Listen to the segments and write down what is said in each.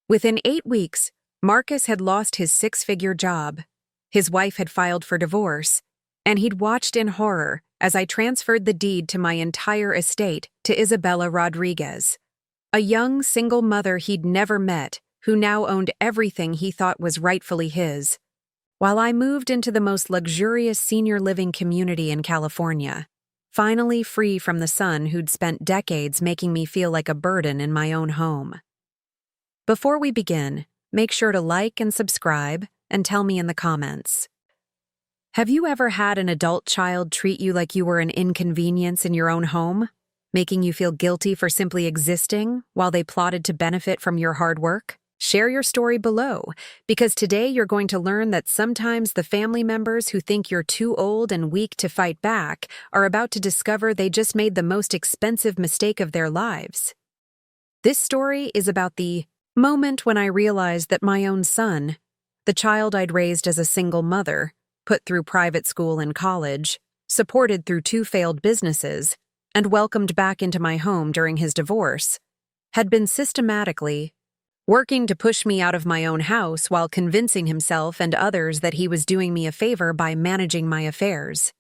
Within 8 weeks, Marcus had lost his six-figure job. His wife had filed for divorce, and he'd watched in horror as I transferred the deed to my entire estate to Isabella Rodriguez, a young single mother he'd never met who now owned everything he thought was rightfully his, while I moved into the most luxurious senior living community in California, finally free from the son who'd spent decades making me feel like a burden in my own home. Before we begin, make sure to like and subscribe and tell me in the comments. Have you ever had an adult child treat you like you were an inconvenience in your own home, making you feel guilty for simply existing while they plotted to benefit from your hard work? Share your story below, because today you're going to learn that sometimes the family members who think you're too old and weak to fight back are about to discover they just made the most expensive mistake of their lives. This story is about the moment when I realized that my own son, the child I'd raised as a single mother, put through private school and college, supported through 2 failed businesses, and welcomed back into my home during his divorce, had been systematically working to push me out of my own house while convincing himself and others that he was doing me a favor by managing my affairs.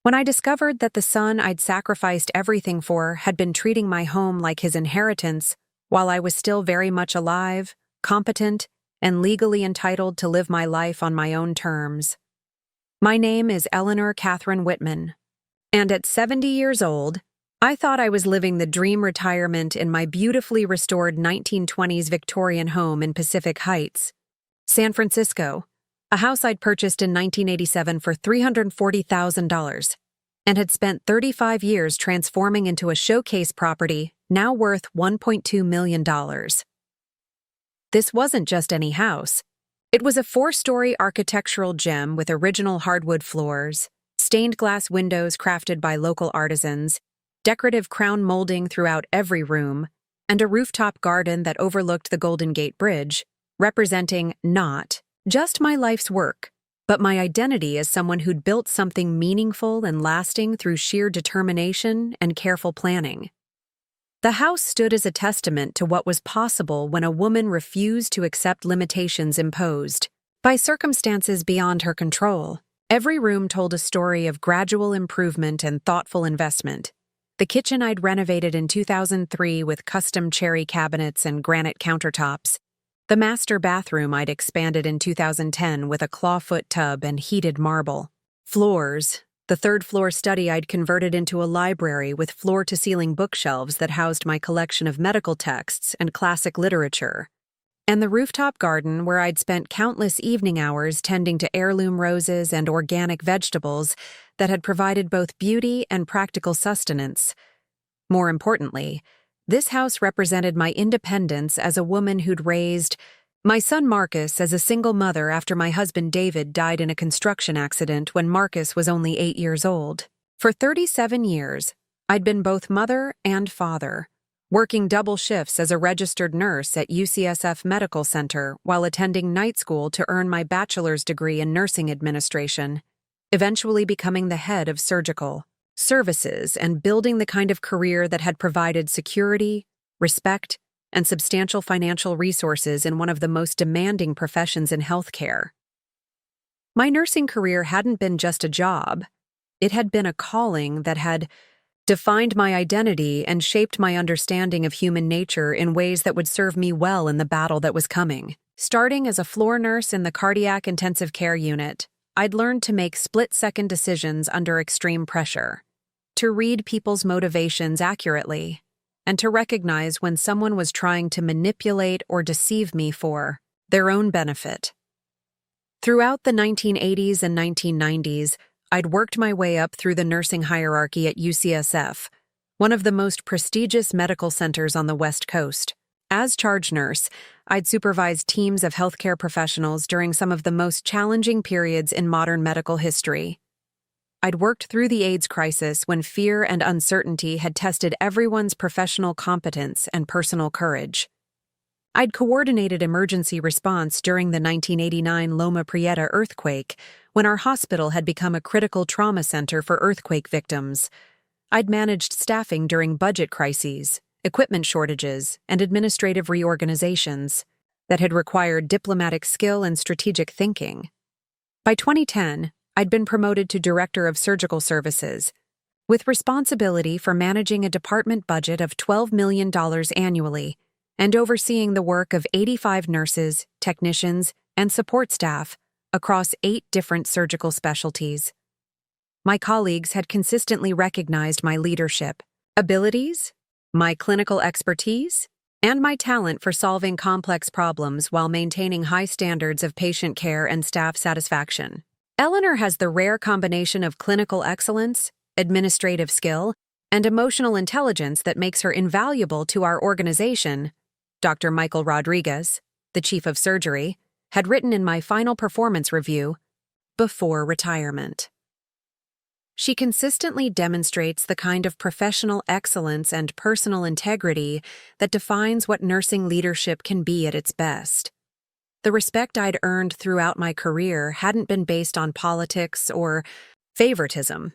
When I discovered that the son I'd sacrificed everything for had been treating my home like his inheritance while I was still very much alive, competent, and legally entitled to live my life on my own terms. My name is Eleanor Catherine Whitman, and at 70 years old, I thought I was living the dream retirement in my beautifully restored 1920s Victorian home in Pacific Heights, San Francisco, a house I'd purchased in 1987 for $340,000 and had spent 35 years transforming into a showcase property now worth $1.2 million. This wasn't just any house. It was a 4-story architectural gem with original hardwood floors, stained glass windows crafted by local artisans, decorative crown molding throughout every room, and a rooftop garden that overlooked the Golden Gate Bridge, representing not just my life's work, but my identity as someone who'd built something meaningful and lasting through sheer determination and careful planning. The house stood as a testament to what was possible when a woman refused to accept limitations imposed by circumstances beyond her control. Every room told a story of gradual improvement and thoughtful investment. The kitchen I'd renovated in 2003 with custom cherry cabinets and granite countertops. The master bathroom I'd expanded in 2010 with a clawfoot tub and heated marble. Floors. The 3rd-floor study I'd converted into a library with floor-to-ceiling bookshelves that housed my collection of medical texts and classic literature. And the rooftop garden where I'd spent countless evening hours tending to heirloom roses and organic vegetables that had provided both beauty and practical sustenance. More importantly, this house represented my independence as a woman who'd raised my son Marcus as a single mother after my husband David died in a construction accident when Marcus was only 8 years old. For 37 years, I'd been both mother and father, working double shifts as a registered nurse at UCSF Medical Center while attending night school to earn my bachelor's degree in nursing administration, eventually becoming the head of surgical services and building the kind of career that had provided security, respect, and substantial financial resources in one of the most demanding professions in healthcare. My nursing career hadn't been just a job. It had been a calling that had defined my identity and shaped my understanding of human nature in ways that would serve me well in the battle that was coming. Starting as a floor nurse in the cardiac intensive care unit, I'd learned to make split-second decisions under extreme pressure, to read people's motivations accurately, and to recognize when someone was trying to manipulate or deceive me for their own benefit. Throughout the 1980s and 1990s, I'd worked my way up through the nursing hierarchy at UCSF, one of the most prestigious medical centers on the West Coast. As charge nurse, I'd supervised teams of healthcare professionals during some of the most challenging periods in modern medical history. I'd worked through the AIDS crisis when fear and uncertainty had tested everyone's professional competence and personal courage. I'd coordinated emergency response during the 1989 Loma Prieta earthquake, when our hospital had become a critical trauma center for earthquake victims. I'd managed staffing during budget crises, equipment shortages, and administrative reorganizations. that had required diplomatic skill and strategic thinking. By 2010, I'd been promoted to Director of Surgical Services, with responsibility for managing a department budget of $12 million annually and overseeing the work of 85 nurses, technicians, and support staff across 8 different surgical specialties. My colleagues had consistently recognized my leadership, abilities, my clinical expertise, and my talent for solving complex problems while maintaining high standards of patient care and staff satisfaction. Eleanor has the rare combination of clinical excellence, administrative skill, and emotional intelligence that makes her invaluable to our organization, Dr. Isabella Rodriguez, the Chief of Surgery, had written in my final performance review before retirement. She consistently demonstrates the kind of professional excellence and personal integrity that defines what nursing leadership can be at its best. The respect I'd earned throughout my career hadn't been based on politics or favoritism.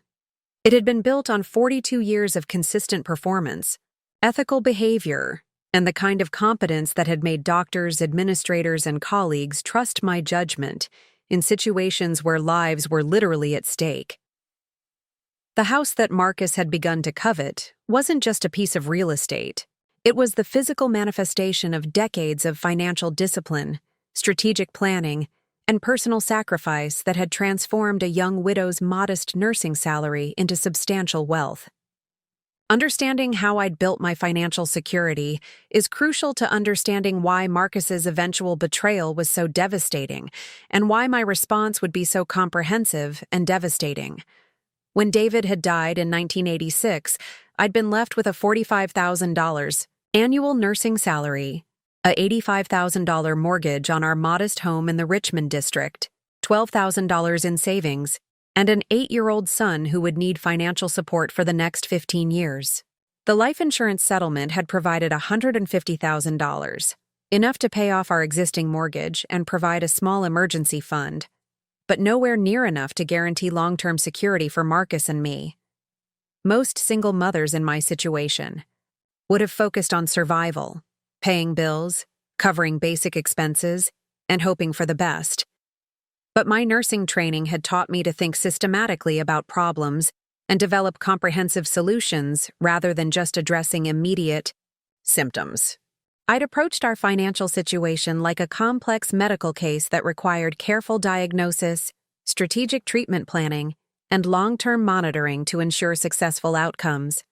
It had been built on 42 years of consistent performance, ethical behavior, and the kind of competence that had made doctors, administrators, and colleagues trust my judgment in situations where lives were literally at stake. The house that Marcus had begun to covet wasn't just a piece of real estate. It was the physical manifestation of decades of financial discipline, strategic planning, and personal sacrifice that had transformed a young widow's modest nursing salary into substantial wealth. Understanding how I'd built my financial security is crucial to understanding why Marcus's eventual betrayal was so devastating and why my response would be so comprehensive and devastating. When David had died in 1986, I'd been left with a $45,000 annual nursing salary, a $85,000 mortgage on our modest home in the Richmond district, $12,000 in savings, and an 8-year-old son who would need financial support for the next 15 years. The life insurance settlement had provided $150,000, enough to pay off our existing mortgage and provide a small emergency fund, but nowhere near enough to guarantee long-term security for Marcus and me. Most single mothers in my situation would have focused on survival, paying bills, covering basic expenses, and hoping for the best. But my nursing training had taught me to think systematically about problems and develop comprehensive solutions rather than just addressing immediate symptoms. I'd approached our financial situation like a complex medical case that required careful diagnosis, strategic treatment planning, and long-term monitoring to ensure successful outcomes.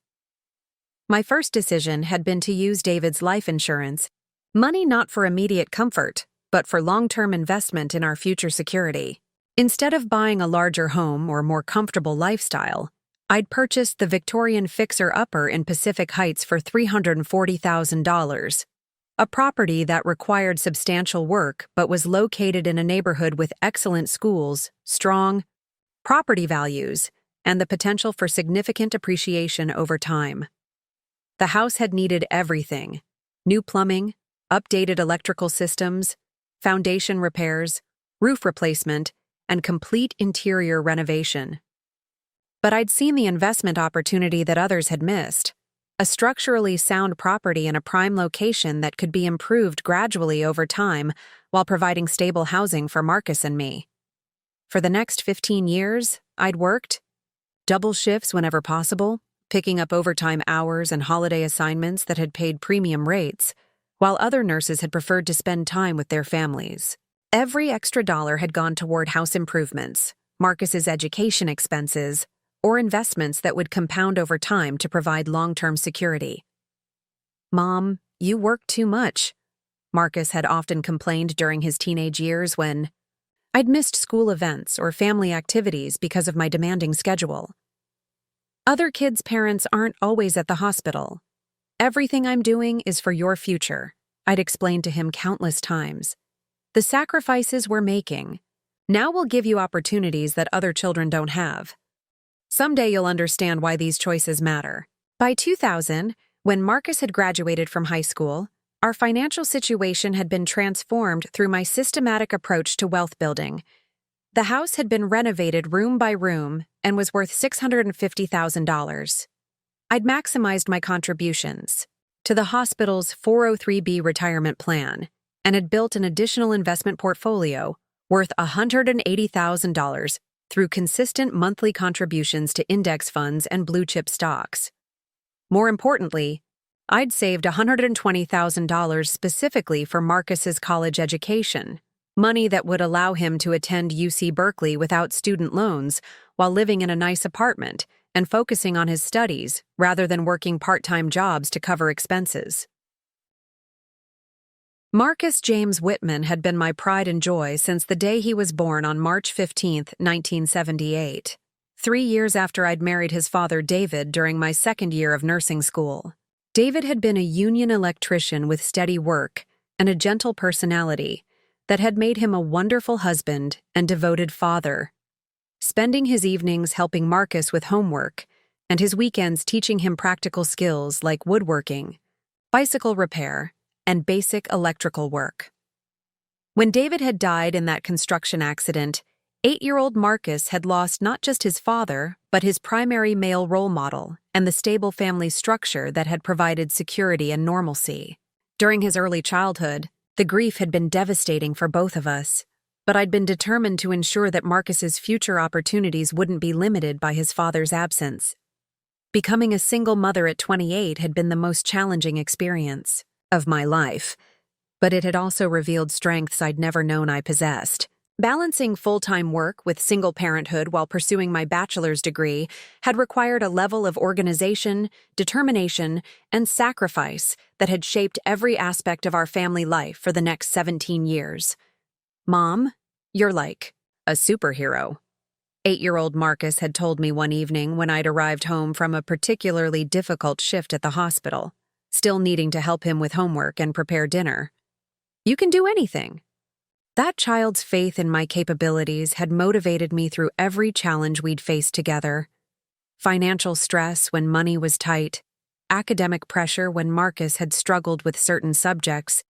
My first decision had been to use David's life insurance, money not for immediate comfort, but for long-term investment in our future security. Instead of buying a larger home or more comfortable lifestyle, I'd purchased the Victorian fixer-upper in Pacific Heights for $340,000. A property that required substantial work but was located in a neighborhood with excellent schools, strong property values, and the potential for significant appreciation over time. The house had needed everything: new plumbing, updated electrical systems, foundation repairs, roof replacement, and complete interior renovation. But I'd seen the investment opportunity that others had missed. A structurally sound property in a prime location that could be improved gradually over time while providing stable housing for Marcus and me. For the next 15 years, I'd worked double shifts whenever possible, picking up overtime hours and holiday assignments that had paid premium rates, while other nurses had preferred to spend time with their families. Every extra dollar had gone toward house improvements, Marcus's education expenses, or investments that would compound over time to provide long-term security. "Mom, you work too much," Marcus had often complained during his teenage years when I'd missed school events or family activities because of my demanding schedule. "Other kids' parents aren't always at the hospital. Everything I'm doing is for your future," I'd explained to him countless times. "The sacrifices we're making. Now we'll give you opportunities that other children don't have. Someday you'll understand why these choices matter." By 2000, when Marcus had graduated from high school, our financial situation had been transformed through my systematic approach to wealth building. The house had been renovated room by room and was worth $650,000. I'd maximized my contributions to the hospital's 403B retirement plan, and had built an additional investment portfolio worth $180,000 through consistent monthly contributions to index funds and blue-chip stocks. More importantly, I'd saved $120,000 specifically for Marcus's college education, money that would allow him to attend UC Berkeley without student loans while living in a nice apartment and focusing on his studies rather than working part-time jobs to cover expenses. Marcus James Whitman had been my pride and joy since the day he was born on March 15, 1978, 3 years after I'd married his father David during my second year of nursing school. David had been a union electrician with steady work and a gentle personality that had made him a wonderful husband and devoted father, spending his evenings helping Marcus with homework and his weekends teaching him practical skills like woodworking, bicycle repair, and basic electrical work. When David had died in that construction accident, 8-year-old Marcus had lost not just his father, but his primary male role model and the stable family structure that had provided security and normalcy. During his early childhood, the grief had been devastating for both of us, but I'd been determined to ensure that Marcus's future opportunities wouldn't be limited by his father's absence. Becoming a single mother at 28 had been the most challenging experience of my life, but it had also revealed strengths I'd never known I possessed. Balancing full-time work with single parenthood while pursuing my bachelor's degree had required a level of organization, determination, and sacrifice that had shaped every aspect of our family life for the next 17 years. "Mom, you're like a superhero," 8-year-old Marcus had told me one evening when I'd arrived home from a particularly difficult shift at the hospital, still needing to help him with homework and prepare dinner. "You can do anything." That child's faith in my capabilities had motivated me through every challenge we'd faced together. Financial stress when money was tight, academic pressure when Marcus had struggled with certain subjects,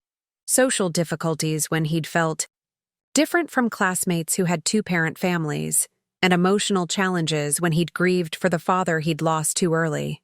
social difficulties when he'd felt different from classmates who had two-parent families, and emotional challenges when he'd grieved for the father he'd lost too early.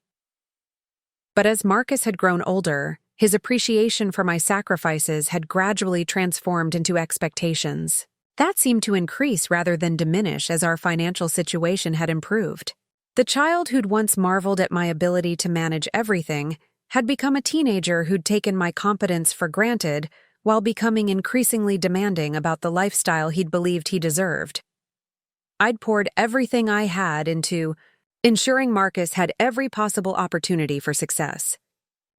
But as Marcus had grown older, his appreciation for my sacrifices had gradually transformed into expectations. That seemed to increase rather than diminish as our financial situation had improved. The child who'd once marveled at my ability to manage everything had become a teenager who'd taken my competence for granted while becoming increasingly demanding about the lifestyle he'd believed he deserved. I'd poured everything I had into ensuring Marcus had every possible opportunity for success.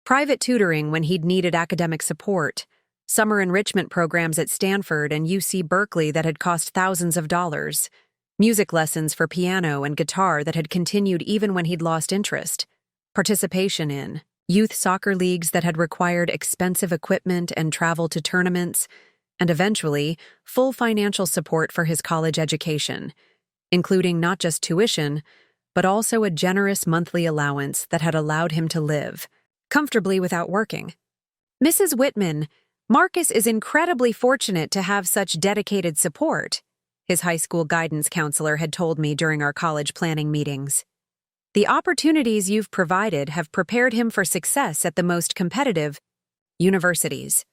Private tutoring when he'd needed academic support, summer enrichment programs at Stanford and UC Berkeley that had cost thousands of dollars, music lessons for piano and guitar that had continued even when he'd lost interest, participation in youth soccer leagues that had required expensive equipment and travel to tournaments, and eventually, full financial support for his college education, including not just tuition, but also a generous monthly allowance that had allowed him to live comfortably without working. "Mrs. Whitman, Marcus is incredibly fortunate to have such dedicated support," his high school guidance counselor had told me during our college planning meetings. "The opportunities you've provided have prepared him for success at the most competitive universities.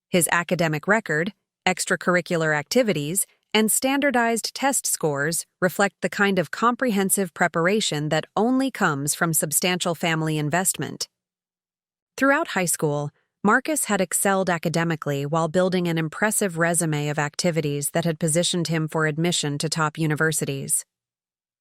His academic record, extracurricular activities, and standardized test scores reflect the kind of comprehensive preparation that only comes from substantial family investment." Throughout high school, Marcus had excelled academically while building an impressive resume of activities that had positioned him for admission to top universities.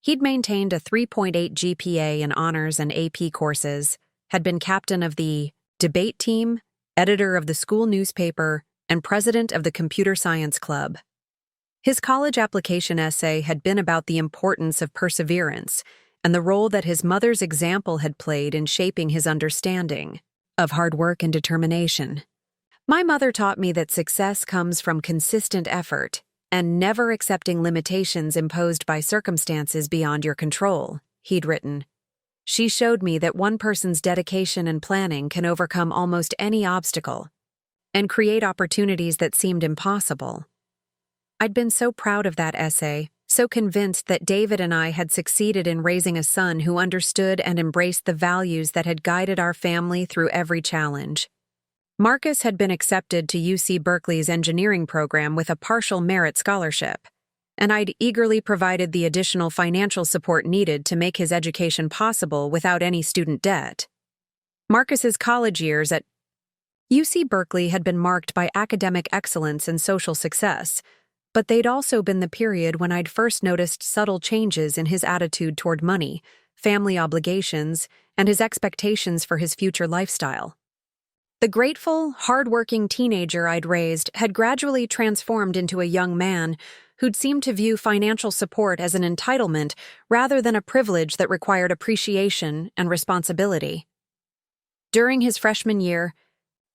He'd maintained a 3.8 GPA in honors and AP courses, had been captain of the debate team, editor of the school newspaper, and president of the computer science club. His college application essay had been about the importance of perseverance and the role that his mother's example had played in shaping his understanding of hard work and determination. "My mother taught me that success comes from consistent effort and never accepting limitations imposed by circumstances beyond your control," he'd written. "She showed me that one person's dedication and planning can overcome almost any obstacle and create opportunities that seemed impossible." I'd been so proud of that essay, so convinced that David and I had succeeded in raising a son who understood and embraced the values that had guided our family through every challenge. Marcus had been accepted to UC Berkeley's engineering program with a partial merit scholarship, and I'd eagerly provided the additional financial support needed to make his education possible without any student debt. Marcus's college years at UC Berkeley had been marked by academic excellence and social success, but they'd also been the period when I'd first noticed subtle changes in his attitude toward money, family obligations, and his expectations for his future lifestyle. The grateful, hard-working teenager I'd raised had gradually transformed into a young man who'd seemed to view financial support as an entitlement rather than a privilege that required appreciation and responsibility. During his freshman year,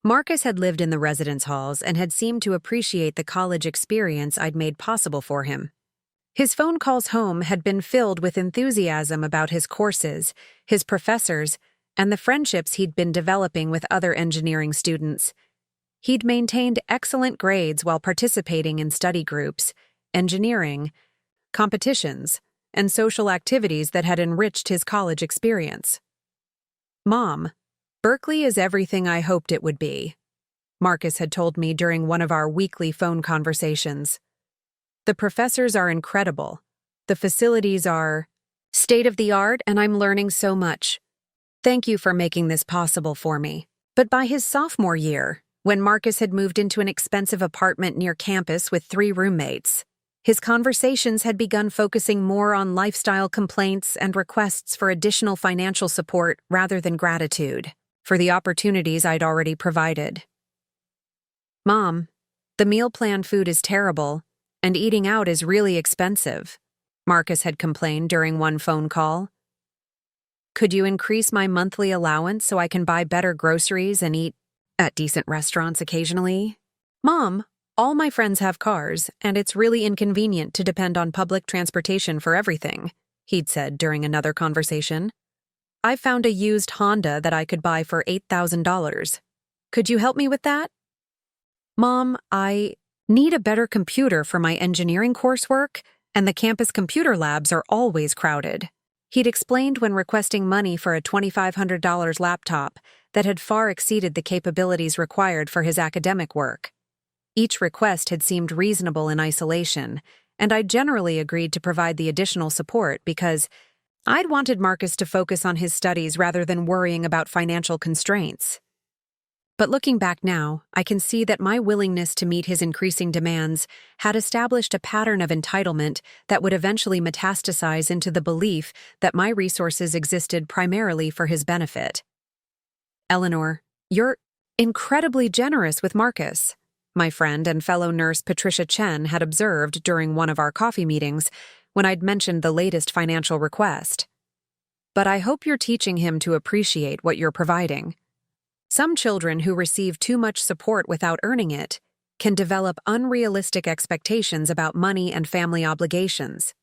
Marcus had lived in the residence halls and had seemed to appreciate the college experience I'd made possible for him. His phone calls home had been filled with enthusiasm about his courses, his professors, and the friendships he'd been developing with other engineering students. He'd maintained excellent grades while participating in study groups, engineering, competitions, and social activities that had enriched his college experience. "Mom, Berkeley is everything I hoped it would be," Marcus had told me during one of our weekly phone conversations. "The professors are incredible. The facilities are state-of-the-art, and I'm learning so much. Thank you for making this possible for me." But by his sophomore year, when Marcus had moved into an expensive apartment near campus with 3 roommates, his conversations had begun focusing more on lifestyle complaints and requests for additional financial support rather than gratitude for the opportunities I'd already provided. "Mom, the meal plan food is terrible, and eating out is really expensive," Marcus had complained during one phone call. "Could you increase my monthly allowance so I can buy better groceries and eat at decent restaurants occasionally? Mom, all my friends have cars, and it's really inconvenient to depend on public transportation for everything," he'd said during another conversation. "I found a used Honda that I could buy for $8,000. Could you help me with that? Mom, I need a better computer for my engineering coursework, and the campus computer labs are always crowded." He'd explained when requesting money for a $2,500 laptop that had far exceeded the capabilities required for his academic work. Each request had seemed reasonable in isolation, and I generally agreed to provide the additional support because I'd wanted Marcus to focus on his studies rather than worrying about financial constraints. But looking back now, I can see that my willingness to meet his increasing demands had established a pattern of entitlement that would eventually metastasize into the belief that my resources existed primarily for his benefit. "Eleanor, you're incredibly generous with Marcus," my friend and fellow nurse Patricia Chen had observed during one of our coffee meetings when I'd mentioned the latest financial request. "But I hope you're teaching him to appreciate what you're providing. Some children who receive too much support without earning it can develop unrealistic expectations about money and family obligations."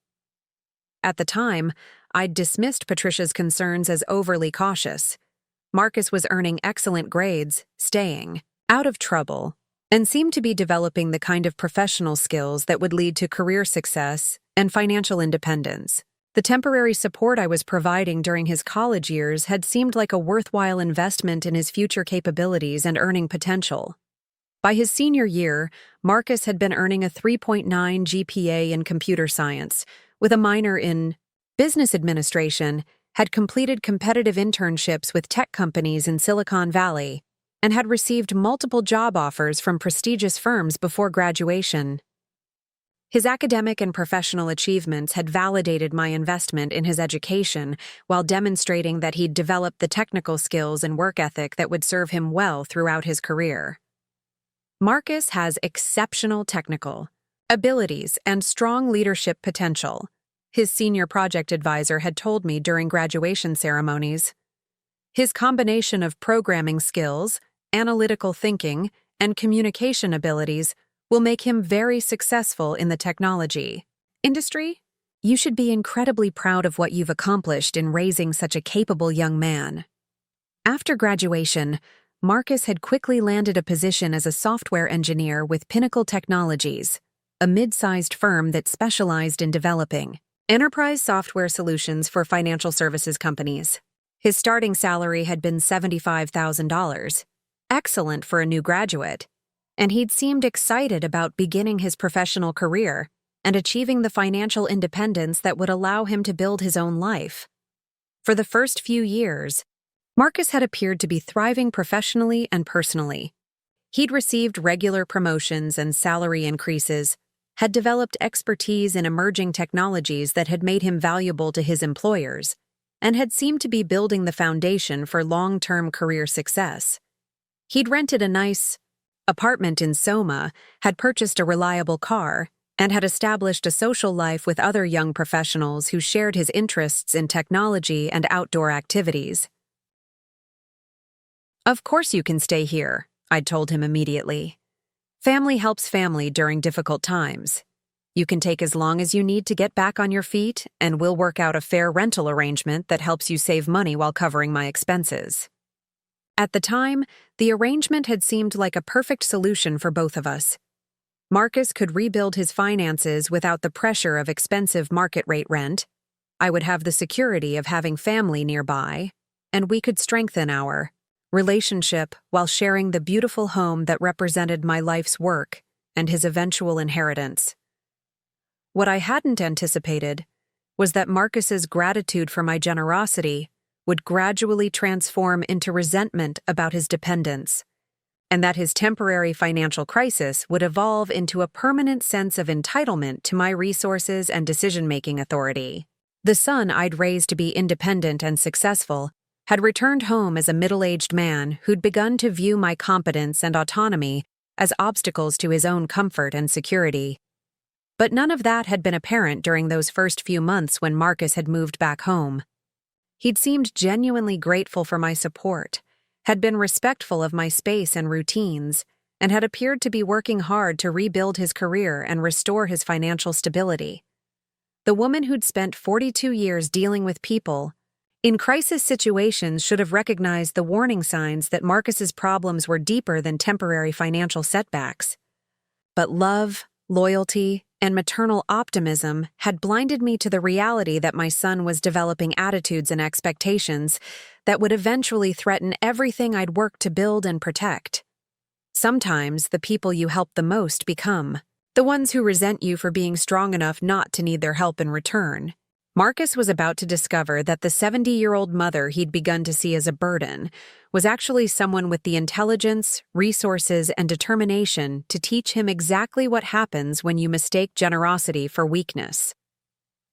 At the time, I'd dismissed Patricia's concerns as overly cautious. Marcus was earning excellent grades, staying out of trouble, and seemed to be developing the kind of professional skills that would lead to career success and financial independence. The temporary support I was providing during his college years had seemed like a worthwhile investment in his future capabilities and earning potential. By his senior year, Marcus had been earning a 3.9 GPA in computer science, with a minor in business administration, had completed competitive internships with tech companies in Silicon Valley, and had received multiple job offers from prestigious firms before graduation. His academic and professional achievements had validated my investment in his education while demonstrating that he'd developed the technical skills and work ethic that would serve him well throughout his career. Marcus has exceptional technical abilities and strong leadership potential, his senior project advisor had told me during graduation ceremonies. His combination of programming skills, analytical thinking, and communication abilities will make him very successful in the technology industry. You should be incredibly proud of what you've accomplished in raising such a capable young man. After graduation, Marcus had quickly landed a position as a software engineer with Pinnacle Technologies, a mid-sized firm that specialized in developing enterprise software solutions for financial services companies. His starting salary had been $75,000, excellent for a new graduate, and he'd seemed excited about beginning his professional career and achieving the financial independence that would allow him to build his own life. For the first few years, Marcus had appeared to be thriving professionally and personally. He'd received regular promotions and salary increases, had developed expertise in emerging technologies that had made him valuable to his employers, and had seemed to be building the foundation for long-term career success. He'd rented a nice apartment in Soma, had purchased a reliable car, and had established a social life with other young professionals who shared his interests in technology and outdoor activities. "Of course you can stay here," I'd told him immediately. "Family helps family during difficult times. You can take as long as you need to get back on your feet, and we'll work out a fair rental arrangement that helps you save money while covering my expenses." At the time, the arrangement had seemed like a perfect solution for both of us. Marcus could rebuild his finances without the pressure of expensive market-rate rent. I would have the security of having family nearby, and we could strengthen our relationship while sharing the beautiful home that represented my life's work and his eventual inheritance. What I hadn't anticipated was that Marcus's gratitude for my generosity would gradually transform into resentment about his dependence, and that his temporary financial crisis would evolve into a permanent sense of entitlement to my resources and decision-making authority. The son I'd raised to be independent and successful had returned home as a middle-aged man who'd begun to view my competence and autonomy as obstacles to his own comfort and security. But none of that had been apparent during those first few months when Marcus had moved back home. He'd seemed genuinely grateful for my support, had been respectful of my space and routines, and had appeared to be working hard to rebuild his career and restore his financial stability. The woman who'd spent 42 years dealing with people in crisis situations should have recognized the warning signs that Marcus's problems were deeper than temporary financial setbacks. But love, loyalty, and maternal optimism had blinded me to the reality that my son was developing attitudes and expectations that would eventually threaten everything I'd worked to build and protect. Sometimes the people you help the most become the ones who resent you for being strong enough not to need their help in return. Marcus was about to discover that the 70-year-old mother he'd begun to see as a burden was actually someone with the intelligence, resources, and determination to teach him exactly what happens when you mistake generosity for weakness.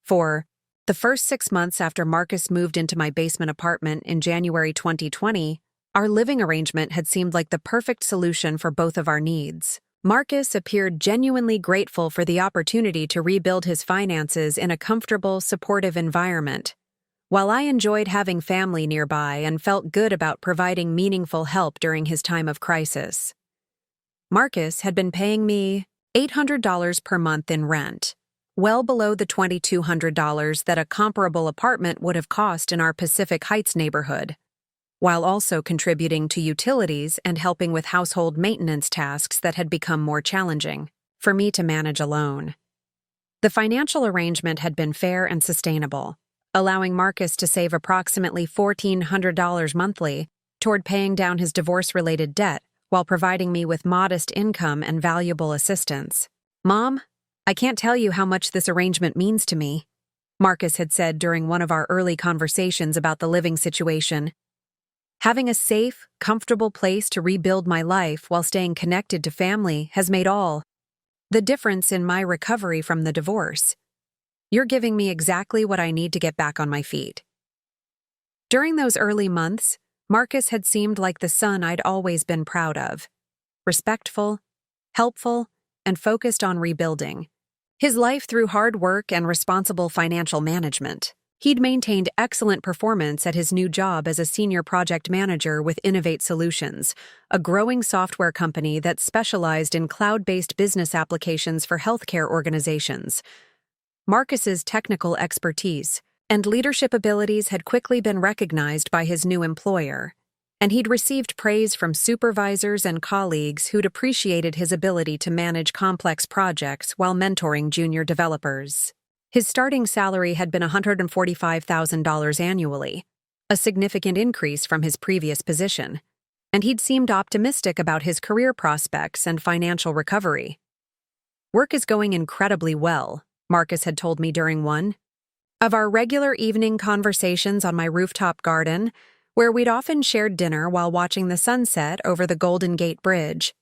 For the first 6 months after Marcus moved into my basement apartment in January 2020, our living arrangement had seemed like the perfect solution for both of our needs. Marcus appeared genuinely grateful for the opportunity to rebuild his finances in a comfortable, supportive environment, while I enjoyed having family nearby and felt good about providing meaningful help during his time of crisis. Marcus had been paying me $800 per month in rent, well below the $2,200 that a comparable apartment would have cost in our Pacific Heights neighborhood, while also contributing to utilities and helping with household maintenance tasks that had become more challenging for me to manage alone. The financial arrangement had been fair and sustainable, allowing Marcus to save approximately $1,400 monthly toward paying down his divorce-related debt while providing me with modest income and valuable assistance. "Mom, I can't tell you how much this arrangement means to me," Marcus had said during one of our early conversations about the living situation. "Having a safe, comfortable place to rebuild my life while staying connected to family has made all the difference in my recovery from the divorce. You're giving me exactly what I need to get back on my feet." During those early months, Marcus had seemed like the son I'd always been proud of. Respectful, helpful, and focused on rebuilding his life through hard work and responsible financial management. He'd maintained excellent performance at his new job as a senior project manager with Innovate Solutions, a growing software company that specialized in cloud-based business applications for healthcare organizations. Marcus's technical expertise and leadership abilities had quickly been recognized by his new employer, and he'd received praise from supervisors and colleagues who'd appreciated his ability to manage complex projects while mentoring junior developers. His starting salary had been $145,000 annually, a significant increase from his previous position, and he'd seemed optimistic about his career prospects and financial recovery. "Work is going incredibly well," Marcus had told me during one of our regular evening conversations on my rooftop garden, where we'd often shared dinner while watching the sunset over the Golden Gate Bridge.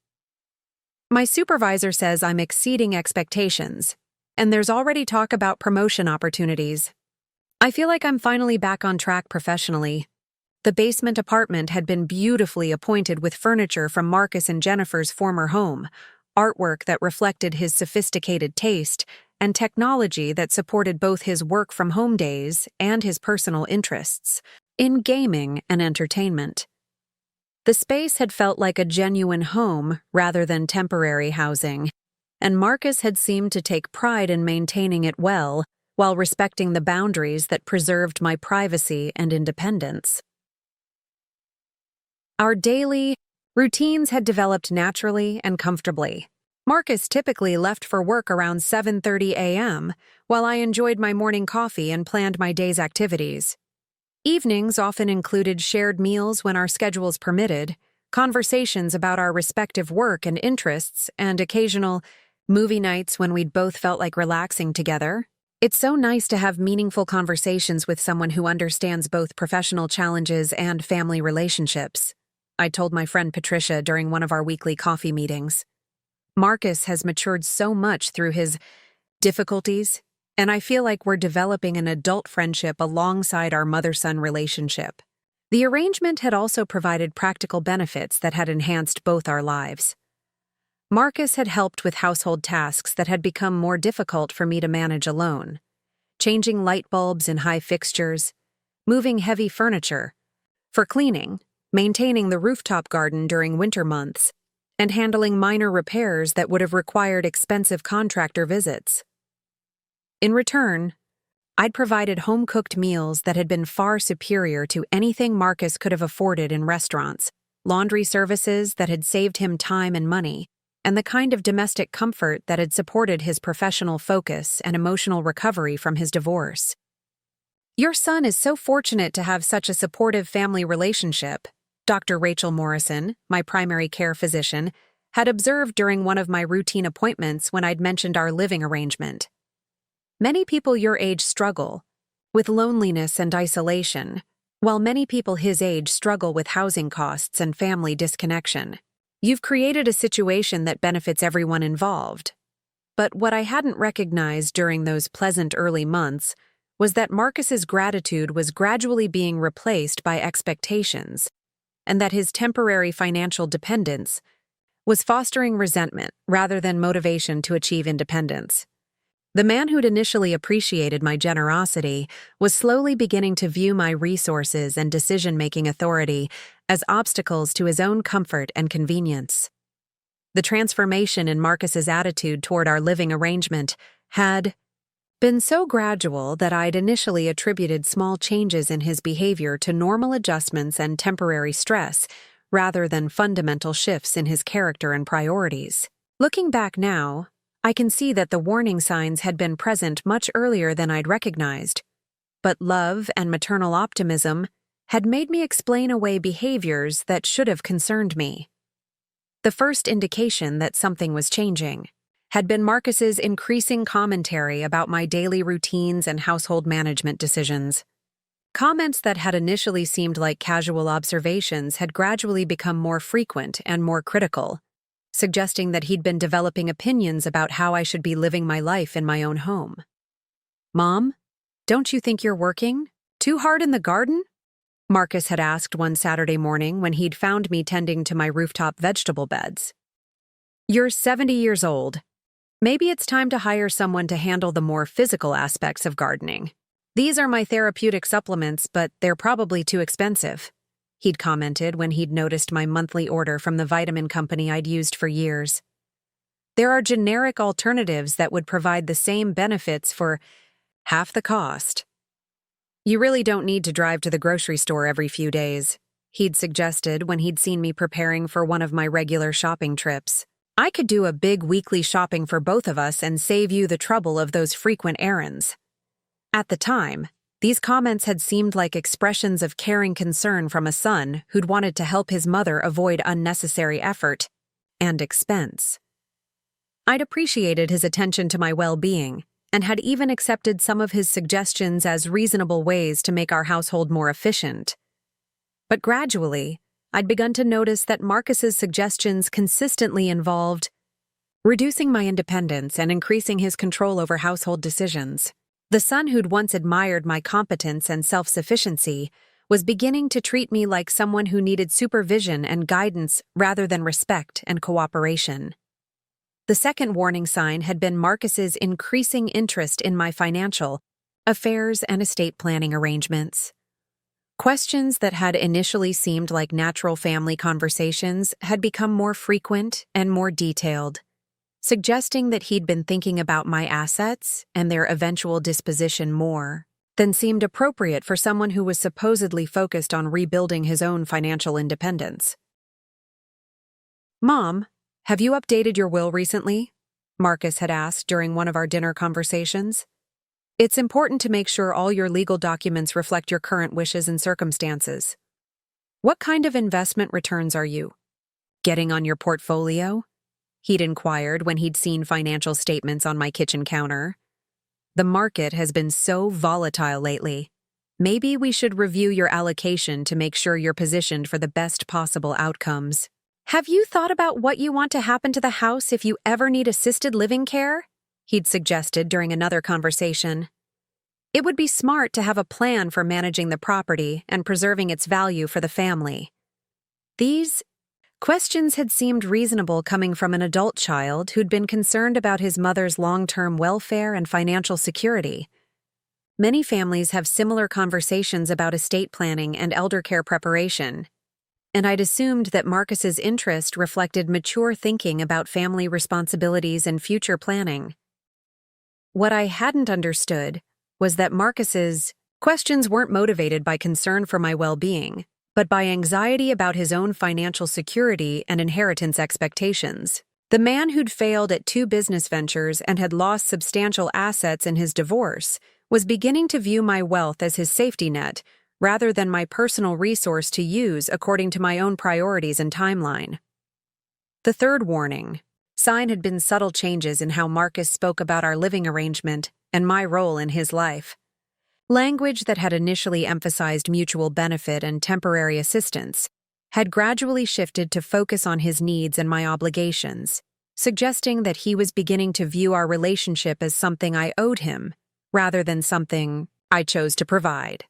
"My supervisor says I'm exceeding expectations, and there's already talk about promotion opportunities. I feel like I'm finally back on track professionally." The basement apartment had been beautifully appointed with furniture from Marcus and Jennifer's former home, artwork that reflected his sophisticated taste, and technology that supported both his work-from-home days and his personal interests in gaming and entertainment. The space had felt like a genuine home rather than temporary housing, and Marcus had seemed to take pride in maintaining it well while respecting the boundaries that preserved my privacy and independence. Our daily routines had developed naturally and comfortably. Marcus typically left for work around 7:30 a.m., while I enjoyed my morning coffee and planned my day's activities. Evenings often included shared meals when our schedules permitted, conversations about our respective work and interests, and occasional movie nights when we'd both felt like relaxing together. "It's so nice to have meaningful conversations with someone who understands both professional challenges and family relationships," I told my friend Patricia during one of our weekly coffee meetings. "Marcus has matured so much through his difficulties, and I feel like we're developing an adult friendship alongside our mother-son relationship." The arrangement had also provided practical benefits that had enhanced both our lives. Marcus had helped with household tasks that had become more difficult for me to manage alone, changing light bulbs and high fixtures, moving heavy furniture, for cleaning, maintaining the rooftop garden during winter months, and handling minor repairs that would have required expensive contractor visits. In return, I'd provided home-cooked meals that had been far superior to anything Marcus could have afforded in restaurants, laundry services that had saved him time and money, and the kind of domestic comfort that had supported his professional focus and emotional recovery from his divorce. "Your son is so fortunate to have such a supportive family relationship," Dr. Rachel Morrison, my primary care physician, had observed during one of my routine appointments when I'd mentioned our living arrangement. "Many people your age struggle with loneliness and isolation, while many people his age struggle with housing costs and family disconnection. You've created a situation that benefits everyone involved." But what I hadn't recognized during those pleasant early months was that Marcus's gratitude was gradually being replaced by expectations, and that his temporary financial dependence was fostering resentment rather than motivation to achieve independence. The man who'd initially appreciated my generosity was slowly beginning to view my resources and decision-making authority as obstacles to his own comfort and convenience. The transformation in Marcus's attitude toward our living arrangement had been so gradual that I'd initially attributed small changes in his behavior to normal adjustments and temporary stress, rather than fundamental shifts in his character and priorities. Looking back now, I can see that the warning signs had been present much earlier than I'd recognized, but love and maternal optimism had made me explain away behaviors that should have concerned me. The first indication that something was changing had been Marcus's increasing commentary about my daily routines and household management decisions. Comments that had initially seemed like casual observations had gradually become more frequent and more critical, suggesting that he'd been developing opinions about how I should be living my life in my own home. "Mom, don't you think you're working too hard in the garden?" Marcus had asked one Saturday morning when he'd found me tending to my rooftop vegetable beds. "You're 70 years old. Maybe it's time to hire someone to handle the more physical aspects of gardening. These are my therapeutic supplements, but they're probably too expensive," he'd commented when he'd noticed my monthly order from the vitamin company I'd used for years. "There are generic alternatives that would provide the same benefits for half the cost. You really don't need to drive to the grocery store every few days," he'd suggested when he'd seen me preparing for one of my regular shopping trips. "I could do a big weekly shopping for both of us and save you the trouble of those frequent errands." At the time, These comments had seemed like expressions of caring concern from a son who'd wanted to help his mother avoid unnecessary effort and expense. I'd appreciated his attention to my well-being and had even accepted some of his suggestions as reasonable ways to make our household more efficient. But gradually, I'd begun to notice that Marcus's suggestions consistently involved reducing my independence and increasing his control over household decisions. The son who'd once admired my competence and self-sufficiency was beginning to treat me like someone who needed supervision and guidance rather than respect and cooperation. The second warning sign had been Marcus's increasing interest in my financial affairs and estate planning arrangements. Questions that had initially seemed like natural family conversations had become more frequent and more detailed, suggesting that he'd been thinking about my assets and their eventual disposition more than seemed appropriate for someone who was supposedly focused on rebuilding his own financial independence. "Mom, have you updated your will recently?" Marcus had asked during one of our dinner conversations. "It's important to make sure all your legal documents reflect your current wishes and circumstances. What kind of investment returns are you getting on your portfolio?" He'd inquired when he'd seen financial statements on my kitchen counter. "The market has been so volatile lately. Maybe we should review your allocation to make sure you're positioned for the best possible outcomes. Have you thought about what you want to happen to the house if you ever need assisted living care?" He'd suggested during another conversation. "It would be smart to have a plan for managing the property and preserving its value for the family." These questions had seemed reasonable coming from an adult child who'd been concerned about his mother's long-term welfare and financial security. Many families have similar conversations about estate planning and elder care preparation, and I'd assumed that Marcus's interest reflected mature thinking about family responsibilities and future planning. What I hadn't understood was that Marcus's questions weren't motivated by concern for my well-being, but by anxiety about his own financial security and inheritance expectations. The man who'd failed at 2 business ventures and had lost substantial assets in his divorce was beginning to view my wealth as his safety net rather than my personal resource to use according to my own priorities and timeline. The third warning sign had been subtle changes in how Marcus spoke about our living arrangement and my role in his life. Language that had initially emphasized mutual benefit and temporary assistance had gradually shifted to focus on his needs and my obligations, suggesting that he was beginning to view our relationship as something I owed him, rather than something I chose to provide.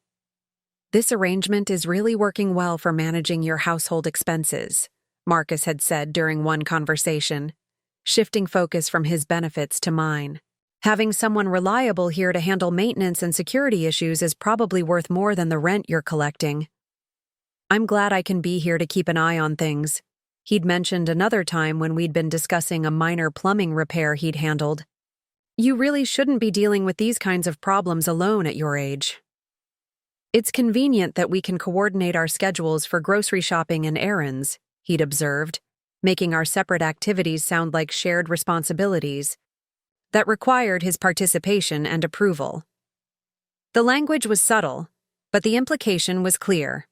"This arrangement is really working well for managing your household expenses," Marcus had said during one conversation, shifting focus from his benefits to mine. "Having someone reliable here to handle maintenance and security issues is probably worth more than the rent you're collecting. I'm glad I can be here to keep an eye on things." He'd mentioned another time when we'd been discussing a minor plumbing repair he'd handled. "You really shouldn't be dealing with these kinds of problems alone at your age. It's convenient that we can coordinate our schedules for grocery shopping and errands," he'd observed, making our separate activities sound like shared responsibilities that required his participation and approval. The language was subtle, but the implication was clear.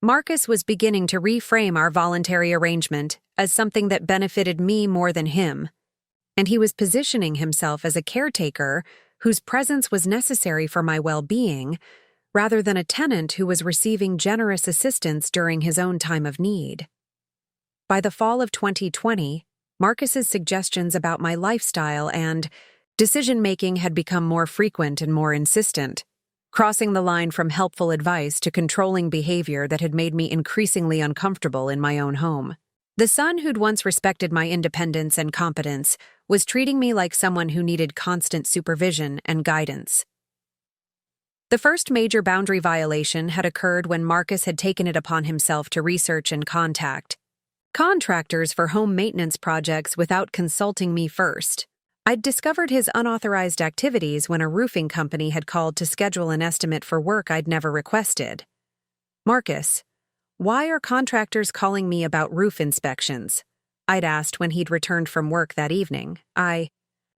Marcus was beginning to reframe our voluntary arrangement as something that benefited me more than him, and he was positioning himself as a caretaker whose presence was necessary for my well-being, rather than a tenant who was receiving generous assistance during his own time of need. By the fall of 2020, Marcus's suggestions about my lifestyle and decision-making had become more frequent and more insistent, crossing the line from helpful advice to controlling behavior that had made me increasingly uncomfortable in my own home. The son who'd once respected my independence and competence was treating me like someone who needed constant supervision and guidance. The first major boundary violation had occurred when Marcus had taken it upon himself to research and contact contractors for home maintenance projects without consulting me first. I'd discovered his unauthorized activities when a roofing company had called to schedule an estimate for work I'd never requested. "Marcus, why are contractors calling me about roof inspections?" I'd asked when he'd returned from work that evening. "I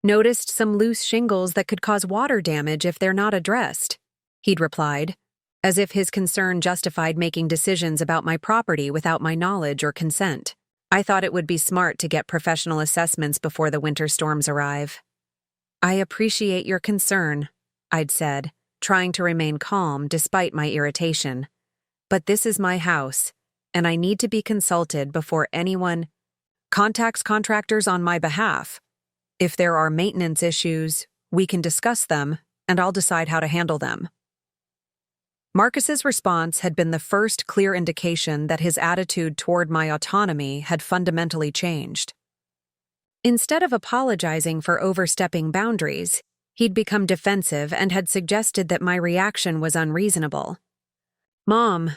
noticed some loose shingles that could cause water damage if they're not addressed." he'd replied, as if his concern justified making decisions about my property without my knowledge or consent. I thought it would be smart to get professional assessments before the winter storms arrive. I appreciate your concern, I'd said, trying to remain calm despite my irritation. But this is my house, and I need to be consulted before anyone contacts contractors on my behalf. If there are maintenance issues, we can discuss them, and I'll decide how to handle them. Marcus's response had been the first clear indication that his attitude toward my autonomy had fundamentally changed. Instead of apologizing for overstepping boundaries, he'd become defensive and had suggested that my reaction was unreasonable. "Mom,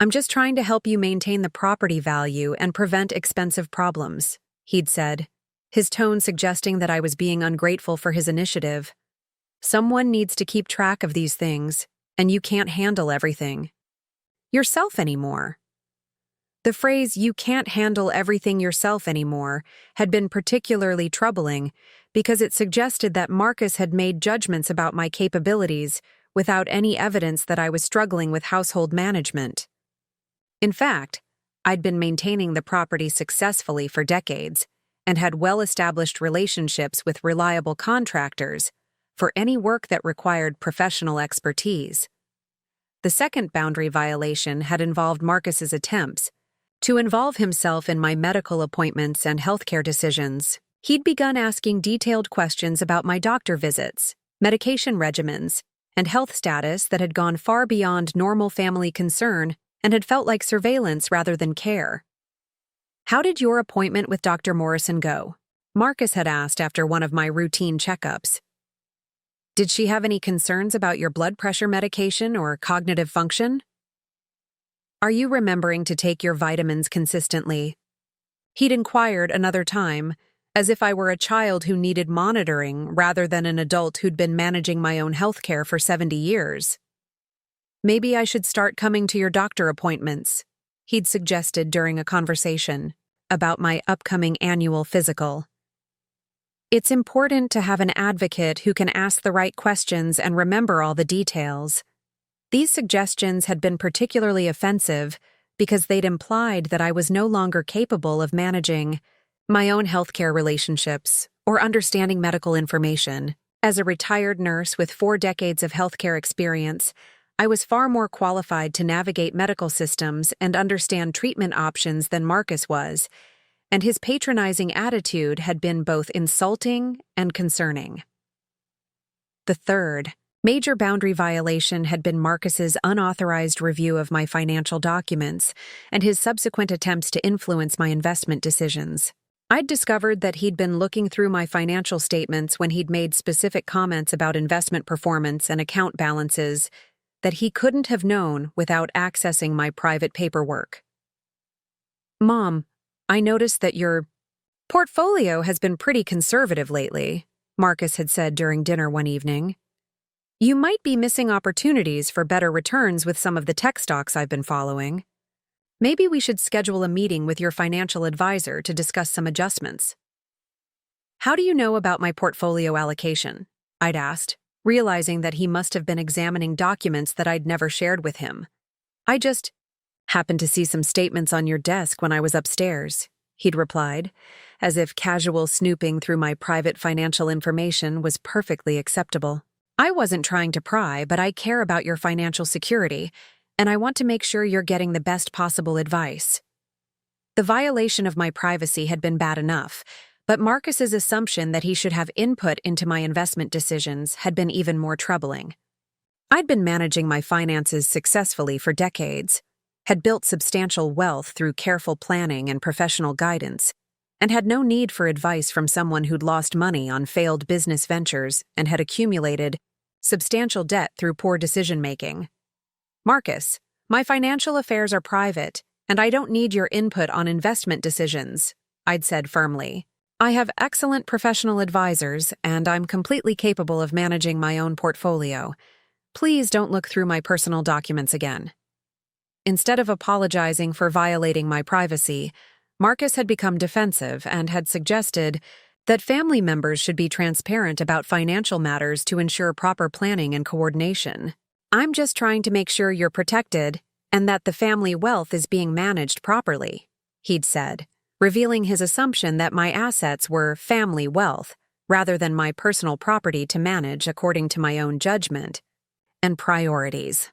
I'm just trying to help you maintain the property value and prevent expensive problems," he'd said, his tone suggesting that I was being ungrateful for his initiative. "Someone needs to keep track of these things, and you can't handle everything yourself anymore." The phrase, "you can't handle everything yourself anymore," had been particularly troubling because it suggested that Marcus had made judgments about my capabilities without any evidence that I was struggling with household management. In fact, I'd been maintaining the property successfully for decades and had well-established relationships with reliable contractors for any work that required professional expertise. The second boundary violation had involved Marcus's attempts to involve himself in my medical appointments and healthcare decisions. He'd begun asking detailed questions about my doctor visits, medication regimens, and health status that had gone far beyond normal family concern and had felt like surveillance rather than care. "How did your appointment with Dr. Morrison go?" Marcus had asked after one of my routine checkups. "Did she have any concerns about your blood pressure medication or cognitive function? Are you remembering to take your vitamins consistently?" He'd inquired another time, as if I were a child who needed monitoring rather than an adult who'd been managing my own health care for 70 years. "Maybe I should start coming to your doctor appointments," he'd suggested during a conversation about my upcoming annual physical. "It's important to have an advocate who can ask the right questions and remember all the details." These suggestions had been particularly offensive because they'd implied that I was no longer capable of managing my own healthcare relationships or understanding medical information. As a retired nurse with 4 decades of healthcare experience, I was far more qualified to navigate medical systems and understand treatment options than Marcus was, and his patronizing attitude had been both insulting and concerning. The third major boundary violation had been Marcus's unauthorized review of my financial documents and his subsequent attempts to influence my investment decisions. I'd discovered that he'd been looking through my financial statements when he'd made specific comments about investment performance and account balances that he couldn't have known without accessing my private paperwork. "Mom, I noticed that your portfolio has been pretty conservative lately," Marcus had said during dinner one evening. "You might be missing opportunities for better returns with some of the tech stocks I've been following. Maybe we should schedule a meeting with your financial advisor to discuss some adjustments." "How do you know about my portfolio allocation?" I'd asked, realizing that he must have been examining documents that I'd never shared with him. "I just happened to see some statements on your desk when I was upstairs," he'd replied, as if casual snooping through my private financial information was perfectly acceptable. "I wasn't trying to pry, but I care about your financial security, and I want to make sure you're getting the best possible advice." The violation of my privacy had been bad enough, but Marcus's assumption that he should have input into my investment decisions had been even more troubling. I'd been managing my finances successfully for decades, had built substantial wealth through careful planning and professional guidance, and had no need for advice from someone who'd lost money on failed business ventures and had accumulated substantial debt through poor decision-making. "Marcus, my financial affairs are private, and I don't need your input on investment decisions," I'd said firmly. "I have excellent professional advisors, and I'm completely capable of managing my own portfolio. Please don't look through my personal documents again." Instead of apologizing for violating my privacy, Marcus had become defensive and had suggested that family members should be transparent about financial matters to ensure proper planning and coordination. I'm just trying to make sure you're protected and that the family wealth is being managed properly, he'd said, revealing his assumption that my assets were family wealth rather than my personal property to manage according to my own judgment and priorities.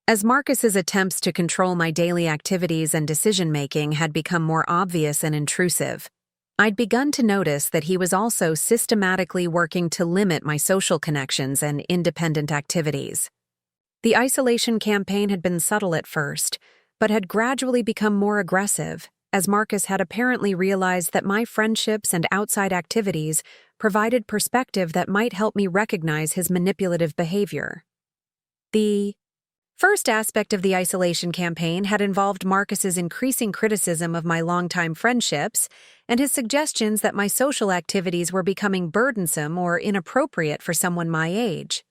As Marcus's attempts to control my daily activities and decision-making had become more obvious and intrusive, I'd begun to notice that he was also systematically working to limit my social connections and independent activities. The isolation campaign had been subtle at first, but had gradually become more aggressive, as Marcus had apparently realized that my friendships and outside activities provided perspective that might help me recognize his manipulative behavior. The first aspect of the isolation campaign had involved Marcus's increasing criticism of my longtime friendships and his suggestions that my social activities were becoming burdensome or inappropriate for someone my age.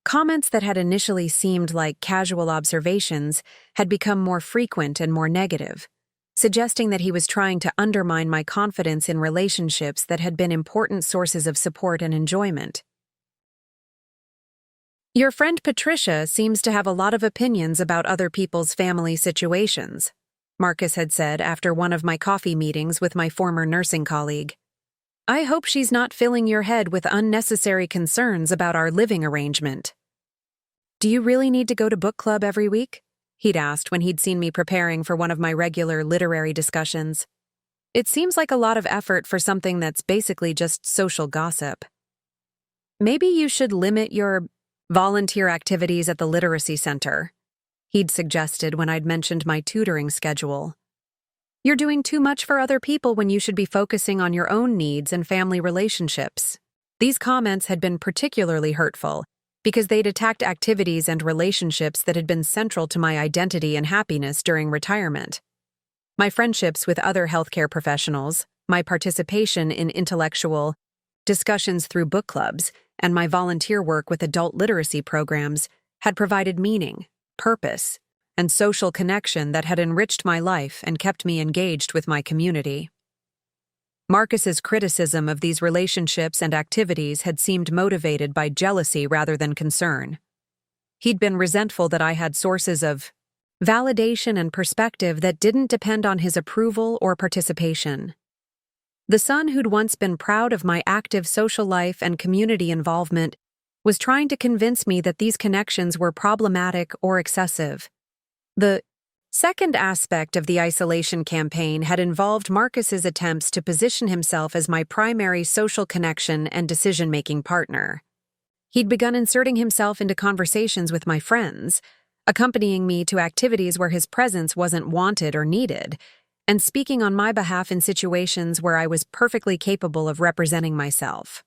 Comments that had initially seemed like casual observations had become more frequent and more negative, suggesting that he was trying to undermine my confidence in relationships that had been important sources of support and enjoyment. Your friend Patricia seems to have a lot of opinions about other people's family situations, Marcus had said after one of my coffee meetings with my former nursing colleague. I hope she's not filling your head with unnecessary concerns about our living arrangement. Do you really need to go to book club every week? He'd asked when he'd seen me preparing for one of my regular literary discussions. It seems like a lot of effort for something that's basically just social gossip. Maybe you should limit your volunteer activities at the literacy center, he'd suggested when I'd mentioned my tutoring schedule. You're doing too much for other people when you should be focusing on your own needs and family relationships. These comments had been particularly hurtful because they'd attacked activities and relationships that had been central to my identity and happiness during retirement. My friendships with other healthcare professionals, my participation in intellectual discussions through book clubs, and my volunteer work with adult literacy programs had provided meaning, purpose, and social connection that had enriched my life and kept me engaged with my community. Marcus's criticism of these relationships and activities had seemed motivated by jealousy rather than concern. He'd been resentful that I had sources of validation and perspective that didn't depend on his approval or participation. The son who'd once been proud of my active social life and community involvement was trying to convince me that these connections were problematic or excessive. The second aspect of the isolation campaign had involved Marcus's attempts to position himself as my primary social connection and decision-making partner. He'd begun inserting himself into conversations with my friends, accompanying me to activities where his presence wasn't wanted or needed, and speaking on my behalf in situations where I was perfectly capable of representing myself.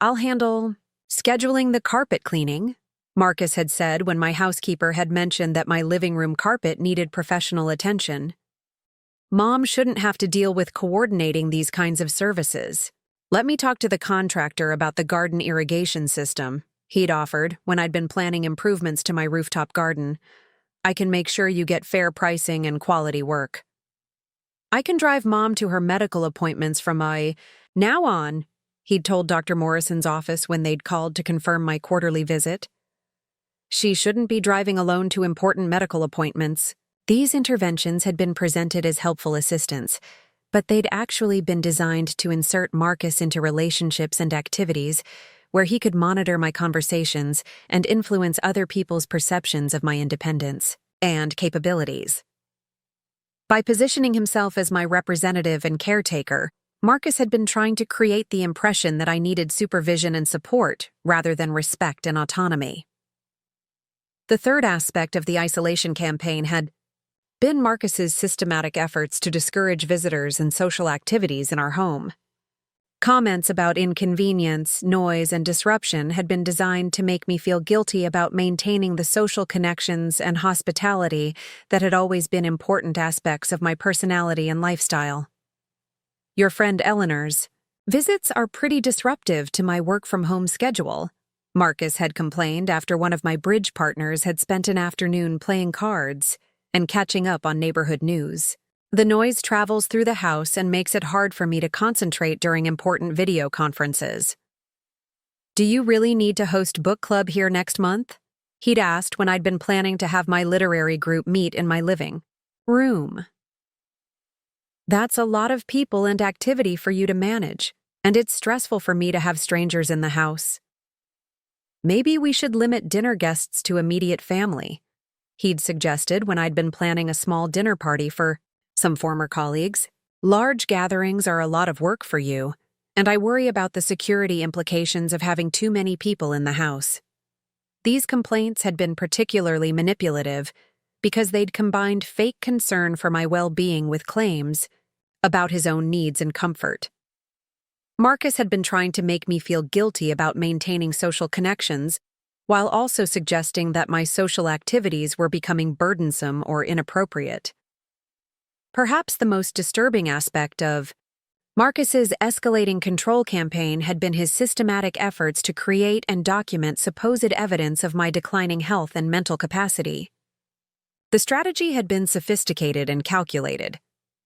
I'll handle scheduling the carpet cleaning, Marcus had said when my housekeeper had mentioned that my living room carpet needed professional attention. Mom shouldn't have to deal with coordinating these kinds of services. Let me talk to the contractor about the garden irrigation system, he'd offered when I'd been planning improvements to my rooftop garden. I can make sure you get fair pricing and quality work. I can drive Mom to her medical appointments from now on, he'd told Dr. Morrison's office when they'd called to confirm my quarterly visit. She shouldn't be driving alone to important medical appointments. These interventions had been presented as helpful assistance, but they'd actually been designed to insert Marcus into relationships and activities where he could monitor my conversations and influence other people's perceptions of my independence and capabilities. By positioning himself as my representative and caretaker, Marcus had been trying to create the impression that I needed supervision and support rather than respect and autonomy. The third aspect of the isolation campaign had been Marcus's systematic efforts to discourage visitors and social activities in our home. Comments about inconvenience, noise, and disruption had been designed to make me feel guilty about maintaining the social connections and hospitality that had always been important aspects of my personality and lifestyle. Your friend Eleanor's visits are pretty disruptive to my work-from-home schedule, Marcus had complained after one of my bridge partners had spent an afternoon playing cards and catching up on neighborhood news. The noise travels through the house and makes it hard for me to concentrate during important video conferences. "Do you really need to host book club here next month?" he'd asked when I'd been planning to have my literary group meet in my living room. "That's a lot of people and activity for you to manage, and it's stressful for me to have strangers in the house. Maybe we should limit dinner guests to immediate family," he'd suggested when I'd been planning a small dinner party for some former colleagues. "Large gatherings are a lot of work for you, and I worry about the security implications of having too many people in the house." These complaints had been particularly manipulative because they'd combined fake concern for my well-being with claims about his own needs and comfort. Marcus had been trying to make me feel guilty about maintaining social connections, while also suggesting that my social activities were becoming burdensome or inappropriate. Perhaps the most disturbing aspect of Marcus's escalating control campaign had been his systematic efforts to create and document supposed evidence of my declining health and mental capacity. The strategy had been sophisticated and calculated,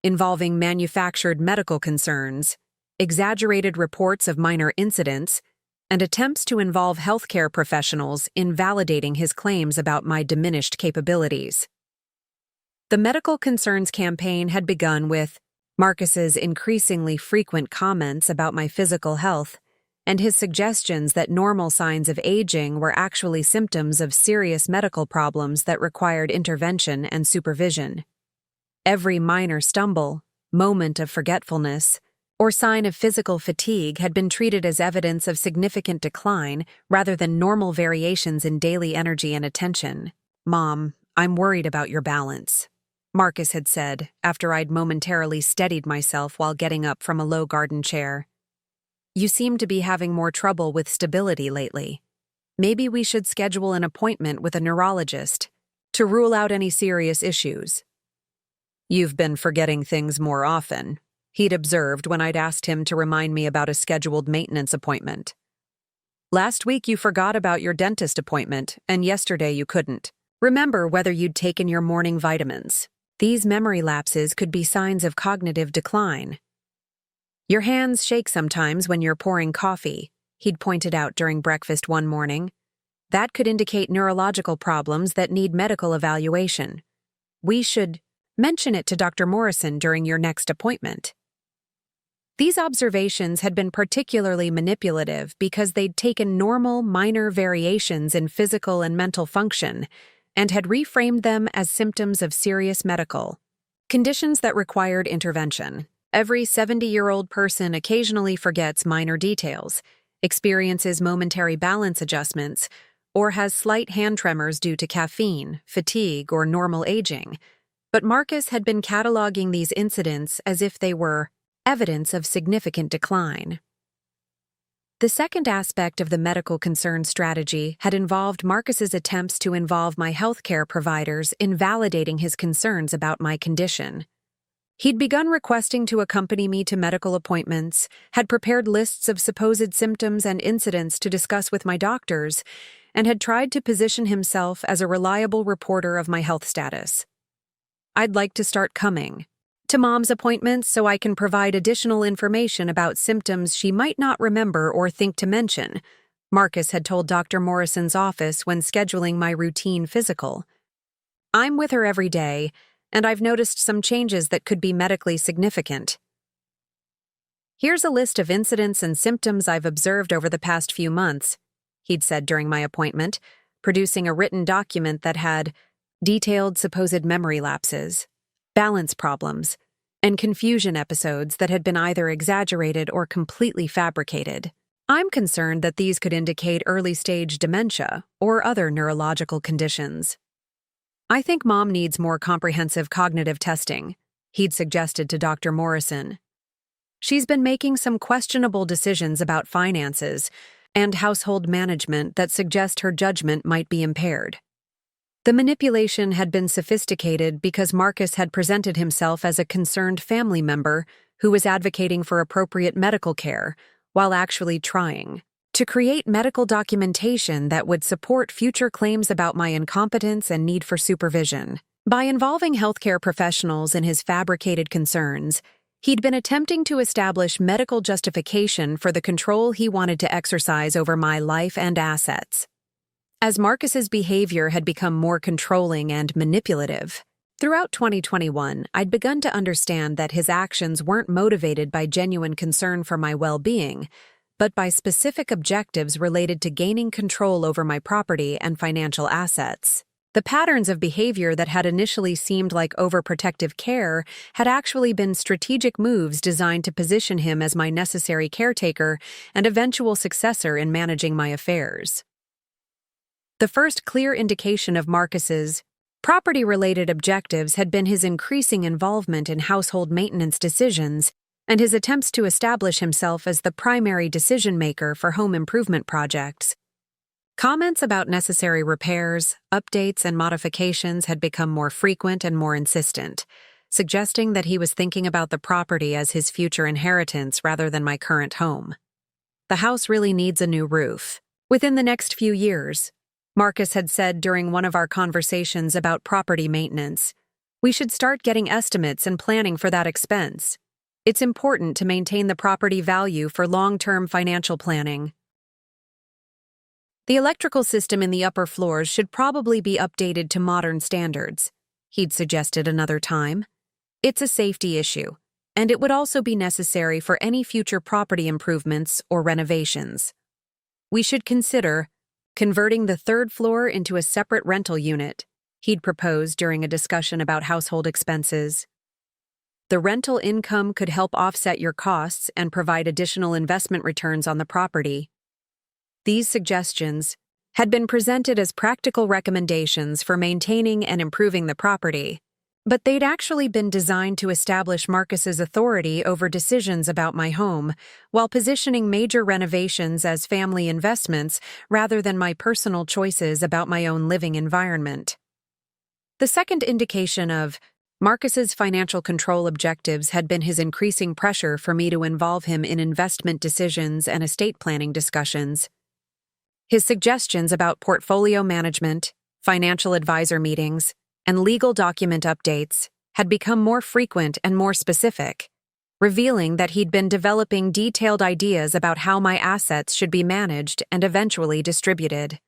involving manufactured medical concerns, exaggerated reports of minor incidents, and attempts to involve healthcare professionals in validating his claims about my diminished capabilities. The medical concerns campaign had begun with Marcus's increasingly frequent comments about my physical health and his suggestions that normal signs of aging were actually symptoms of serious medical problems that required intervention and supervision. Every minor stumble, moment of forgetfulness, or sign of physical fatigue had been treated as evidence of significant decline rather than normal variations in daily energy and attention. "Mom, I'm worried about your balance," Marcus had said after I'd momentarily steadied myself while getting up from a low garden chair. "You seem to be having more trouble with stability lately. Maybe we should schedule an appointment with a neurologist to rule out any serious issues." "You've been forgetting things more often," he'd observed when I'd asked him to remind me about a scheduled maintenance appointment. "Last week you forgot about your dentist appointment, and yesterday you couldn't remember whether you'd taken your morning vitamins. These memory lapses could be signs of cognitive decline. Your hands shake sometimes when you're pouring coffee," he'd pointed out during breakfast one morning. "That could indicate neurological problems that need medical evaluation. We should mention it to Dr. Morrison during your next appointment." These observations had been particularly manipulative because they'd taken normal, minor variations in physical and mental function and had reframed them as symptoms of serious medical conditions that required intervention. Every 70-year-old person occasionally forgets minor details, experiences momentary balance adjustments, or has slight hand tremors due to caffeine, fatigue, or normal aging. But Marcus had been cataloging these incidents as if they were evidence of significant decline. The second aspect of the medical concern strategy had involved Marcus's attempts to involve my healthcare providers in validating his concerns about my condition. He'd begun requesting to accompany me to medical appointments, had prepared lists of supposed symptoms and incidents to discuss with my doctors, and had tried to position himself as a reliable reporter of my health status. "I'd like to start coming to Mom's appointments so I can provide additional information about symptoms she might not remember or think to mention," Marcus had told Dr. Morrison's office when scheduling my routine physical. "I'm with her every day, and I've noticed some changes that could be medically significant. Here's a list of incidents and symptoms I've observed over the past few months," he'd said during my appointment, producing a written document that had detailed supposed memory lapses, balance problems, and confusion episodes that had been either exaggerated or completely fabricated. "I'm concerned that these could indicate early-stage dementia or other neurological conditions. I think Mom needs more comprehensive cognitive testing," he'd suggested to Dr. Morrison. "She's been making some questionable decisions about finances and household management that suggest her judgment might be impaired." The manipulation had been sophisticated because Marcus had presented himself as a concerned family member who was advocating for appropriate medical care while actually trying to create medical documentation that would support future claims about my incompetence and need for supervision. By involving healthcare professionals in his fabricated concerns, He'd been attempting to establish medical justification for the control he wanted to exercise over my life and assets. As Marcus's behavior had become more controlling and manipulative, throughout 2021, I'd begun to understand that his actions weren't motivated by genuine concern for my well-being, but by specific objectives related to gaining control over my property and financial assets. The patterns of behavior that had initially seemed like overprotective care had actually been strategic moves designed to position him as my necessary caretaker and eventual successor in managing my affairs. The first clear indication of Marcus's property-related objectives had been his increasing involvement in household maintenance decisions and his attempts to establish himself as the primary decision-maker for home improvement projects. Comments about necessary repairs, updates, and modifications had become more frequent and more insistent, suggesting that he was thinking about the property as his future inheritance rather than my current home. The house really needs a new roof. Within the next few years, Marcus had said during one of our conversations about property maintenance, we should start getting estimates and planning for that expense. It's important to maintain the property value for long-term financial planning. The electrical system in the upper floors should probably be updated to modern standards, he'd suggested another time. It's a safety issue, and it would also be necessary for any future property improvements or renovations. We should consider converting the third floor into a separate rental unit, he'd proposed during a discussion about household expenses. The rental income could help offset your costs and provide additional investment returns on the property. These suggestions had been presented as practical recommendations for maintaining and improving the property, but they'd actually been designed to establish Marcus's authority over decisions about my home, while positioning major renovations as family investments rather than my personal choices about my own living environment. The second indication of Marcus's financial control objectives had been his increasing pressure for me to involve him in investment decisions and estate planning discussions. His suggestions about portfolio management, financial advisor meetings, and legal document updates had become more frequent and more specific, revealing that he'd been developing detailed ideas about how my assets should be managed and eventually distributed.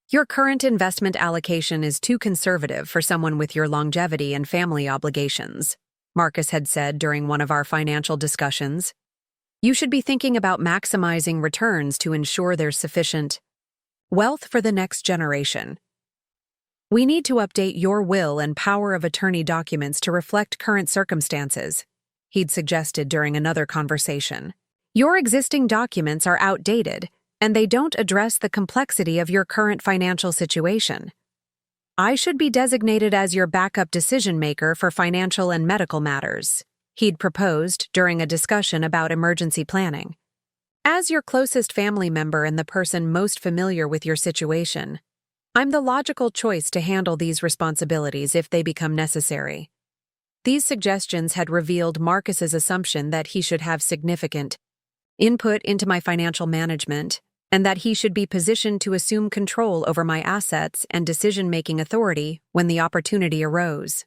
Your current investment allocation is too conservative for someone with your longevity and family obligations, Marcus had said during one of our financial discussions. You should be thinking about maximizing returns to ensure there's sufficient wealth for the next generation. We need to update your will and power of attorney documents to reflect current circumstances, he'd suggested during another conversation. Your existing documents are outdated, and they don't address the complexity of your current financial situation. I should be designated as your backup decision-maker for financial and medical matters, he'd proposed during a discussion about emergency planning. As your closest family member and the person most familiar with your situation, I'm the logical choice to handle these responsibilities if they become necessary. These suggestions had revealed Marcus's assumption that he should have significant input into my financial management and that he should be positioned to assume control over my assets and decision-making authority when the opportunity arose.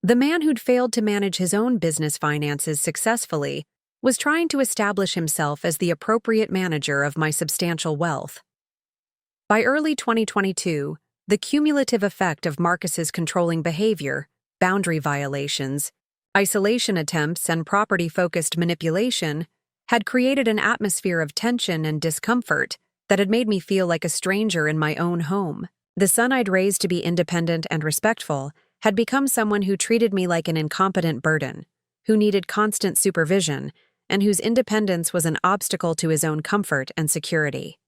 The man who'd failed to manage his own business finances successfully was trying to establish himself as the appropriate manager of my substantial wealth. By early 2022, the cumulative effect of Marcus's controlling behavior, boundary violations, isolation attempts, and property-focused manipulation had created an atmosphere of tension and discomfort that had made me feel like a stranger in my own home. The son I'd raised to be independent and respectful had become someone who treated me like an incompetent burden, who needed constant supervision, and whose independence was an obstacle to his own comfort and security.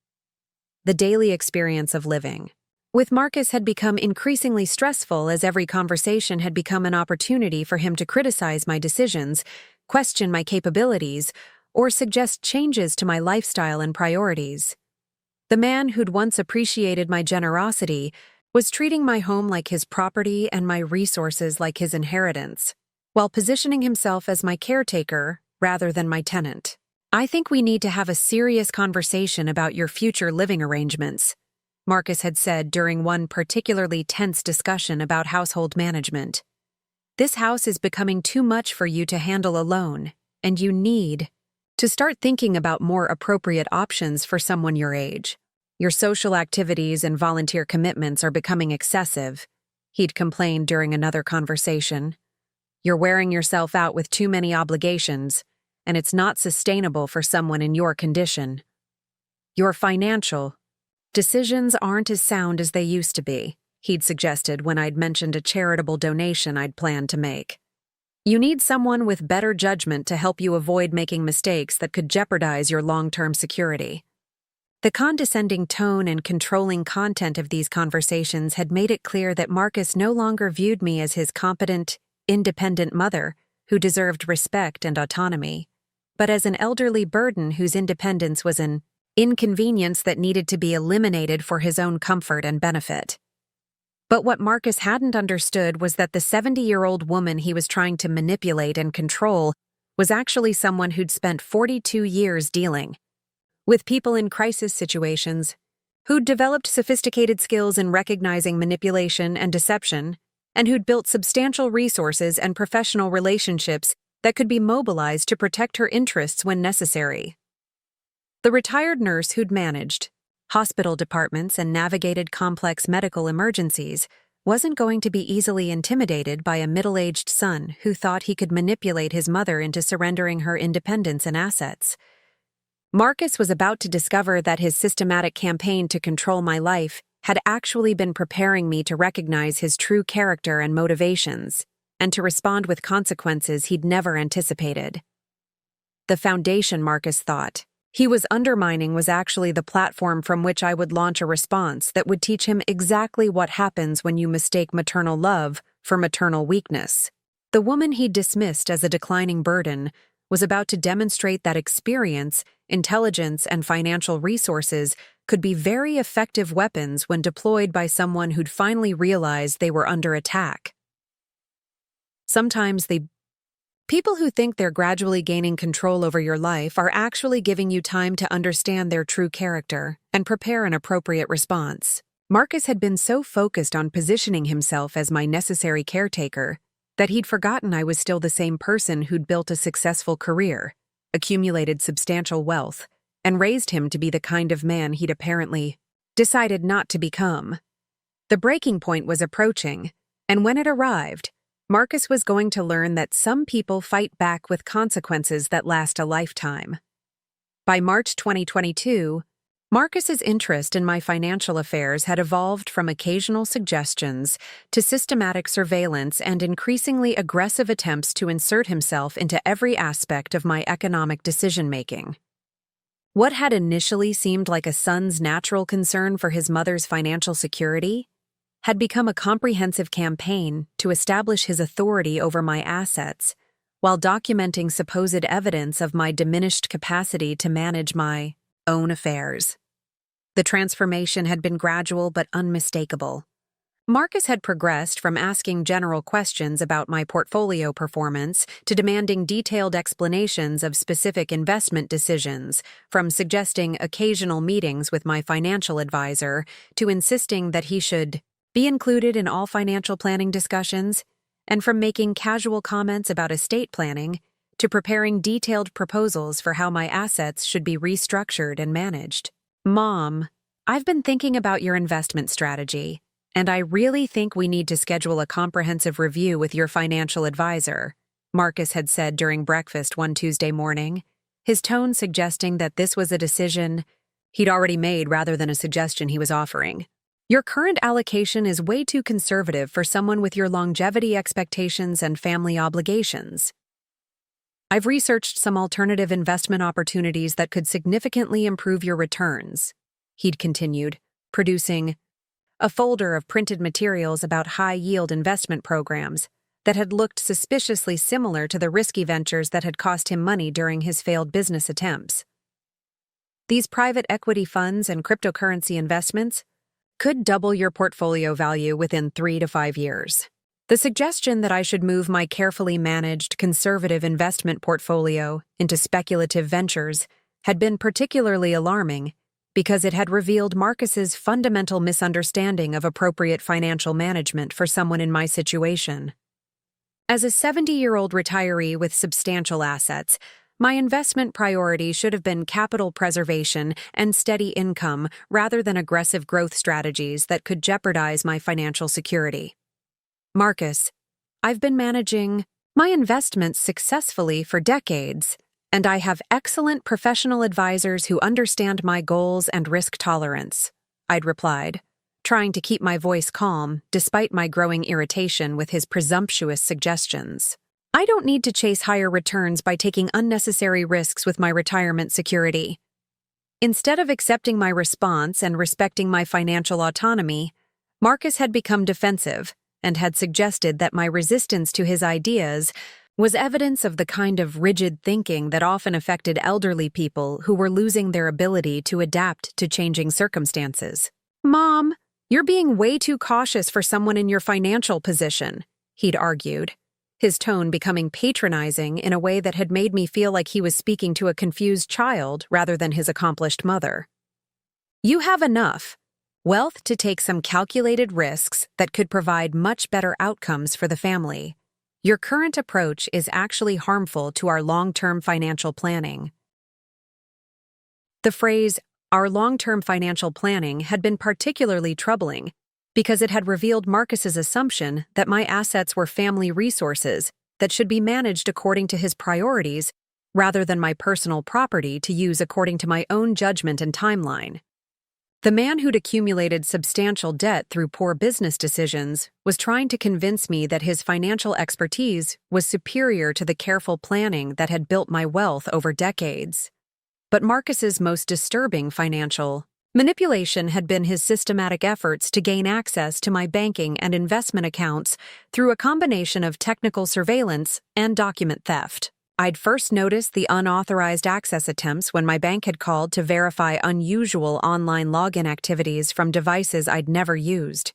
The daily experience of living with Marcus had become increasingly stressful as every conversation had become an opportunity for him to criticize my decisions, question my capabilities, or suggest changes to my lifestyle and priorities. The man who'd once appreciated my generosity was treating my home like his property and my resources like his inheritance, while positioning himself as my caretaker rather than my tenant. I think we need to have a serious conversation about your future living arrangements, Marcus had said during one particularly tense discussion about household management. This house is becoming too much for you to handle alone, and you need to start thinking about more appropriate options for someone your age. Your social activities and volunteer commitments are becoming excessive, he'd complained during another conversation. You're wearing yourself out with too many obligations, and it's not sustainable for someone in your condition. Your financial decisions aren't as sound as they used to be, he'd suggested when I'd mentioned a charitable donation I'd planned to make. You need someone with better judgment to help you avoid making mistakes that could jeopardize your long-term security. The condescending tone and controlling content of these conversations had made it clear that Marcus no longer viewed me as his competent, independent mother who deserved respect and autonomy, but as an elderly burden whose independence was an inconvenience that needed to be eliminated for his own comfort and benefit. But what Marcus hadn't understood was that the 70-year-old woman he was trying to manipulate and control was actually someone who'd spent 42 years dealing with people in crisis situations, who'd developed sophisticated skills in recognizing manipulation and deception, and who'd built substantial resources and professional relationships that could be mobilized to protect her interests when necessary. The retired nurse who'd managed hospital departments and navigated complex medical emergencies wasn't going to be easily intimidated by a middle-aged son who thought he could manipulate his mother into surrendering her independence and assets. Marcus was about to discover that his systematic campaign to control my life had actually been preparing me to recognize his true character and motivations, and to respond with consequences he'd never anticipated. The foundation, Marcus thought, he was undermining was actually the platform from which I would launch a response that would teach him exactly what happens when you mistake maternal love for maternal weakness. The woman he dismissed as a declining burden was about to demonstrate that experience, intelligence, and financial resources could be very effective weapons when deployed by someone who'd finally realized they were under attack. Sometimes people who think they're gradually gaining control over your life are actually giving you time to understand their true character and prepare an appropriate response. Marcus had been so focused on positioning himself as my necessary caretaker that he'd forgotten I was still the same person who'd built a successful career, accumulated substantial wealth, and raised him to be the kind of man he'd apparently decided not to become. The breaking point was approaching, and when it arrived, Marcus was going to learn that some people fight back with consequences that last a lifetime. By March 2022, Marcus's interest in my financial affairs had evolved from occasional suggestions to systematic surveillance and increasingly aggressive attempts to insert himself into every aspect of my economic decision-making. What had initially seemed like a son's natural concern for his mother's financial security had become a comprehensive campaign to establish his authority over my assets, while documenting supposed evidence of my diminished capacity to manage my own affairs. The transformation had been gradual but unmistakable. Marcus had progressed from asking general questions about my portfolio performance to demanding detailed explanations of specific investment decisions, from suggesting occasional meetings with my financial advisor to insisting that he should be included in all financial planning discussions, and from making casual comments about estate planning to preparing detailed proposals for how my assets should be restructured and managed. Mom, I've been thinking about your investment strategy, and I really think we need to schedule a comprehensive review with your financial advisor, Marcus had said during breakfast one Tuesday morning, his tone suggesting that this was a decision he'd already made rather than a suggestion he was offering. Your current allocation is way too conservative for someone with your longevity expectations and family obligations. I've researched some alternative investment opportunities that could significantly improve your returns, he'd continued, producing a folder of printed materials about high-yield investment programs that had looked suspiciously similar to the risky ventures that had cost him money during his failed business attempts. These private equity funds and cryptocurrency investments could double your portfolio value within 3 to 5 years. The suggestion that I should move my carefully managed, conservative investment portfolio into speculative ventures had been particularly alarming because it had revealed Marcus's fundamental misunderstanding of appropriate financial management for someone in my situation. As a 70-year-old retiree with substantial assets, my investment priority should have been capital preservation and steady income rather than aggressive growth strategies that could jeopardize my financial security. Marcus, I've been managing my investments successfully for decades, and I have excellent professional advisors who understand my goals and risk tolerance, I'd replied, trying to keep my voice calm despite my growing irritation with his presumptuous suggestions. I don't need to chase higher returns by taking unnecessary risks with my retirement security. Instead of accepting my response and respecting my financial autonomy, Marcus had become defensive and had suggested that my resistance to his ideas was evidence of the kind of rigid thinking that often affected elderly people who were losing their ability to adapt to changing circumstances. "Mom, you're being way too cautious for someone in your financial position," he'd argued, his tone becoming patronizing in a way that had made me feel like he was speaking to a confused child rather than his accomplished mother. "You have enough wealth to take some calculated risks that could provide much better outcomes for the family. Your current approach is actually harmful to our long-term financial planning." The phrase, "our long-term financial planning," had been particularly troubling because it had revealed Marcus's assumption that my assets were family resources that should be managed according to his priorities rather than my personal property to use according to my own judgment and timeline. The man who'd accumulated substantial debt through poor business decisions was trying to convince me that his financial expertise was superior to the careful planning that had built my wealth over decades. But Marcus's most disturbing financial manipulation had been his systematic efforts to gain access to my banking and investment accounts through a combination of technical surveillance and document theft. I'd first noticed the unauthorized access attempts when my bank had called to verify unusual online login activities from devices I'd never used.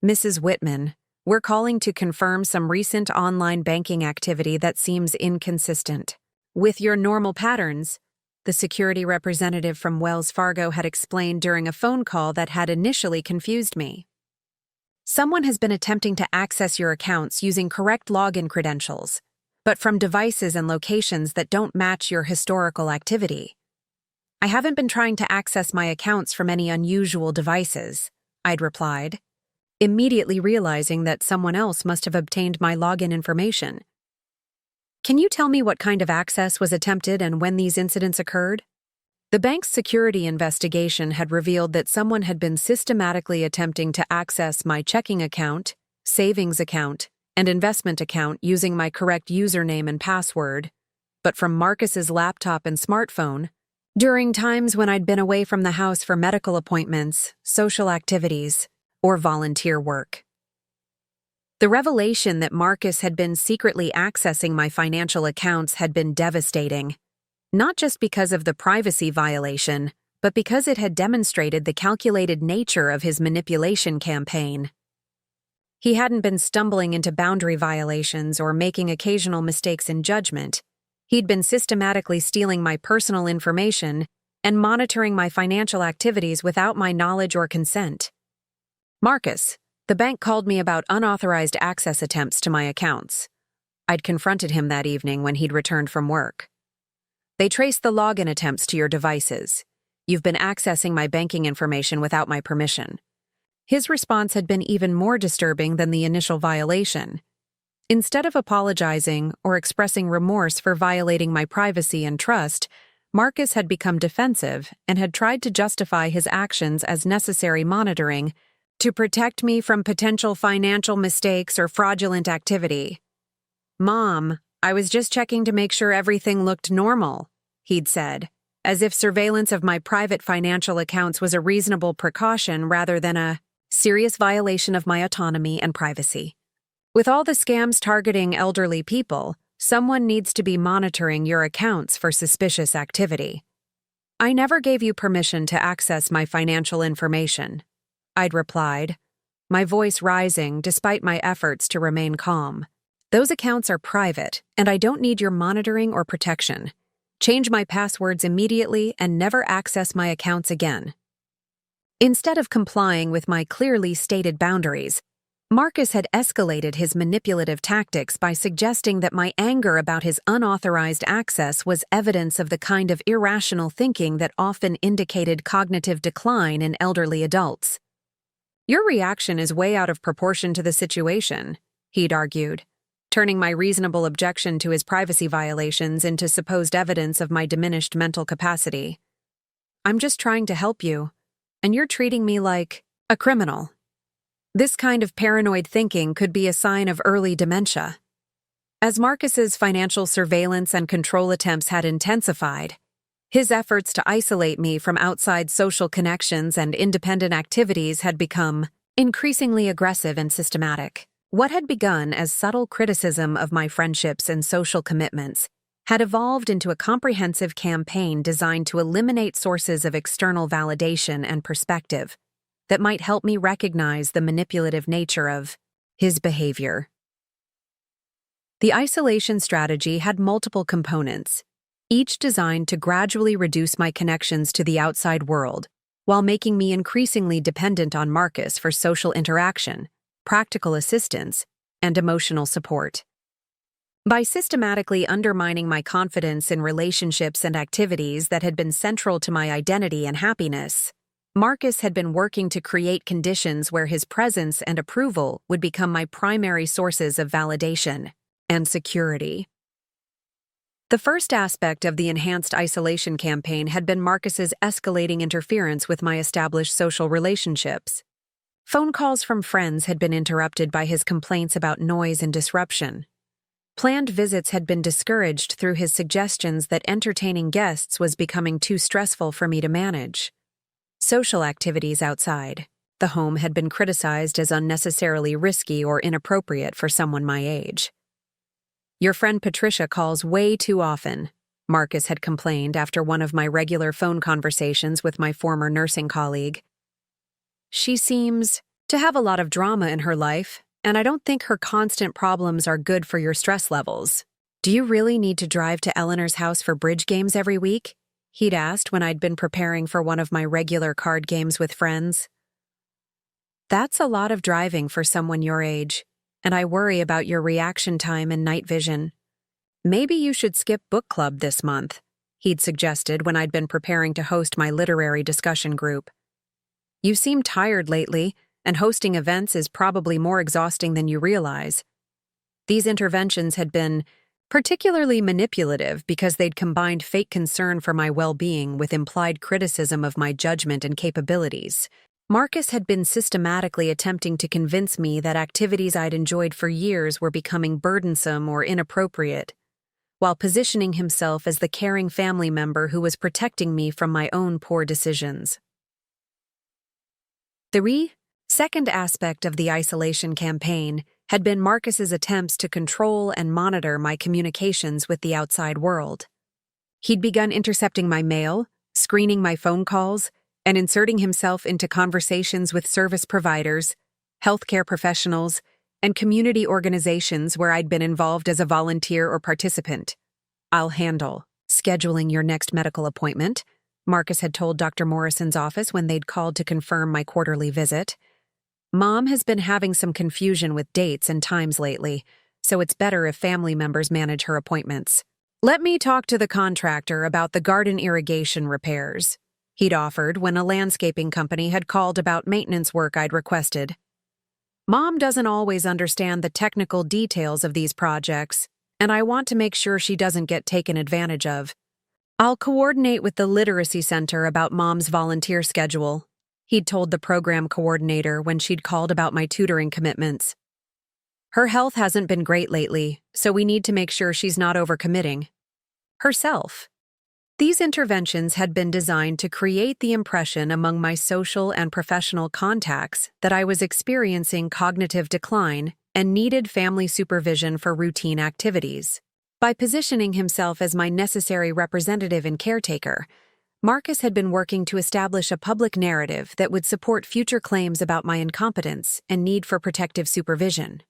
"Mrs. Whitman, we're calling to confirm some recent online banking activity that seems inconsistent with your normal patterns," the security representative from Wells Fargo had explained during a phone call that had initially confused me. "Someone has been attempting to access your accounts using correct login credentials, but from devices and locations that don't match your historical activity. I haven't been trying to access my accounts from any unusual devices," I'd replied, immediately realizing that someone else must have obtained my login information. "Can you tell me what kind of access was attempted and when these incidents occurred?" The bank's security investigation had revealed that someone had been systematically attempting to access my checking account, savings account, and investment account using my correct username and password, but from Marcus's laptop and smartphone, during times when I'd been away from the house for medical appointments, social activities, or volunteer work. The revelation that Marcus had been secretly accessing my financial accounts had been devastating, not just because of the privacy violation, but because it had demonstrated the calculated nature of his manipulation campaign. He hadn't been stumbling into boundary violations or making occasional mistakes in judgment. He'd been systematically stealing my personal information and monitoring my financial activities without my knowledge or consent. "Marcus, the bank called me about unauthorized access attempts to my accounts." I'd confronted him that evening when he'd returned from work. "They traced the login attempts to your devices. You've been accessing my banking information without my permission." His response had been even more disturbing than the initial violation. Instead of apologizing or expressing remorse for violating my privacy and trust, Marcus had become defensive and had tried to justify his actions as necessary monitoring to protect me from potential financial mistakes or fraudulent activity. "Mom, I was just checking to make sure everything looked normal," he'd said, as if surveillance of my private financial accounts was a reasonable precaution rather than a serious violation of my autonomy and privacy. "With all the scams targeting elderly people, someone needs to be monitoring your accounts for suspicious activity. I never gave you permission to access my financial information," I'd replied, my voice rising despite my efforts to remain calm. "Those accounts are private, and I don't need your monitoring or protection. Change my passwords immediately and never access my accounts again." Instead of complying with my clearly stated boundaries, Marcus had escalated his manipulative tactics by suggesting that my anger about his unauthorized access was evidence of the kind of irrational thinking that often indicated cognitive decline in elderly adults. "Your reaction is way out of proportion to the situation," he'd argued, turning my reasonable objection to his privacy violations into supposed evidence of my diminished mental capacity. "I'm just trying to help you, and you're treating me like a criminal." This kind of paranoid thinking could be a sign of early dementia. As Marcus's financial surveillance and control attempts had intensified, his efforts to isolate me from outside social connections and independent activities had become increasingly aggressive and systematic. What had begun as subtle criticism of my friendships and social commitments had evolved into a comprehensive campaign designed to eliminate sources of external validation and perspective that might help me recognize the manipulative nature of his behavior. The isolation strategy had multiple components, each designed to gradually reduce my connections to the outside world, while making me increasingly dependent on Marcus for social interaction, practical assistance, and emotional support. By systematically undermining my confidence in relationships and activities that had been central to my identity and happiness, Marcus had been working to create conditions where his presence and approval would become my primary sources of validation and security. The first aspect of the enhanced isolation campaign had been Marcus's escalating interference with my established social relationships. Phone calls from friends had been interrupted by his complaints about noise and disruption. Planned visits had been discouraged through his suggestions that entertaining guests was becoming too stressful for me to manage. Social activities outside the home had been criticized as unnecessarily risky or inappropriate for someone my age. "Your friend Patricia calls way too often," Marcus had complained after one of my regular phone conversations with my former nursing colleague. "She seems to have a lot of drama in her life, and I don't think her constant problems are good for your stress levels. Do you really need to drive to Eleanor's house for bridge games every week?" he'd asked when I'd been preparing for one of my regular card games with friends. "That's a lot of driving for someone your age, and I worry about your reaction time and night vision. Maybe you should skip book club this month," he'd suggested when I'd been preparing to host my literary discussion group. "You seem tired lately, and hosting events is probably more exhausting than you realize." These interventions had been particularly manipulative because they'd combined fake concern for my well-being with implied criticism of my judgment and capabilities. Marcus had been systematically attempting to convince me that activities I'd enjoyed for years were becoming burdensome or inappropriate, while positioning himself as the caring family member who was protecting me from my own poor decisions. The second aspect of the isolation campaign had been Marcus's attempts to control and monitor my communications with the outside world. He'd begun intercepting my mail, screening my phone calls, and inserting himself into conversations with service providers, healthcare professionals, and community organizations where I'd been involved as a volunteer or participant. "I'll handle scheduling your next medical appointment," Marcus had told Dr. Morrison's office when they'd called to confirm my quarterly visit. "Mom has been having some confusion with dates and times lately, so it's better if family members manage her appointments. Let me talk to the contractor about the garden irrigation repairs," he'd offered when a landscaping company had called about maintenance work I'd requested. "Mom doesn't always understand the technical details of these projects, and I want to make sure she doesn't get taken advantage of. I'll coordinate with the Literacy Center about Mom's volunteer schedule," he'd told the program coordinator when she'd called about my tutoring commitments. "Her health hasn't been great lately, so we need to make sure she's not overcommitting herself." These interventions had been designed to create the impression among my social and professional contacts that I was experiencing cognitive decline and needed family supervision for routine activities. By positioning himself as my necessary representative and caretaker, Marcus had been working to establish a public narrative that would support future claims about my incompetence and need for protective supervision.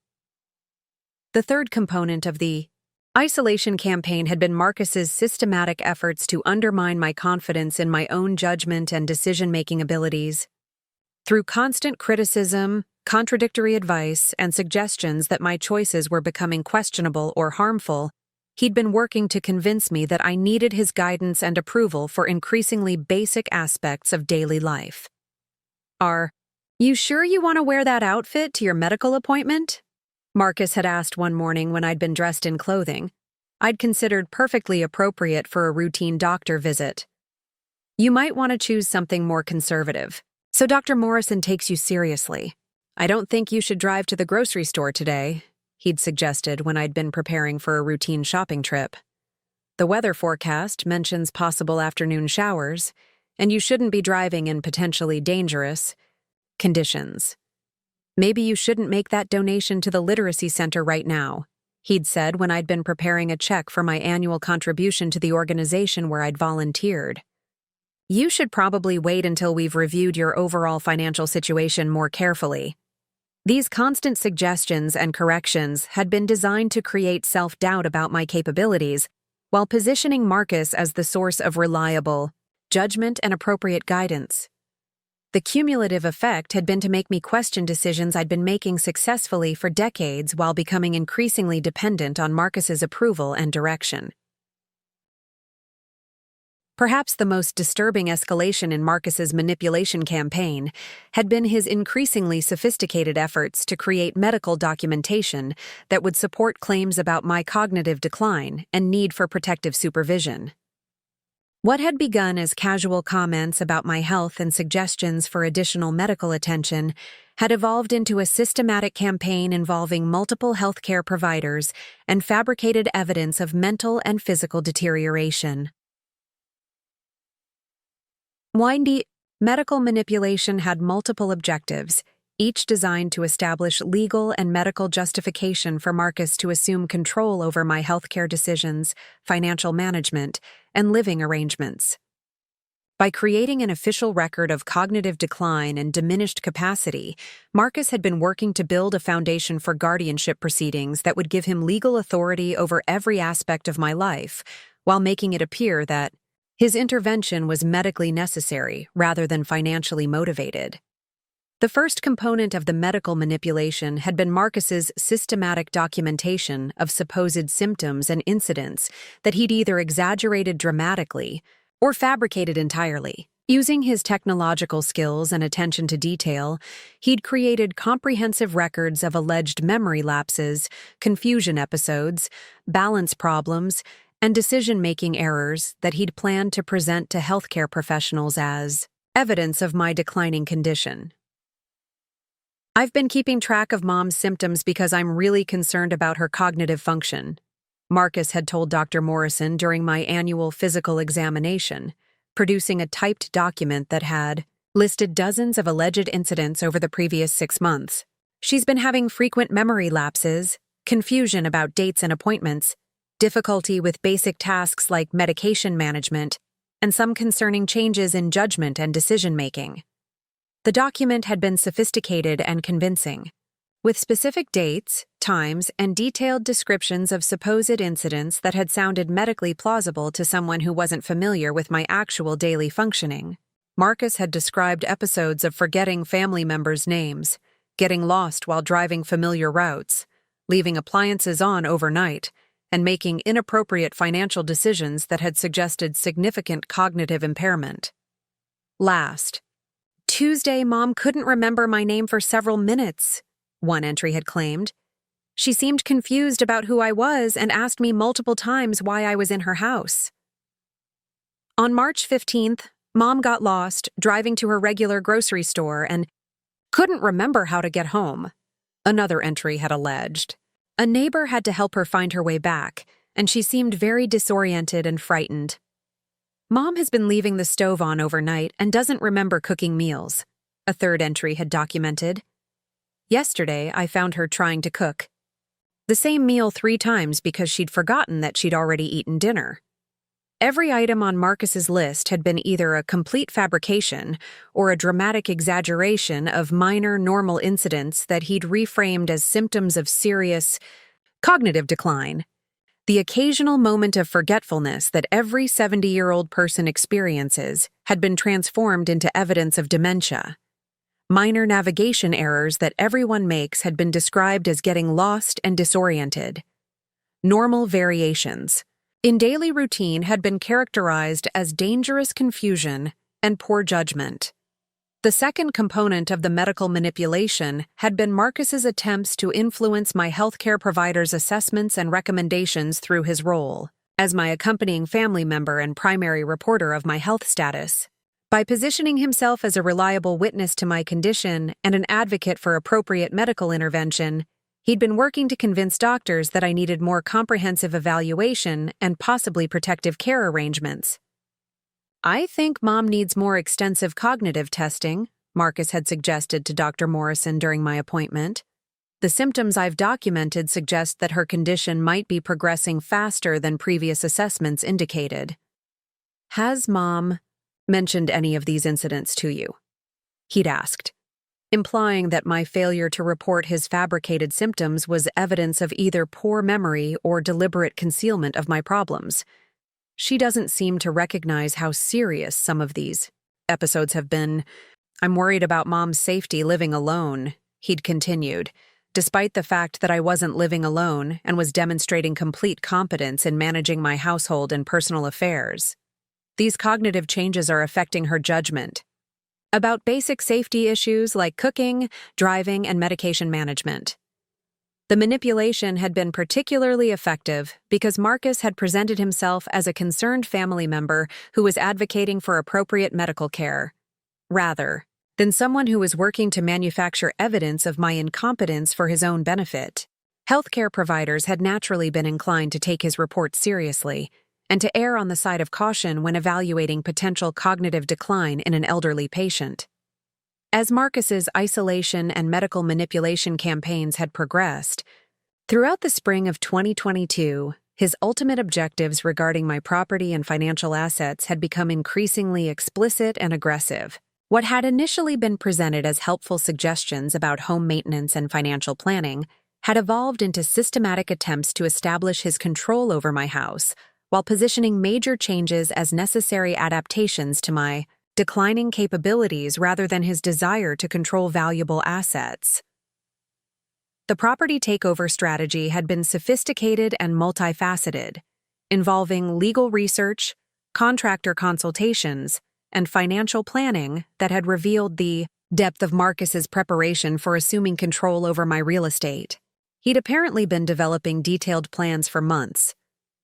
The third component of the isolation campaign had been Marcus's systematic efforts to undermine my confidence in my own judgment and decision-making abilities. Through constant criticism, contradictory advice, and suggestions that my choices were becoming questionable or harmful, he'd been working to convince me that I needed his guidance and approval for increasingly basic aspects of daily life. You sure you want to wear that outfit to your medical appointment? Marcus had asked one morning when I'd been dressed in clothing I'd considered perfectly appropriate for a routine doctor visit. You might want to choose something more conservative, so Dr. Morrison takes you seriously. I don't think you should drive to the grocery store today, he'd suggested when I'd been preparing for a routine shopping trip. The weather forecast mentions possible afternoon showers, and you shouldn't be driving in potentially dangerous conditions. Maybe you shouldn't make that donation to the literacy center right now, he'd said when I'd been preparing a check for my annual contribution to the organization where I'd volunteered. You should probably wait until we've reviewed your overall financial situation more carefully. These constant suggestions and corrections had been designed to create self-doubt about my capabilities, while positioning Marcus as the source of reliable judgment and appropriate guidance. The cumulative effect had been to make me question decisions I'd been making successfully for decades while becoming increasingly dependent on Marcus's approval and direction. Perhaps the most disturbing escalation in Marcus's manipulation campaign had been his increasingly sophisticated efforts to create medical documentation that would support claims about my cognitive decline and need for protective supervision. What had begun as casual comments about my health and suggestions for additional medical attention had evolved into a systematic campaign involving multiple healthcare providers and fabricated evidence of mental and physical deterioration. Medical manipulation had multiple objectives, each designed to establish legal and medical justification for Marcus to assume control over my healthcare decisions, financial management, and living arrangements. By creating an official record of cognitive decline and diminished capacity, Marcus had been working to build a foundation for guardianship proceedings that would give him legal authority over every aspect of my life, while making it appear that his intervention was medically necessary rather than financially motivated. The first component of the medical manipulation had been Marcus's systematic documentation of supposed symptoms and incidents that he'd either exaggerated dramatically or fabricated entirely. Using his technological skills and attention to detail, he'd created comprehensive records of alleged memory lapses, confusion episodes, balance problems, and decision-making errors that he'd planned to present to healthcare professionals as evidence of my declining condition. I've been keeping track of Mom's symptoms because I'm really concerned about her cognitive function, Marcus had told Dr. Morrison during my annual physical examination, producing a typed document that had listed dozens of alleged incidents over the previous 6 months. She's been having frequent memory lapses, confusion about dates and appointments, difficulty with basic tasks like medication management, and some concerning changes in judgment and decision-making. The document had been sophisticated and convincing, with specific dates, times, and detailed descriptions of supposed incidents that had sounded medically plausible to someone who wasn't familiar with my actual daily functioning. Marcus had described episodes of forgetting family members' names, getting lost while driving familiar routes, leaving appliances on overnight, and making inappropriate financial decisions that had suggested significant cognitive impairment. Last, Tuesday, Mom couldn't remember my name for several minutes, one entry had claimed. She seemed confused about who I was and asked me multiple times why I was in her house. On March 15th, Mom got lost driving to her regular grocery store and couldn't remember how to get home, another entry had alleged. A neighbor had to help her find her way back, and she seemed very disoriented and frightened. Mom has been leaving the stove on overnight and doesn't remember cooking meals, a third entry had documented. Yesterday, I found her trying to cook the same meal 3 times because she'd forgotten that she'd already eaten dinner. Every item on Marcus's list had been either a complete fabrication or a dramatic exaggeration of minor normal incidents that he'd reframed as symptoms of serious cognitive decline. The occasional moment of forgetfulness that every 70-year-old person experiences had been transformed into evidence of dementia. Minor navigation errors that everyone makes had been described as getting lost and disoriented. Normal variations in daily routine had been characterized as dangerous confusion and poor judgment. The second component of the medical manipulation had been Marcus's attempts to influence my healthcare provider's assessments and recommendations through his role as my accompanying family member and primary reporter of my health status. By positioning himself as a reliable witness to my condition and an advocate for appropriate medical intervention, he'd been working to convince doctors that I needed more comprehensive evaluation and possibly protective care arrangements. "I think Mom needs more extensive cognitive testing," Marcus had suggested to Dr. Morrison during my appointment. "The symptoms I've documented suggest that her condition might be progressing faster than previous assessments indicated." "Has Mom mentioned any of these incidents to you?" he'd asked, implying that my failure to report his fabricated symptoms was evidence of either poor memory or deliberate concealment of my problems. "She doesn't seem to recognize how serious some of these episodes have been. I'm worried about Mom's safety living alone," he'd continued, despite the fact that I wasn't living alone and was demonstrating complete competence in managing my household and personal affairs. "These cognitive changes are affecting her judgment about basic safety issues like cooking, driving, and medication management." The manipulation had been particularly effective because Marcus had presented himself as a concerned family member who was advocating for appropriate medical care, rather than someone who was working to manufacture evidence of my incompetence for his own benefit. Healthcare providers had naturally been inclined to take his report seriously and to err on the side of caution when evaluating potential cognitive decline in an elderly patient. As Marcus's isolation and medical manipulation campaigns had progressed, throughout the spring of 2022, his ultimate objectives regarding my property and financial assets had become increasingly explicit and aggressive. What had initially been presented as helpful suggestions about home maintenance and financial planning had evolved into systematic attempts to establish his control over my house, while positioning major changes as necessary adaptations to my declining capabilities rather than his desire to control valuable assets. The property takeover strategy had been sophisticated and multifaceted, involving legal research, contractor consultations, and financial planning that had revealed the depth of Marcus's preparation for assuming control over my real estate. He'd apparently been developing detailed plans for months,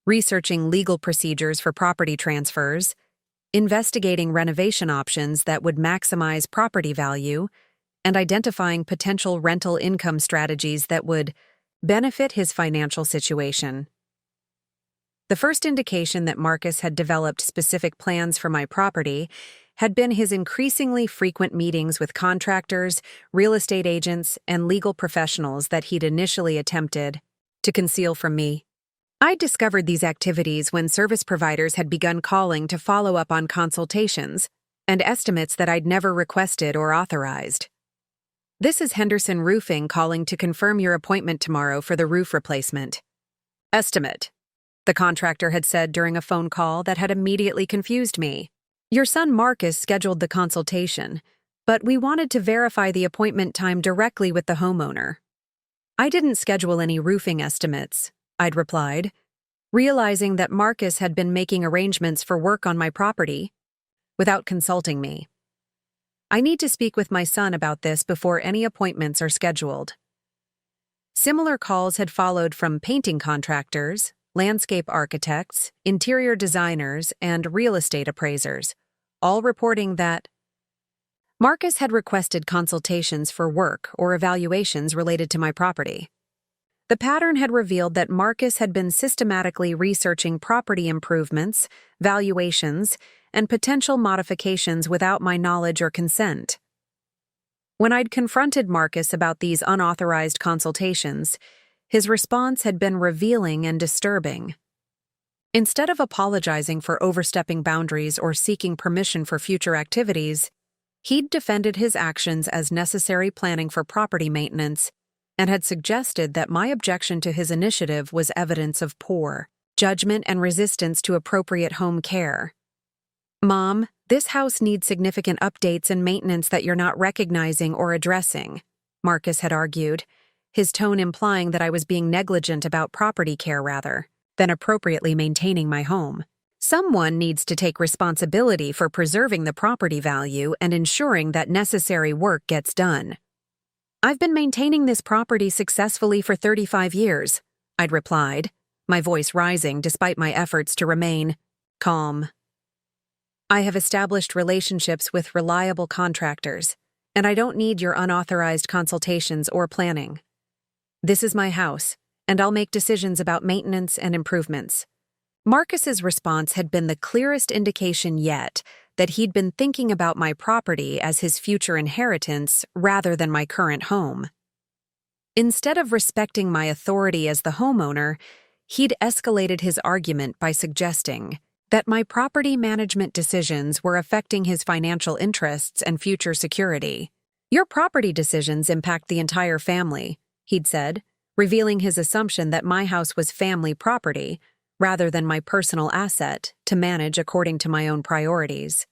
researching legal procedures for property transfers, investigating renovation options that would maximize property value, and identifying potential rental income strategies that would benefit his financial situation. The first indication that Marcus had developed specific plans for my property had been his increasingly frequent meetings with contractors, real estate agents, and legal professionals that he'd initially attempted to conceal from me. I discovered these activities when service providers had begun calling to follow up on consultations and estimates that I'd never requested or authorized. "This is Henderson Roofing calling to confirm your appointment tomorrow for the roof replacement." "Estimate," the contractor had said during a phone call that had immediately confused me. "Your son Marcus scheduled the consultation, but we wanted to verify the appointment time directly with the homeowner." "I didn't schedule any roofing estimates," I'd replied, realizing that Marcus had been making arrangements for work on my property without consulting me. "I need to speak with my son about this before any appointments are scheduled." Similar calls had followed from painting contractors, landscape architects, interior designers, and real estate appraisers, all reporting that Marcus had requested consultations for work or evaluations related to my property. The pattern had revealed that Marcus had been systematically researching property improvements, valuations, and potential modifications without my knowledge or consent. When I'd confronted Marcus about these unauthorized consultations, his response had been revealing and disturbing. Instead of apologizing for overstepping boundaries or seeking permission for future activities, he'd defended his actions as necessary planning for property maintenance and had suggested that my objection to his initiative was evidence of poor judgment and resistance to appropriate home care. "Mom, This house needs significant updates and maintenance that you're not recognizing or addressing, Marcus had argued, his tone implying that I was being negligent about property care rather than appropriately maintaining my home. Someone needs to take responsibility for preserving the property value and ensuring that necessary work gets done. I've been maintaining this property successfully for 35 years, I'd replied, my voice rising despite my efforts to remain calm. I have established relationships with reliable contractors, and I don't need your unauthorized consultations or planning. This is my house, and I'll make decisions about maintenance and improvements. Marcus's response had been the clearest indication yet that he'd been thinking about my property as his future inheritance rather than my current home. Instead of respecting my authority as the homeowner, he'd escalated his argument by suggesting that my property management decisions were affecting his financial interests and future security. Your property decisions impact the entire family, he'd said, revealing his assumption that my house was family property rather than my personal asset to manage according to my own priorities.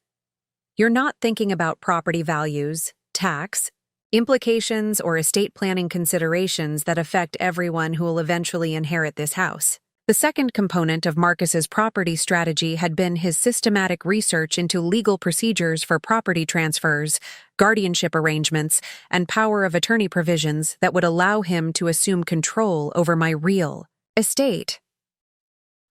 You're not thinking about property values, tax, implications, or estate planning considerations that affect everyone who will eventually inherit this house. The second component of Marcus's property strategy had been his systematic research into legal procedures for property transfers, guardianship arrangements, and power of attorney provisions that would allow him to assume control over my real estate.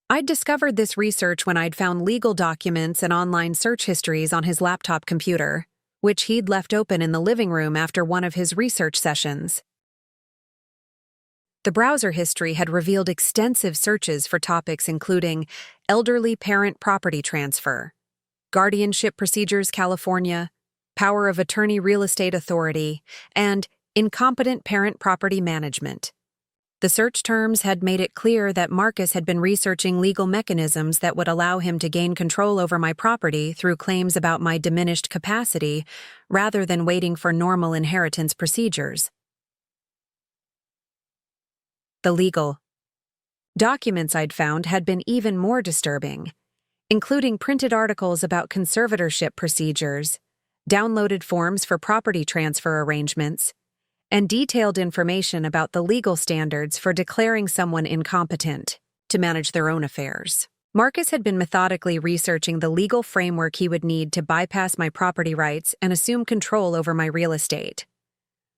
I'd discovered this research when I'd found legal documents and online search histories on his laptop computer, which he'd left open in the living room after one of his research sessions. The browser history had revealed extensive searches for topics including elderly parent property transfer, guardianship procedures California, power of attorney real estate authority, and incompetent parent property management. The search terms had made it clear that Marcus had been researching legal mechanisms that would allow him to gain control over my property through claims about my diminished capacity rather than waiting for normal inheritance procedures. The legal documents I'd found had been even more disturbing, including printed articles about conservatorship procedures, downloaded forms for property transfer arrangements, and detailed information about the legal standards for declaring someone incompetent to manage their own affairs. Marcus had been methodically researching the legal framework he would need to bypass my property rights and assume control over my real estate.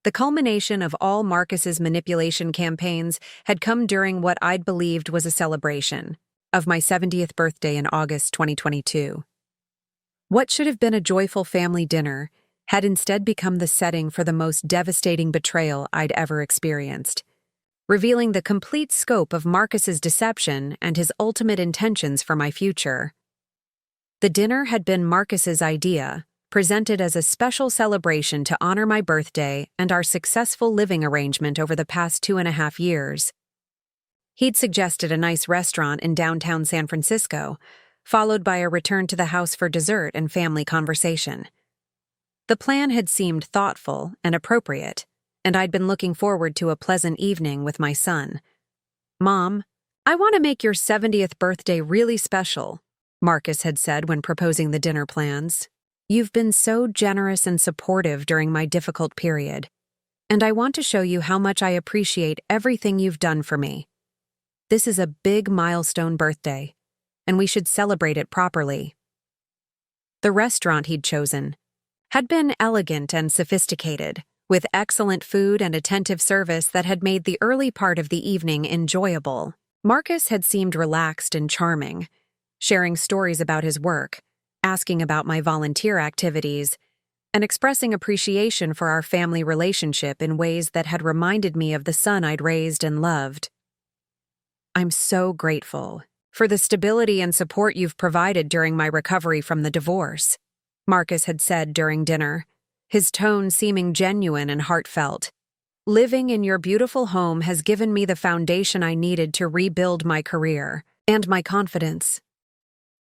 The culmination of all Marcus's manipulation campaigns had come during what I'd believed was a celebration of my 70th birthday in August 2022. What should have been a joyful family dinner had instead become the setting for the most devastating betrayal I'd ever experienced, revealing the complete scope of Marcus's deception and his ultimate intentions for my future. The dinner had been Marcus's idea, presented as a special celebration to honor my birthday and our successful living arrangement over the past 2.5 years. He'd suggested a nice restaurant in downtown San Francisco, followed by a return to the house for dessert and family conversation. The plan had seemed thoughtful and appropriate, and I'd been looking forward to a pleasant evening with my son. "Mom, I want to make your 70th birthday really special," Marcus had said when proposing the dinner plans. "You've been so generous and supportive during my difficult period, and I want to show you how much I appreciate everything you've done for me. This is a big milestone birthday, and we should celebrate it properly." The restaurant he'd chosen had been elegant and sophisticated, with excellent food and attentive service that had made the early part of the evening enjoyable. Marcus had seemed relaxed and charming, sharing stories about his work, asking about my volunteer activities, and expressing appreciation for our family relationship in ways that had reminded me of the son I'd raised and loved. "I'm so grateful for the stability and support you've provided during my recovery from the divorce," Marcus had said during dinner, his tone seeming genuine and heartfelt. "Living in your beautiful home has given me the foundation I needed to rebuild my career and my confidence.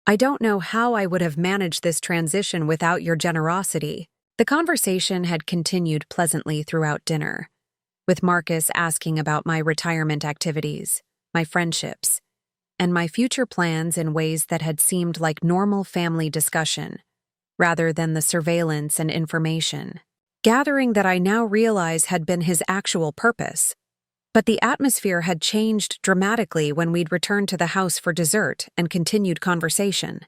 I don't know how I would have managed this transition without your generosity." The conversation had continued pleasantly throughout dinner, with Marcus asking about my retirement activities, my friendships, and my future plans in ways that had seemed like normal family discussion. rather than the surveillance and information. Gathering that I now realize had been his actual purpose. But the atmosphere had changed dramatically when we'd returned to the house for dessert and continued conversation.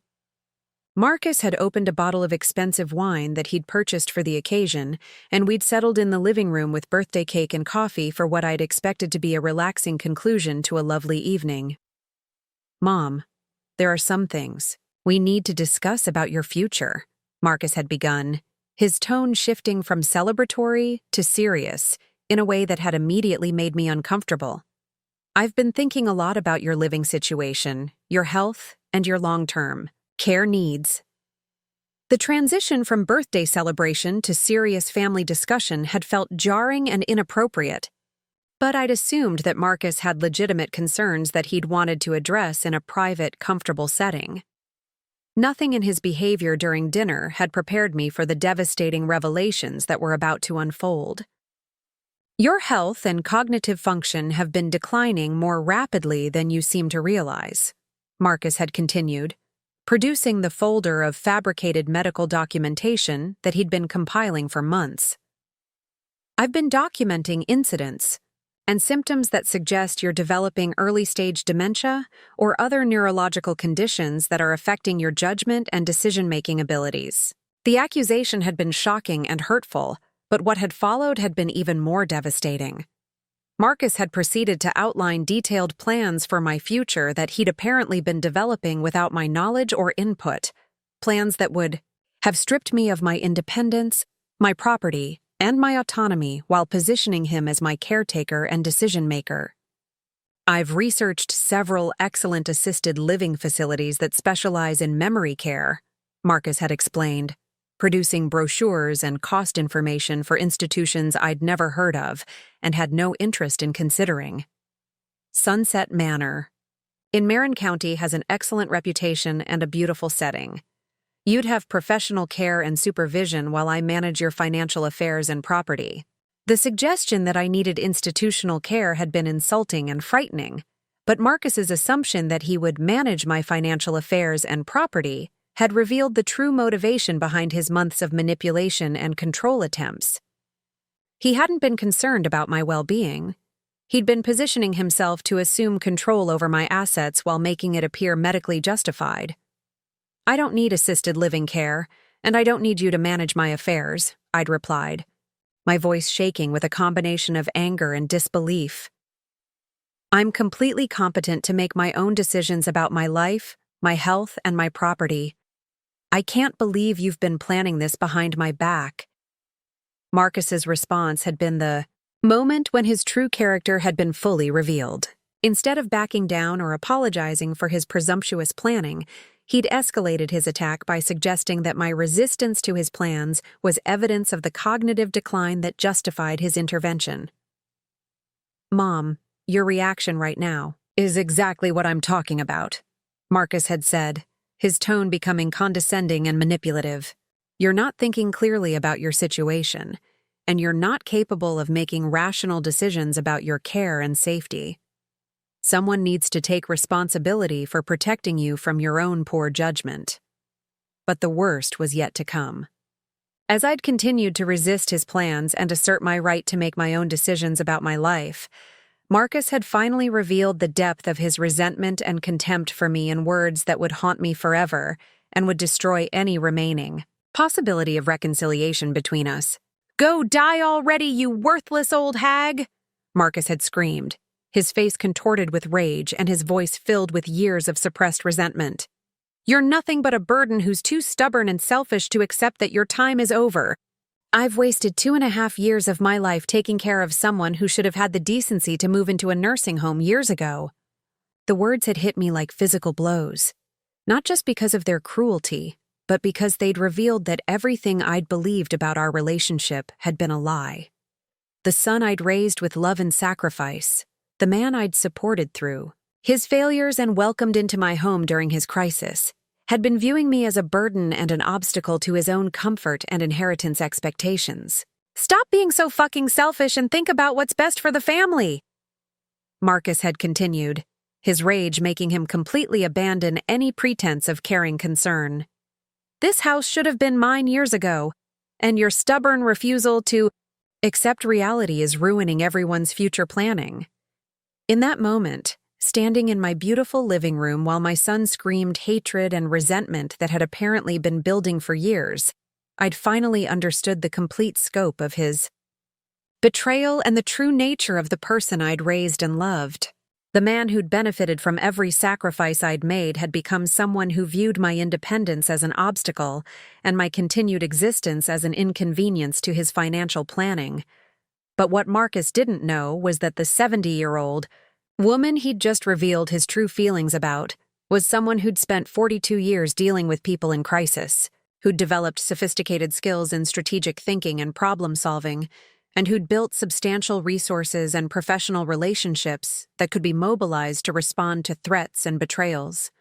Marcus had opened a bottle of expensive wine that he'd purchased for the occasion, and we'd settled in the living room with birthday cake and coffee for what I'd expected to be a relaxing conclusion to a lovely evening. "Mom, there are some things we need to discuss about your future," Marcus had begun, his tone shifting from celebratory to serious in a way that had immediately made me uncomfortable. "I've been thinking a lot about your living situation, your health, and your long-term care needs." The transition from birthday celebration to serious family discussion had felt jarring and inappropriate, but I'd assumed that Marcus had legitimate concerns that he'd wanted to address in a private, comfortable setting. Nothing in his behavior during dinner had prepared me for the devastating revelations that were about to unfold. "Your health and cognitive function have been declining more rapidly than you seem to realize," Marcus had continued, producing the folder of fabricated medical documentation that he'd been compiling for months. "I've been documenting incidents and symptoms that suggest you're developing early-stage dementia or other neurological conditions that are affecting your judgment and decision-making abilities." The accusation had been shocking and hurtful, but what had followed had been even more devastating. Marcus had proceeded to outline detailed plans for my future that he'd apparently been developing without my knowledge or input, plans that would have stripped me of my independence, my property, and my autonomy while positioning him as my caretaker and decision-maker. "I've researched several excellent assisted living facilities that specialize in memory care," Marcus had explained, producing brochures and cost information for institutions I'd never heard of and had no interest in considering. "Sunset Manor in Marin County has an excellent reputation and a beautiful setting. You'd have professional care and supervision while I manage your financial affairs and property." The suggestion that I needed institutional care had been insulting and frightening, but Marcus's assumption that he would manage my financial affairs and property had revealed the true motivation behind his months of manipulation and control attempts. He hadn't been concerned about my well-being. He'd been positioning himself to assume control over my assets while making it appear medically justified. "I don't need assisted living care, and I don't need you to manage my affairs," I'd replied, my voice shaking with a combination of anger and disbelief. "I'm completely competent to make my own decisions about my life, my health, and my property. I can't believe you've been planning this behind my back." Marcus's response had been the moment when his true character had been fully revealed. Instead of backing down or apologizing for his presumptuous planning, he'd escalated his attack by suggesting that my resistance to his plans was evidence of the cognitive decline that justified his intervention. "Mom, your reaction right now is exactly what I'm talking about," Marcus had said, his tone becoming condescending and manipulative. "You're not thinking clearly about your situation, and you're not capable of making rational decisions about your care and safety. Someone needs to take responsibility for protecting you from your own poor judgment." But the worst was yet to come. As I'd continued to resist his plans and assert my right to make my own decisions about my life, Marcus had finally revealed the depth of his resentment and contempt for me in words that would haunt me forever and would destroy any remaining possibility of reconciliation between us. "Go die already, you worthless old hag!" Marcus had screamed, his face contorted with rage and his voice filled with years of suppressed resentment. "You're nothing but a burden who's too stubborn and selfish to accept that your time is over. I've wasted 2.5 years of my life taking care of someone who should have had the decency to move into a nursing home years ago." The words had hit me like physical blows, not just because of their cruelty, but because they'd revealed that everything I'd believed about our relationship had been a lie. The son I'd raised with love and sacrifice, the man I'd supported through his failures and welcomed into my home during his crisis, had been viewing me as a burden and an obstacle to his own comfort and inheritance expectations. "Stop being so fucking selfish and think about what's best for the family," Marcus had continued, his rage making him completely abandon any pretense of caring concern. This house should have been mine years ago, and your stubborn refusal to accept reality is ruining everyone's future planning. In that moment, standing in my beautiful living room while my son screamed hatred and resentment that had apparently been building for years, I'd finally understood the complete scope of his betrayal and the true nature of the person I'd raised and loved. The man who'd benefited from every sacrifice I'd made had become someone who viewed my independence as an obstacle and my continued existence as an inconvenience to his financial planning. But what Marcus didn't know was that the 70-year-old woman he'd just revealed his true feelings about was someone who'd spent 42 years dealing with people in crisis, who'd developed sophisticated skills in strategic thinking and problem-solving, and who'd built substantial resources and professional relationships that could be mobilized to respond to threats and betrayals.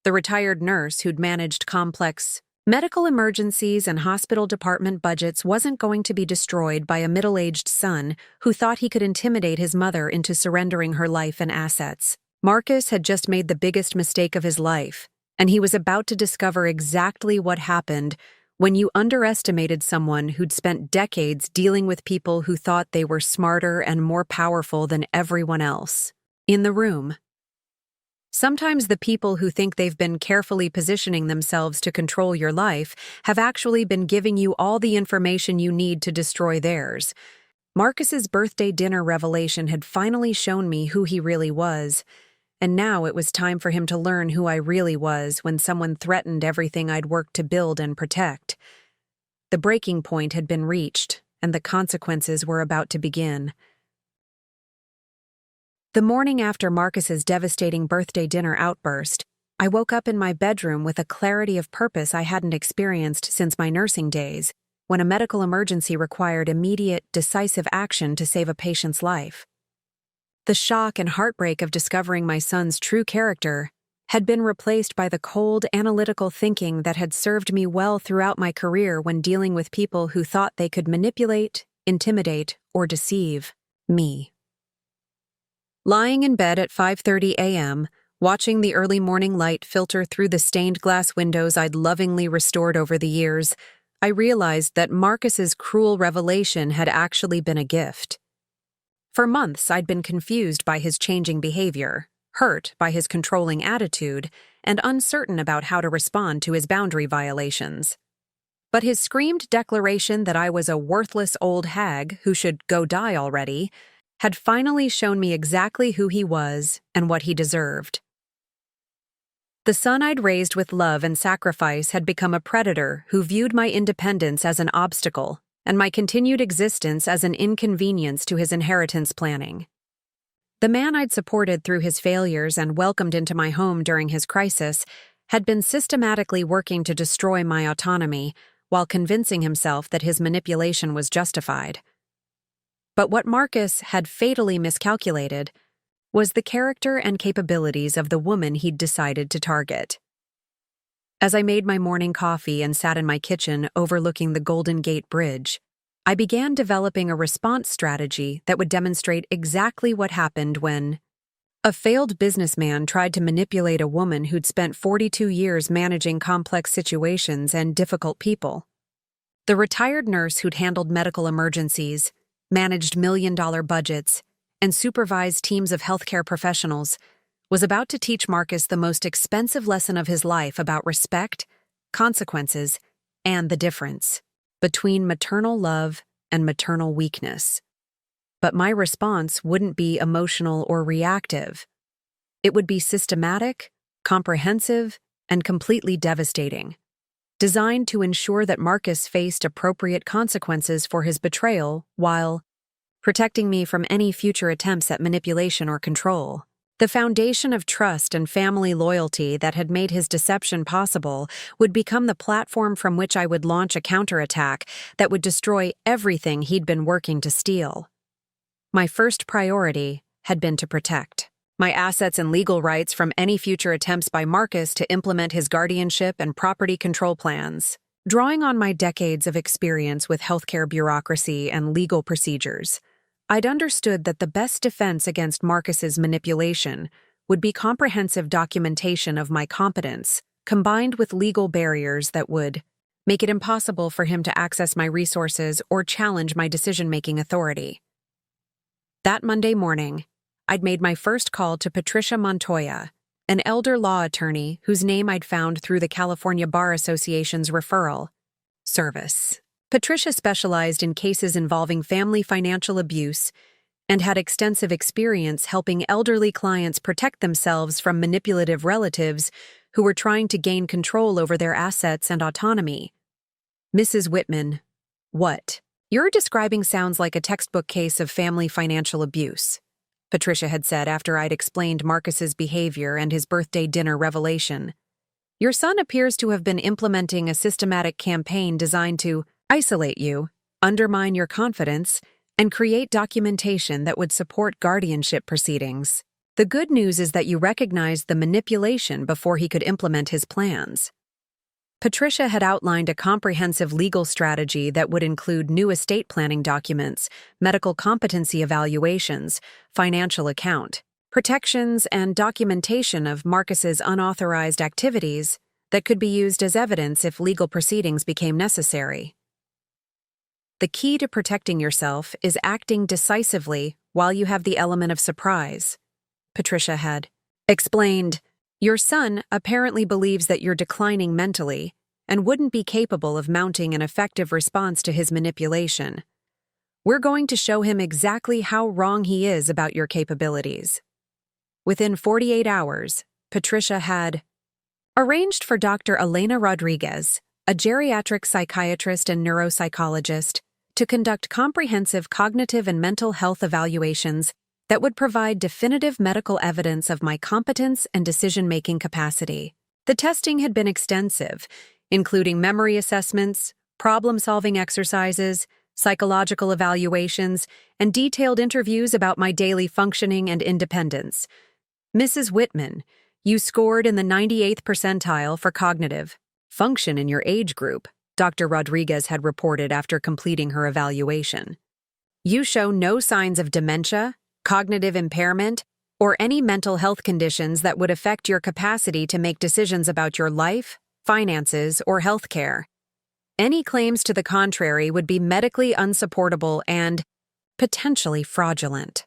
The retired nurse who'd managed complex medical emergencies and hospital department budgets wasn't going to be destroyed by a middle-aged son who thought he could intimidate his mother into surrendering her life and assets. Marcus had just made the biggest mistake of his life, and he was about to discover exactly what happened when you underestimated someone who'd spent decades dealing with people who thought they were smarter and more powerful than everyone else in the room. Sometimes the people who think they've been carefully positioning themselves to control your life have actually been giving you all the information you need to destroy theirs. Marcus's birthday dinner revelation had finally shown me who he really was, and now it was time for him to learn who I really was when someone threatened everything I'd worked to build and protect. The breaking point had been reached, and the consequences were about to begin. The morning after Marcus's devastating birthday dinner outburst, I woke up in my bedroom with a clarity of purpose I hadn't experienced since my nursing days, when a medical emergency required immediate, decisive action to save a patient's life. The shock and heartbreak of discovering my son's true character had been replaced by the cold, analytical thinking that had served me well throughout my career when dealing with people who thought they could manipulate, intimidate, or deceive me. Lying in bed at 5:30 a.m., watching the early morning light filter through the stained glass windows I'd lovingly restored over the years, I realized that Marcus's cruel revelation had actually been a gift. For months, I'd been confused by his changing behavior, hurt by his controlling attitude, and uncertain about how to respond to his boundary violations. But his screamed declaration that I was a worthless old hag who should go die already had finally shown me exactly who he was and what he deserved. The son I'd raised with love and sacrifice had become a predator who viewed my independence as an obstacle and my continued existence as an inconvenience to his inheritance planning. The man I'd supported through his failures and welcomed into my home during his crisis had been systematically working to destroy my autonomy while convincing himself that his manipulation was justified. But what Marcus had fatally miscalculated was the character and capabilities of the woman he'd decided to target. As I made my morning coffee and sat in my kitchen overlooking the Golden Gate Bridge, I began developing a response strategy that would demonstrate exactly what happened when a failed businessman tried to manipulate a woman who'd spent 42 years managing complex situations and difficult people. The retired nurse who'd handled medical emergencies, managed million-dollar budgets, and supervised teams of healthcare professionals was about to teach Marcus the most expensive lesson of his life about respect, consequences, and the difference between maternal love and maternal weakness. But my response wouldn't be emotional or reactive. It would be systematic, comprehensive, and completely devastating, designed to ensure that Marcus faced appropriate consequences for his betrayal while protecting me from any future attempts at manipulation or control. The foundation of trust and family loyalty that had made his deception possible would become the platform from which I would launch a counterattack that would destroy everything he'd been working to steal. My first priority had been to protect my assets and legal rights from any future attempts by Marcus to implement his guardianship and property control plans. Drawing on my decades of experience with healthcare bureaucracy and legal procedures, I'd understood that the best defense against Marcus's manipulation would be comprehensive documentation of my competence, combined with legal barriers that would make it impossible for him to access my resources or challenge my decision-making authority. That Monday morning, I'd made my first call to Patricia Montoya, an elder law attorney whose name I'd found through the California Bar Association's referral service. Patricia specialized in cases involving family financial abuse and had extensive experience helping elderly clients protect themselves from manipulative relatives who were trying to gain control over their assets and autonomy. Mrs. Whitman, what you're describing sounds like a textbook case of family financial abuse, Patricia had said after I'd explained Marcus's behavior and his birthday dinner revelation. Your son appears to have been implementing a systematic campaign designed to isolate you, undermine your confidence, and create documentation that would support guardianship proceedings. The good news is that you recognized the manipulation before he could implement his plans. Patricia had outlined a comprehensive legal strategy that would include new estate planning documents, medical competency evaluations, financial account protections, and documentation of Marcus's unauthorized activities that could be used as evidence if legal proceedings became necessary. The key to protecting yourself is acting decisively while you have the element of surprise, Patricia had explained. Your son apparently believes that you're declining mentally and wouldn't be capable of mounting an effective response to his manipulation. We're going to show him exactly how wrong he is about your capabilities. Within 48 hours, Patricia had arranged for Dr. Isabella Rodriguez, a geriatric psychiatrist and neuropsychologist, to conduct comprehensive cognitive and mental health evaluations that would provide definitive medical evidence of my competence and decision-making capacity. The testing had been extensive, including memory assessments, problem-solving exercises, psychological evaluations, and detailed interviews about my daily functioning and independence. Mrs. Whitman, you scored in the 98th percentile for cognitive function in your age group, Dr. Rodriguez had reported after completing her evaluation. You show no signs of dementia, cognitive impairment, or any mental health conditions that would affect your capacity to make decisions about your life, finances, or health care. Any claims to the contrary would be medically unsupportable and potentially fraudulent.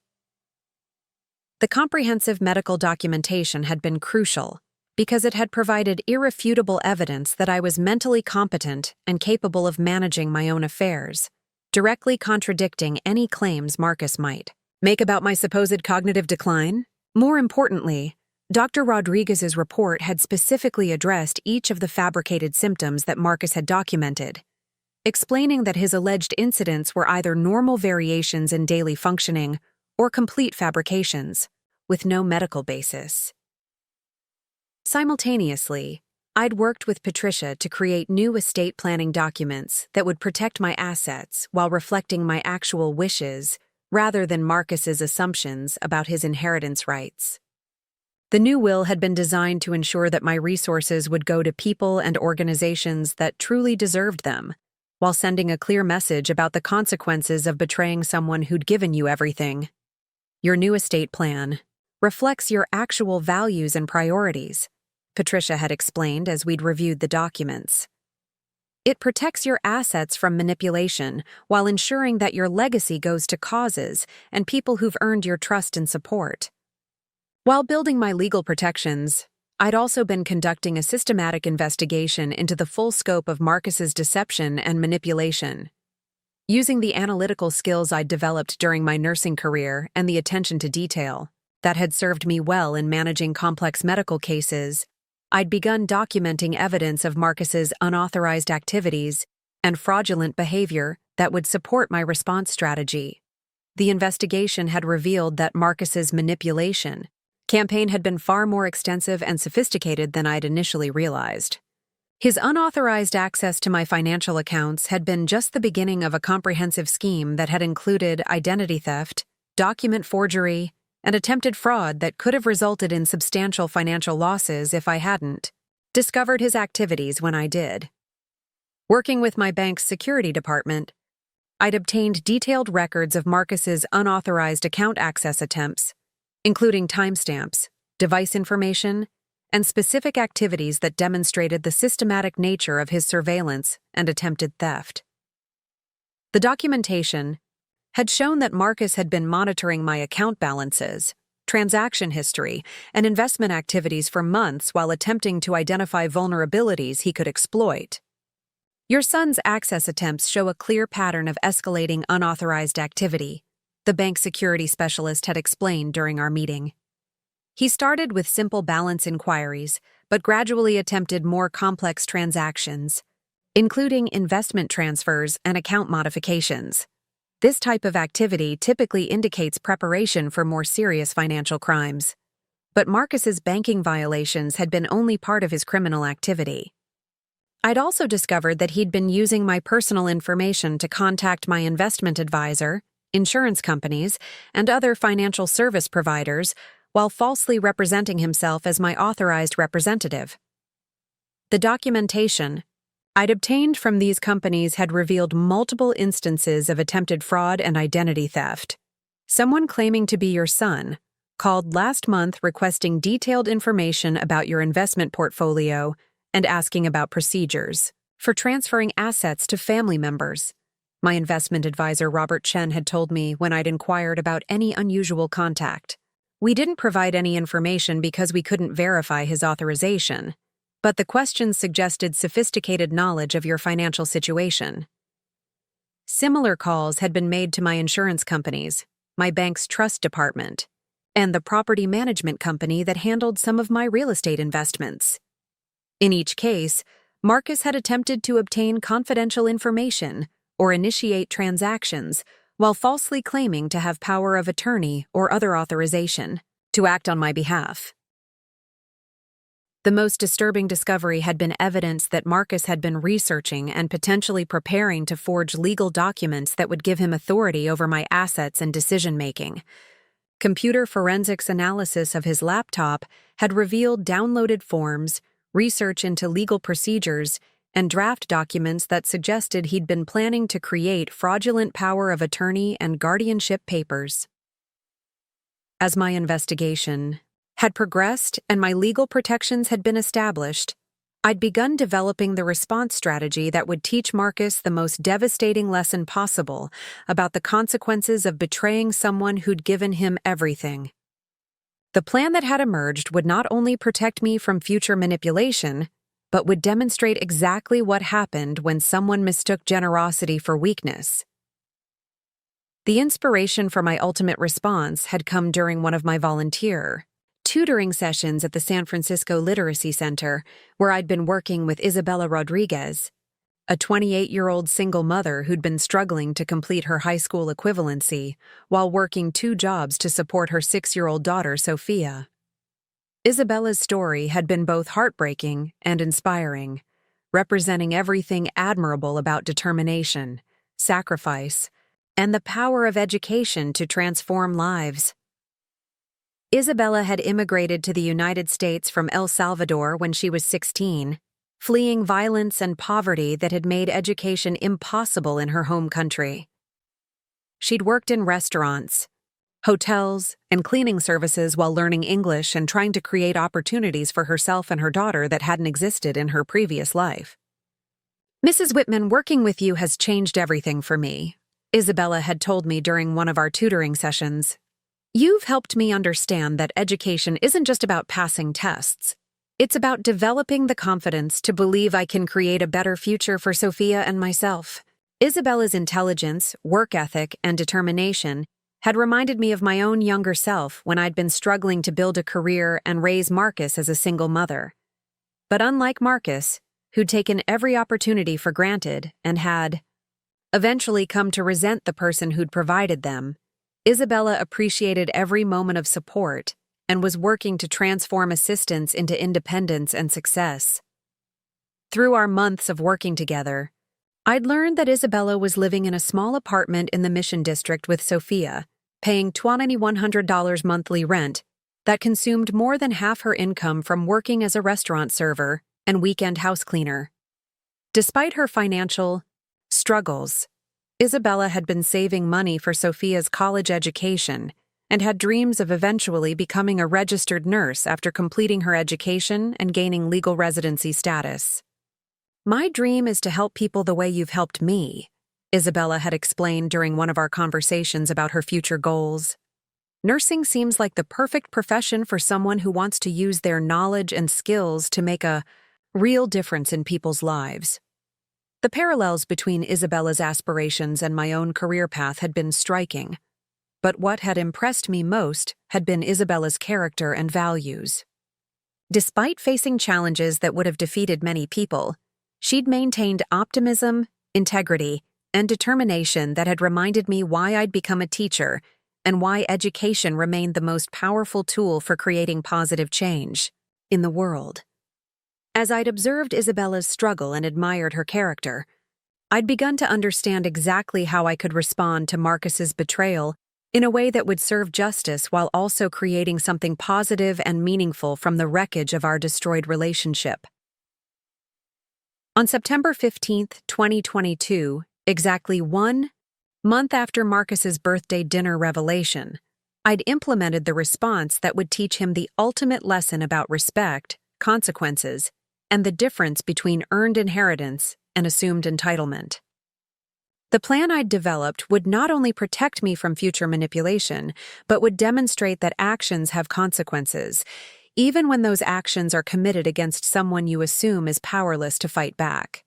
The comprehensive medical documentation had been crucial because it had provided irrefutable evidence that I was mentally competent and capable of managing my own affairs, directly contradicting any claims Marcus might make about my supposed cognitive decline. More importantly, Dr. Rodriguez's report had specifically addressed each of the fabricated symptoms that Marcus had documented, explaining that his alleged incidents were either normal variations in daily functioning or complete fabrications, with no medical basis. Simultaneously, I'd worked with Patricia to create new estate planning documents that would protect my assets while reflecting my actual wishes rather than Marcus's assumptions about his inheritance rights. The new will had been designed to ensure that my resources would go to people and organizations that truly deserved them, while sending a clear message about the consequences of betraying someone who'd given you everything. Your new estate plan reflects your actual values and priorities, Patricia had explained as we'd reviewed the documents. It protects your assets from manipulation while ensuring that your legacy goes to causes and people who've earned your trust and support. While building my legal protections, I'd also been conducting a systematic investigation into the full scope of Marcus's deception and manipulation. Using the analytical skills I'd developed during my nursing career and the attention to detail that had served me well in managing complex medical cases, I'd begun documenting evidence of Marcus's unauthorized activities and fraudulent behavior that would support my response strategy. The investigation had revealed that Marcus's manipulation campaign had been far more extensive and sophisticated than I'd initially realized. His unauthorized access to my financial accounts had been just the beginning of a comprehensive scheme that had included identity theft, document forgery, and attempted fraud that could have resulted in substantial financial losses if I hadn't discovered his activities when I did. Working with my bank's security department, I'd obtained detailed records of Marcus's unauthorized account access attempts, including timestamps, device information, and specific activities that demonstrated the systematic nature of his surveillance and attempted theft. The documentation had shown that Marcus had been monitoring my account balances, transaction history, and investment activities for months while attempting to identify vulnerabilities he could exploit. Your son's access attempts show a clear pattern of escalating unauthorized activity, the bank security specialist had explained during our meeting. He started with simple balance inquiries, but gradually attempted more complex transactions, including investment transfers and account modifications. This type of activity typically indicates preparation for more serious financial crimes. But Marcus's banking violations had been only part of his criminal activity. I'd also discovered that he'd been using my personal information to contact my investment advisor, insurance companies, and other financial service providers while falsely representing himself as my authorized representative. The documentation I'd obtained from these companies had revealed multiple instances of attempted fraud and identity theft. Someone claiming to be your son called last month requesting detailed information about your investment portfolio and asking about procedures for transferring assets to family members. My investment advisor Robert Chen had told me when I'd inquired about any unusual contact. We didn't provide any information because we couldn't verify his authorization, but the questions suggested sophisticated knowledge of your financial situation. Similar calls had been made to my insurance companies, my bank's trust department, and the property management company that handled some of my real estate investments. In each case, Marcus had attempted to obtain confidential information or initiate transactions while falsely claiming to have power of attorney or other authorization to act on my behalf. The most disturbing discovery had been evidence that Marcus had been researching and potentially preparing to forge legal documents that would give him authority over my assets and decision-making. Computer forensics analysis of his laptop had revealed downloaded forms, research into legal procedures, and draft documents that suggested he'd been planning to create fraudulent power of attorney and guardianship papers. As my investigation had progressed and my legal protections had been established, I'd begun developing the response strategy that would teach Marcus the most devastating lesson possible about the consequences of betraying someone who'd given him everything. The plan that had emerged would not only protect me from future manipulation, but would demonstrate exactly what happened when someone mistook generosity for weakness. The inspiration for my ultimate response had come during one of my volunteer tutoring sessions at the San Francisco Literacy Center, where I'd been working with Isabella Rodriguez, a 28-year-old single mother who'd been struggling to complete her high school equivalency while working 2 jobs to support her 6-year-old daughter, Sophia. Isabella's story had been both heartbreaking and inspiring, representing everything admirable about determination, sacrifice, and the power of education to transform lives. Isabella had immigrated to the United States from El Salvador when she was 16, fleeing violence and poverty that had made education impossible in her home country. She'd worked in restaurants, hotels, and cleaning services while learning English and trying to create opportunities for herself and her daughter that hadn't existed in her previous life. "Mrs. Whitman, working with you has changed everything for me," Isabella had told me during one of our tutoring sessions. "You've helped me understand that education isn't just about passing tests. It's about developing the confidence to believe I can create a better future for Sophia and myself." Isabella's intelligence, work ethic, and determination had reminded me of my own younger self when I'd been struggling to build a career and raise Marcus as a single mother. But unlike Marcus, who'd taken every opportunity for granted and had eventually come to resent the person who'd provided them, Isabella appreciated every moment of support and was working to transform assistance into independence and success. Through our months of working together, I'd learned that Isabella was living in a small apartment in the Mission District with Sophia, paying $2,100 monthly rent that consumed more than half her income from working as a restaurant server and weekend house cleaner. Despite her financial struggles, Isabella had been saving money for Sophia's college education and had dreams of eventually becoming a registered nurse after completing her education and gaining legal residency status. "My dream is to help people the way you've helped me," Isabella had explained during one of our conversations about her future goals. "Nursing seems like the perfect profession for someone who wants to use their knowledge and skills to make a real difference in people's lives." The parallels between Isabella's aspirations and my own career path had been striking, but what had impressed me most had been Isabella's character and values. Despite facing challenges that would have defeated many people, she'd maintained optimism, integrity, and determination that had reminded me why I'd become a teacher and why education remained the most powerful tool for creating positive change in the world. As I'd observed Isabella's struggle and admired her character, I'd begun to understand exactly how I could respond to Marcus's betrayal in a way that would serve justice while also creating something positive and meaningful from the wreckage of our destroyed relationship. On September 15th, 2022, exactly 1 month after Marcus's birthday dinner revelation, I'd implemented the response that would teach him the ultimate lesson about respect, consequences, and the difference between earned inheritance and assumed entitlement. The plan I'd developed would not only protect me from future manipulation, but would demonstrate that actions have consequences, even when those actions are committed against someone you assume is powerless to fight back.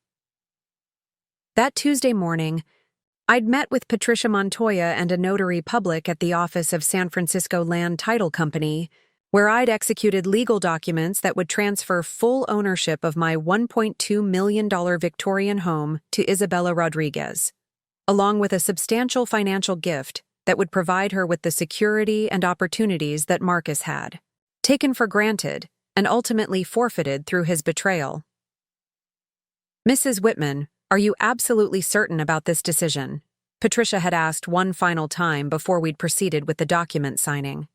That Tuesday morning, I'd met with Patricia Montoya and a notary public at the office of San Francisco Land Title Company, where I'd executed legal documents that would transfer full ownership of my $1.2 million Victorian home to Isabella Rodriguez, along with a substantial financial gift that would provide her with the security and opportunities that Marcus had, taken for granted and ultimately forfeited through his betrayal. "Mrs. Whitman, are you absolutely certain about this decision?" Patricia had asked one final time before we'd proceeded with the document signing.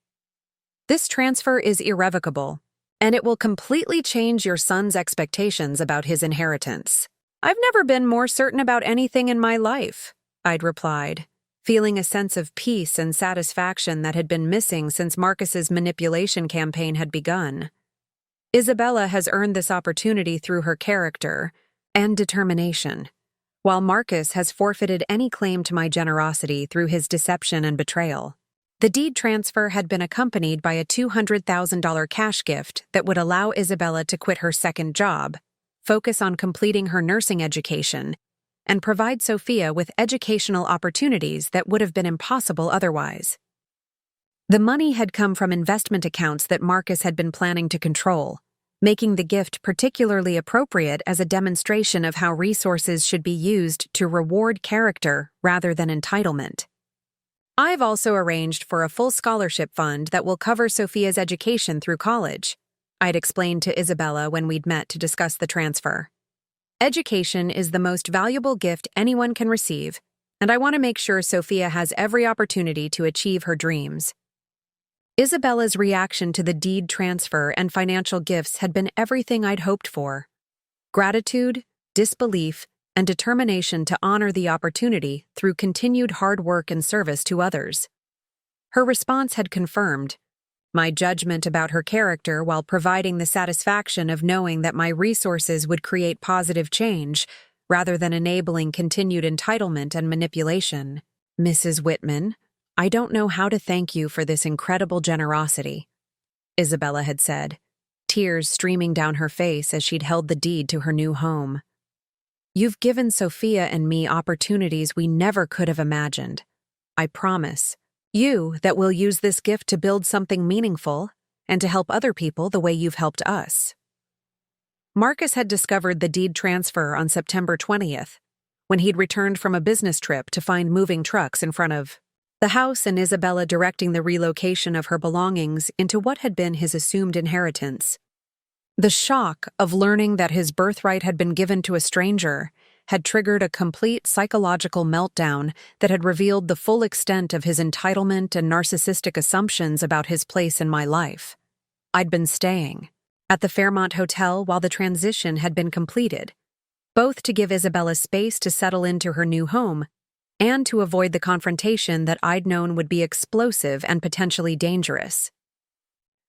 "This transfer is irrevocable, and it will completely change your son's expectations about his inheritance." "I've never been more certain about anything in my life," I'd replied, feeling a sense of peace and satisfaction that had been missing since Marcus's manipulation campaign had begun. Isabella has earned this opportunity through her character and determination, while Marcus has forfeited any claim to my generosity through his deception and betrayal. The deed transfer had been accompanied by a $200,000 cash gift that would allow Isabella to quit her second job, focus on completing her nursing education, and provide Sophia with educational opportunities that would have been impossible otherwise. The money had come from investment accounts that Marcus had been planning to control, making the gift particularly appropriate as a demonstration of how resources should be used to reward character rather than entitlement. "I've also arranged for a full scholarship fund that will cover Sophia's education through college," I'd explained to Isabella when we'd met to discuss the transfer. "Education is the most valuable gift anyone can receive, and I want to make sure Sophia has every opportunity to achieve her dreams." Isabella's reaction to the deed transfer and financial gifts had been everything I'd hoped for. Gratitude, disbelief, and determination to honor the opportunity through continued hard work and service to others. Her response had confirmed my judgment about her character while providing the satisfaction of knowing that my resources would create positive change rather than enabling continued entitlement and manipulation. "Mrs. Whitman, I don't know how to thank you for this incredible generosity," Isabella had said, tears streaming down her face as she'd held the deed to her new home. "You've given Sophia and me opportunities we never could have imagined. I promise you that we'll use this gift to build something meaningful and to help other people the way you've helped us." Marcus had discovered the deed transfer on September 20th, when he'd returned from a business trip to find moving trucks in front of the house and Isabella directing the relocation of her belongings into what had been his assumed inheritance. The shock of learning that his birthright had been given to a stranger had triggered a complete psychological meltdown that had revealed the full extent of his entitlement and narcissistic assumptions about his place in my life. I'd been staying at the Fairmont Hotel while the transition had been completed, both to give Isabella space to settle into her new home and to avoid the confrontation that I'd known would be explosive and potentially dangerous.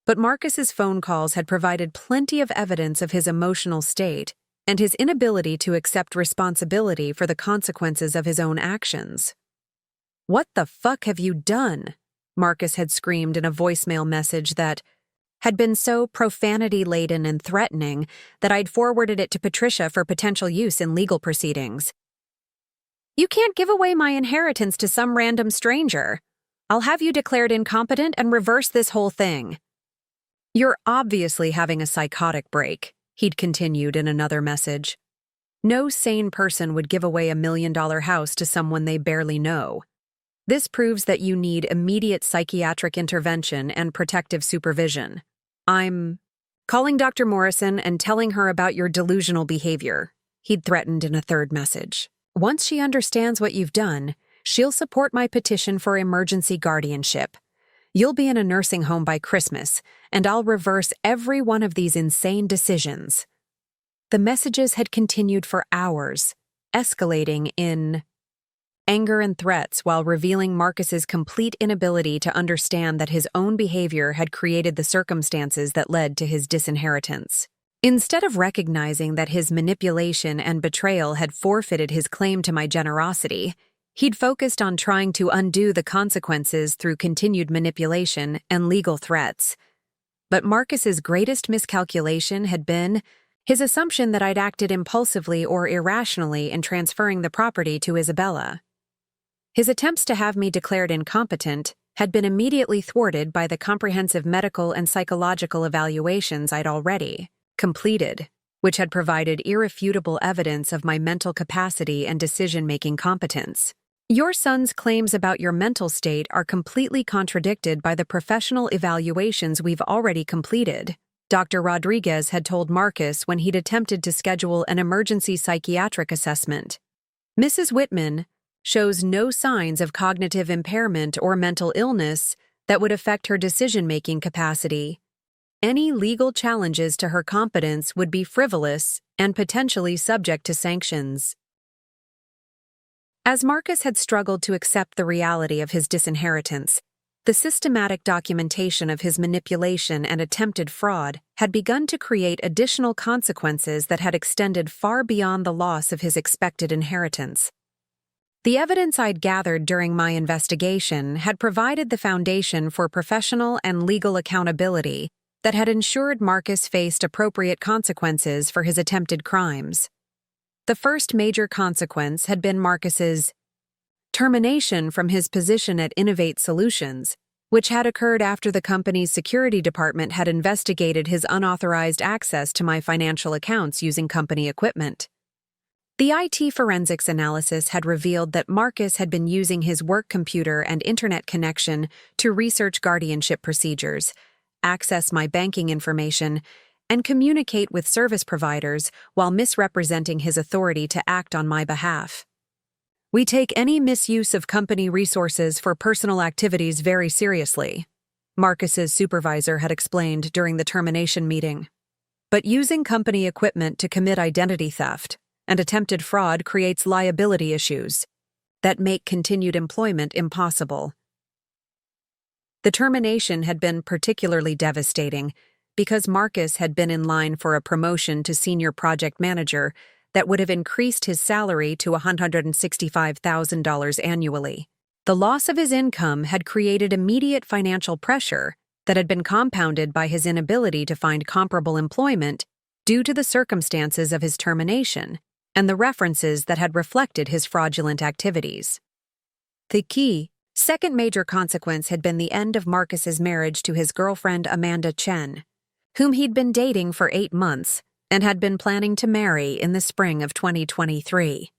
But Marcus's phone calls had provided plenty of evidence of his emotional state and his inability to accept responsibility for the consequences of his own actions. "What the fuck have you done?" Marcus had screamed in a voicemail message that had been so profanity-laden and threatening that I'd forwarded it to Patricia for potential use in legal proceedings. "You can't give away my inheritance to some random stranger. I'll have you declared incompetent and reverse this whole thing." "You're obviously having a psychotic break," he'd continued in another message. "No sane person would give away $1 million house to someone they barely know. This proves that you need immediate psychiatric intervention and protective supervision. I'm calling Dr. Morrison and telling her about your delusional behavior," he'd threatened in a third message. "Once she understands what you've done, she'll support my petition for emergency guardianship. You'll be in a nursing home by Christmas, and I'll reverse every one of these insane decisions." The messages had continued for hours, escalating in anger and threats while revealing Marcus's complete inability to understand that his own behavior had created the circumstances that led to his disinheritance. Instead of recognizing that his manipulation and betrayal had forfeited his claim to my generosity, he'd focused on trying to undo the consequences through continued manipulation and legal threats. But Marcus's greatest miscalculation had been his assumption that I'd acted impulsively or irrationally in transferring the property to Isabella. His attempts to have me declared incompetent had been immediately thwarted by the comprehensive medical and psychological evaluations I'd already completed, which had provided irrefutable evidence of my mental capacity and decision-making competence. "Your son's claims about your mental state are completely contradicted by the professional evaluations we've already completed," Dr. Rodriguez had told Marcus when he'd attempted to schedule an emergency psychiatric assessment. "Mrs. Whitman shows no signs of cognitive impairment or mental illness that would affect her decision-making capacity. Any legal challenges to her competence would be frivolous and potentially subject to sanctions." As Marcus had struggled to accept the reality of his disinheritance, the systematic documentation of his manipulation and attempted fraud had begun to create additional consequences that had extended far beyond the loss of his expected inheritance. The evidence I'd gathered during my investigation had provided the foundation for professional and legal accountability that had ensured Marcus faced appropriate consequences for his attempted crimes. The first major consequence had been Marcus's termination from his position at Innovate Solutions, which had occurred after the company's security department had investigated his unauthorized access to my financial accounts using company equipment. The IT forensics analysis had revealed that Marcus had been using his work computer and internet connection to research guardianship procedures, access my banking information, and communicate with service providers while misrepresenting his authority to act on my behalf. "We take any misuse of company resources for personal activities very seriously," Marcus's supervisor had explained during the termination meeting. "But using company equipment to commit identity theft and attempted fraud creates liability issues that make continued employment impossible." The termination had been particularly devastating because Marcus had been in line for a promotion to senior project manager that would have increased his salary to $165,000 annually. The loss of his income had created immediate financial pressure that had been compounded by his inability to find comparable employment due to the circumstances of his termination and the references that had reflected his fraudulent activities. The key second major consequence had been the end of Marcus's marriage to his girlfriend Amanda Chen, whom he'd been dating for 8 months and had been planning to marry in the spring of 2023.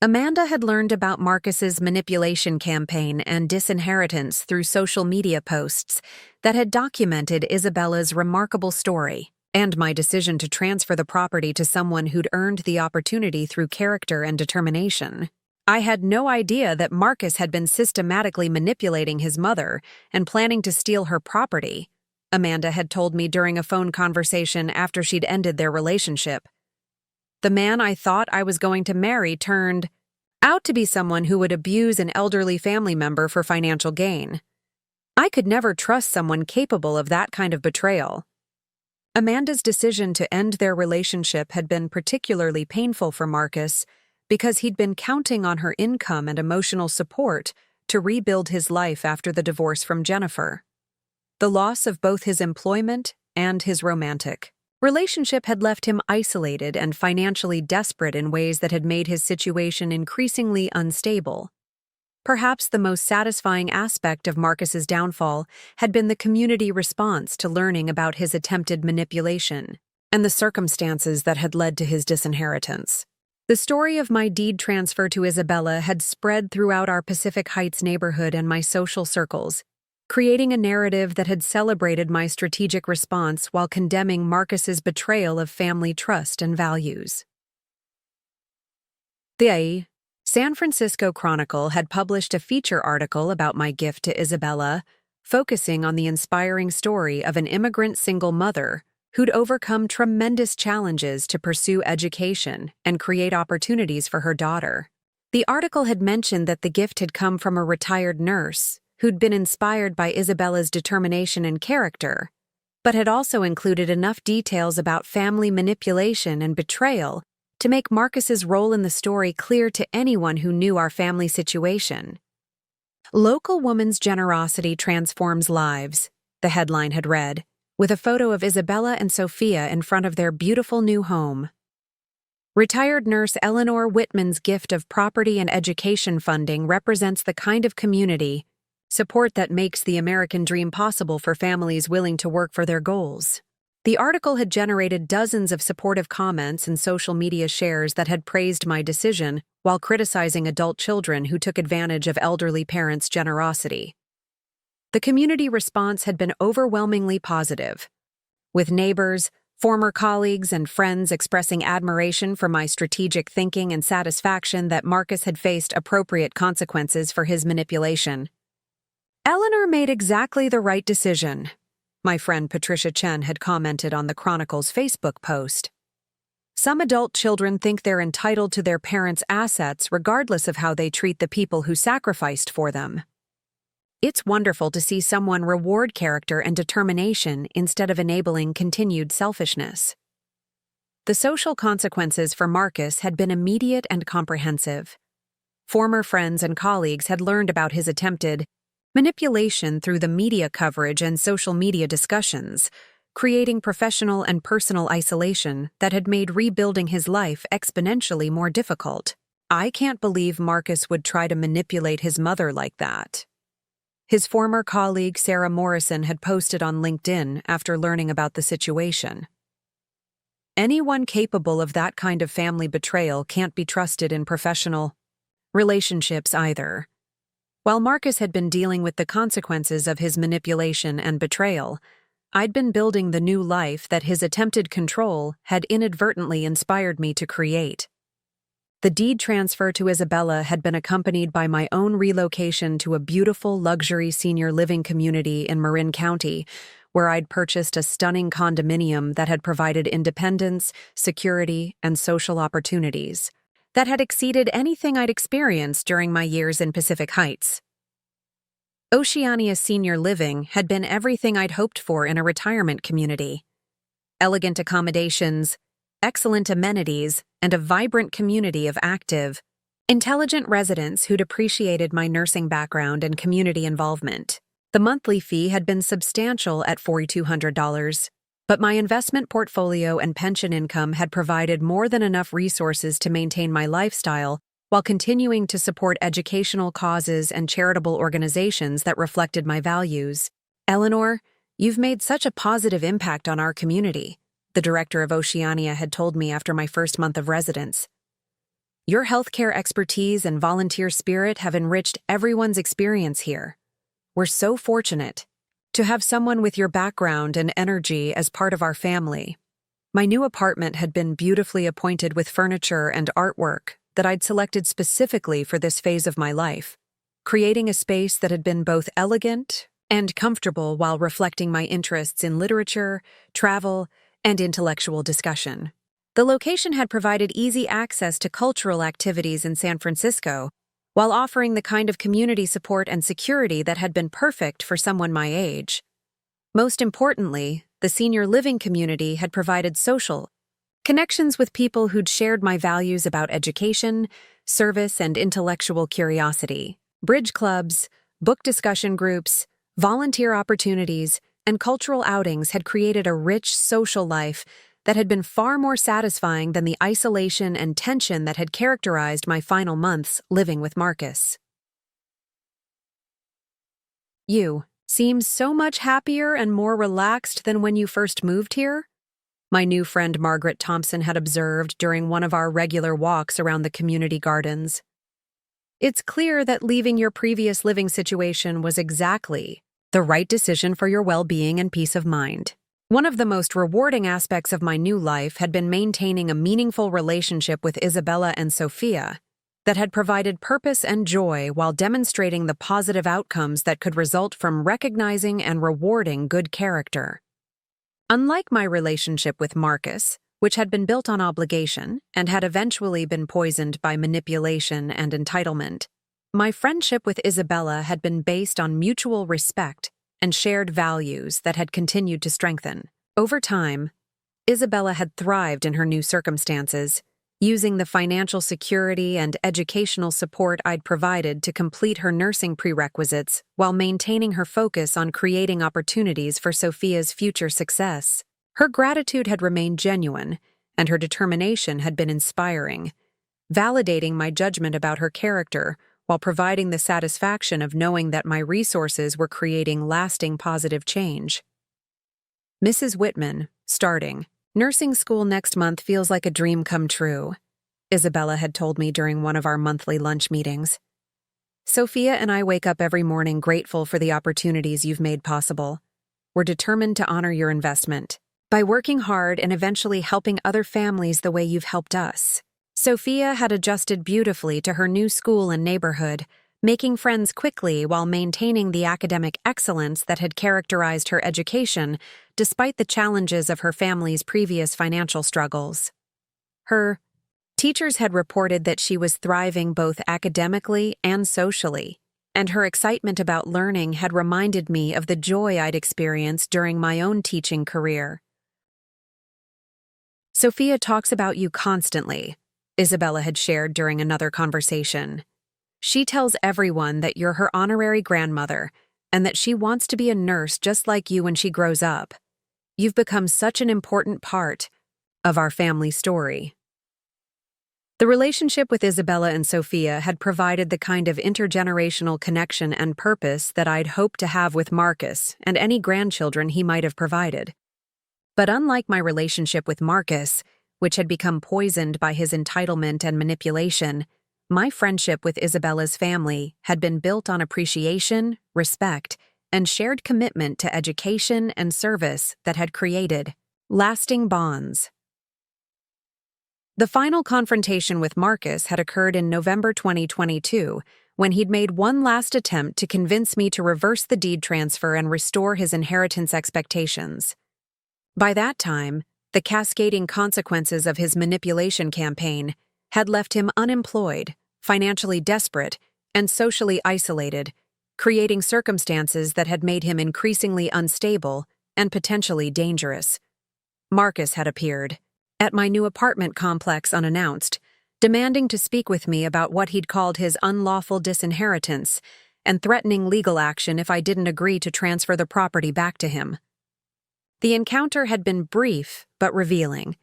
Amanda had learned about Marcus's manipulation campaign and disinheritance through social media posts that had documented Isabella's remarkable story and my decision to transfer the property to someone who'd earned the opportunity through character and determination. I had no idea that Marcus had been systematically manipulating his mother and planning to steal her property, Amanda had told me during a phone conversation after she'd ended their relationship. The man I thought I was going to marry turned out to be someone who would abuse an elderly family member for financial gain. I could never trust someone capable of that kind of betrayal. Amanda's decision to end their relationship had been particularly painful for Marcus because he'd been counting on her income and emotional support to rebuild his life after the divorce from Jennifer. The loss of both his employment and his romantic relationship had left him isolated and financially desperate in ways that had made his situation increasingly unstable. Perhaps the most satisfying aspect of Marcus's downfall had been the community response to learning about his attempted manipulation and the circumstances that had led to his disinheritance. The story of my deed transfer to Isabella had spread throughout our Pacific Heights neighborhood and my social circles, creating a narrative that had celebrated my strategic response while condemning Marcus's betrayal of family trust and values. The San Francisco Chronicle had published a feature article about my gift to Isabella, focusing on the inspiring story of an immigrant single mother who'd overcome tremendous challenges to pursue education and create opportunities for her daughter. The article had mentioned that the gift had come from a retired nurse who'd been inspired by Isabella's determination and character, but had also included enough details about family manipulation and betrayal to make Marcus's role in the story clear to anyone who knew our family situation. "Local woman's generosity transforms lives," the headline had read, with a photo of Isabella and Sophia in front of their beautiful new home. Retired nurse Eleanor Whitman's gift of property and education funding represents the kind of community support that makes the American dream possible for families willing to work for their goals. The article had generated dozens of supportive comments and social media shares that had praised my decision while criticizing adult children who took advantage of elderly parents' generosity. The community response had been overwhelmingly positive, with neighbors, former colleagues, and friends expressing admiration for my strategic thinking and satisfaction that Marcus had faced appropriate consequences for his manipulation. "Eleanor made exactly the right decision," my friend Patricia Chen had commented on the Chronicle's Facebook post. "Some adult children think they're entitled to their parents' assets regardless of how they treat the people who sacrificed for them. It's wonderful to see someone reward character and determination instead of enabling continued selfishness." The social consequences for Marcus had been immediate and comprehensive. Former friends and colleagues had learned about his attempted manipulation through the media coverage and social media discussions, creating professional and personal isolation that had made rebuilding his life exponentially more difficult. "I can't believe Marcus would try to manipulate his mother like that," his former colleague Sarah Morrison had posted on LinkedIn after learning about the situation. "Anyone capable of that kind of family betrayal can't be trusted in professional relationships either." While Marcus had been dealing with the consequences of his manipulation and betrayal, I'd been building the new life that his attempted control had inadvertently inspired me to create. The deed transfer to Isabella had been accompanied by my own relocation to a beautiful luxury senior living community in Marin County, where I'd purchased a stunning condominium that had provided independence, security, and social opportunities that had exceeded anything I'd experienced during my years in Pacific Heights. Oceania Senior Living had been everything I'd hoped for in a retirement community. Elegant accommodations, excellent amenities, and a vibrant community of active, intelligent residents who'd appreciated my nursing background and community involvement. The monthly fee had been substantial at $4,200. But my investment portfolio and pension income had provided more than enough resources to maintain my lifestyle while continuing to support educational causes and charitable organizations that reflected my values. "Eleanor, you've made such a positive impact on our community," the director of Oceania had told me after my first month of residence. "Your healthcare expertise and volunteer spirit have enriched everyone's experience here. We're so fortunate to have someone with your background and energy as part of our family." My new apartment had been beautifully appointed with furniture and artwork that I'd selected specifically for this phase of my life, creating a space that had been both elegant and comfortable while reflecting my interests in literature, travel, and intellectual discussion. The location had provided easy access to cultural activities in San Francisco, while offering the kind of community support and security that had been perfect for someone my age. Most importantly, the senior living community had provided social connections with people who'd shared my values about education, service, and intellectual curiosity. Bridge clubs, book discussion groups, volunteer opportunities, and cultural outings had created a rich social life that had been far more satisfying than the isolation and tension that had characterized my final months living with Marcus. You seem so much happier and more relaxed than when you first moved here, my new friend Margaret Thompson had observed during one of our regular walks around the community gardens. It's clear that leaving your previous living situation was exactly the right decision for your well-being and peace of mind. One of the most rewarding aspects of my new life had been maintaining a meaningful relationship with Isabella and Sophia that had provided purpose and joy while demonstrating the positive outcomes that could result from recognizing and rewarding good character. Unlike my relationship with Marcus, which had been built on obligation and had eventually been poisoned by manipulation and entitlement, my friendship with Isabella had been based on mutual respect and shared values that had continued to strengthen. Over time, Isabella had thrived in her new circumstances, using the financial security and educational support I'd provided to complete her nursing prerequisites while maintaining her focus on creating opportunities for Sophia's future success. Her gratitude had remained genuine, and her determination had been inspiring, validating my judgment about her character while providing the satisfaction of knowing that my resources were creating lasting positive change. Mrs. Whitman, starting nursing school next month feels like a dream come true, Isabella had told me during one of our monthly lunch meetings. Sophia and I wake up every morning grateful for the opportunities you've made possible. We're determined to honor your investment by working hard and eventually helping other families the way you've helped us. Sophia had adjusted beautifully to her new school and neighborhood, making friends quickly while maintaining the academic excellence that had characterized her education despite the challenges of her family's previous financial struggles. Her teachers had reported that she was thriving both academically and socially, and her excitement about learning had reminded me of the joy I'd experienced during my own teaching career. Sophia talks about you constantly, Isabella had shared during another conversation. She tells everyone that you're her honorary grandmother and that she wants to be a nurse just like you when she grows up. You've become such an important part of our family story. The relationship with Isabella and Sophia had provided the kind of intergenerational connection and purpose that I'd hoped to have with Marcus and any grandchildren he might have provided. But unlike my relationship with Marcus, which had become poisoned by his entitlement and manipulation, my friendship with Isabella's family had been built on appreciation, respect, and shared commitment to education and service that had created lasting bonds. The final confrontation with Marcus had occurred in November 2022, when he'd made one last attempt to convince me to reverse the deed transfer and restore his inheritance expectations. By that time, the cascading consequences of his manipulation campaign had left him unemployed, financially desperate, and socially isolated, creating circumstances that had made him increasingly unstable and potentially dangerous. Marcus had appeared at my new apartment complex unannounced, demanding to speak with me about what he'd called his unlawful disinheritance and threatening legal action if I didn't agree to transfer the property back to him. The encounter had been brief but revealing,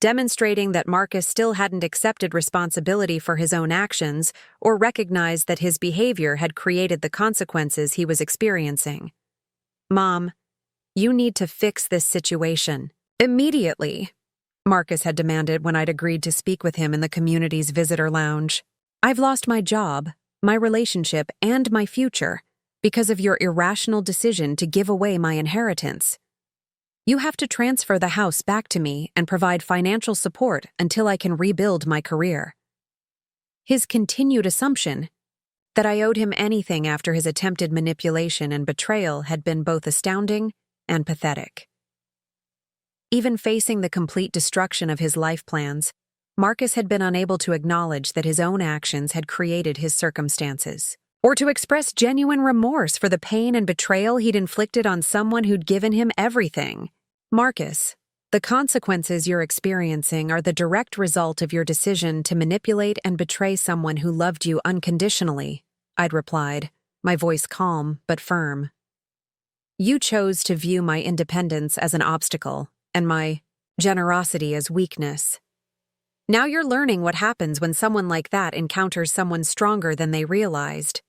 demonstrating that Marcus still hadn't accepted responsibility for his own actions or recognized that his behavior had created the consequences he was experiencing. "Mom, you need to fix this situation immediately," Marcus had demanded when I'd agreed to speak with him in the community's visitor lounge. "I've lost my job, my relationship, and my future because of your irrational decision to give away my inheritance. You have to transfer the house back to me and provide financial support until I can rebuild my career." His continued assumption that I owed him anything after his attempted manipulation and betrayal had been both astounding and pathetic. Even facing the complete destruction of his life plans, Marcus had been unable to acknowledge that his own actions had created his circumstances, or to express genuine remorse for the pain and betrayal he'd inflicted on someone who'd given him everything. Marcus, the consequences you're experiencing are the direct result of your decision to manipulate and betray someone who loved you unconditionally, I'd replied, my voice calm but firm. You chose to view my independence as an obstacle, and my generosity as weakness. Now you're learning what happens when someone like that encounters someone stronger than they realized.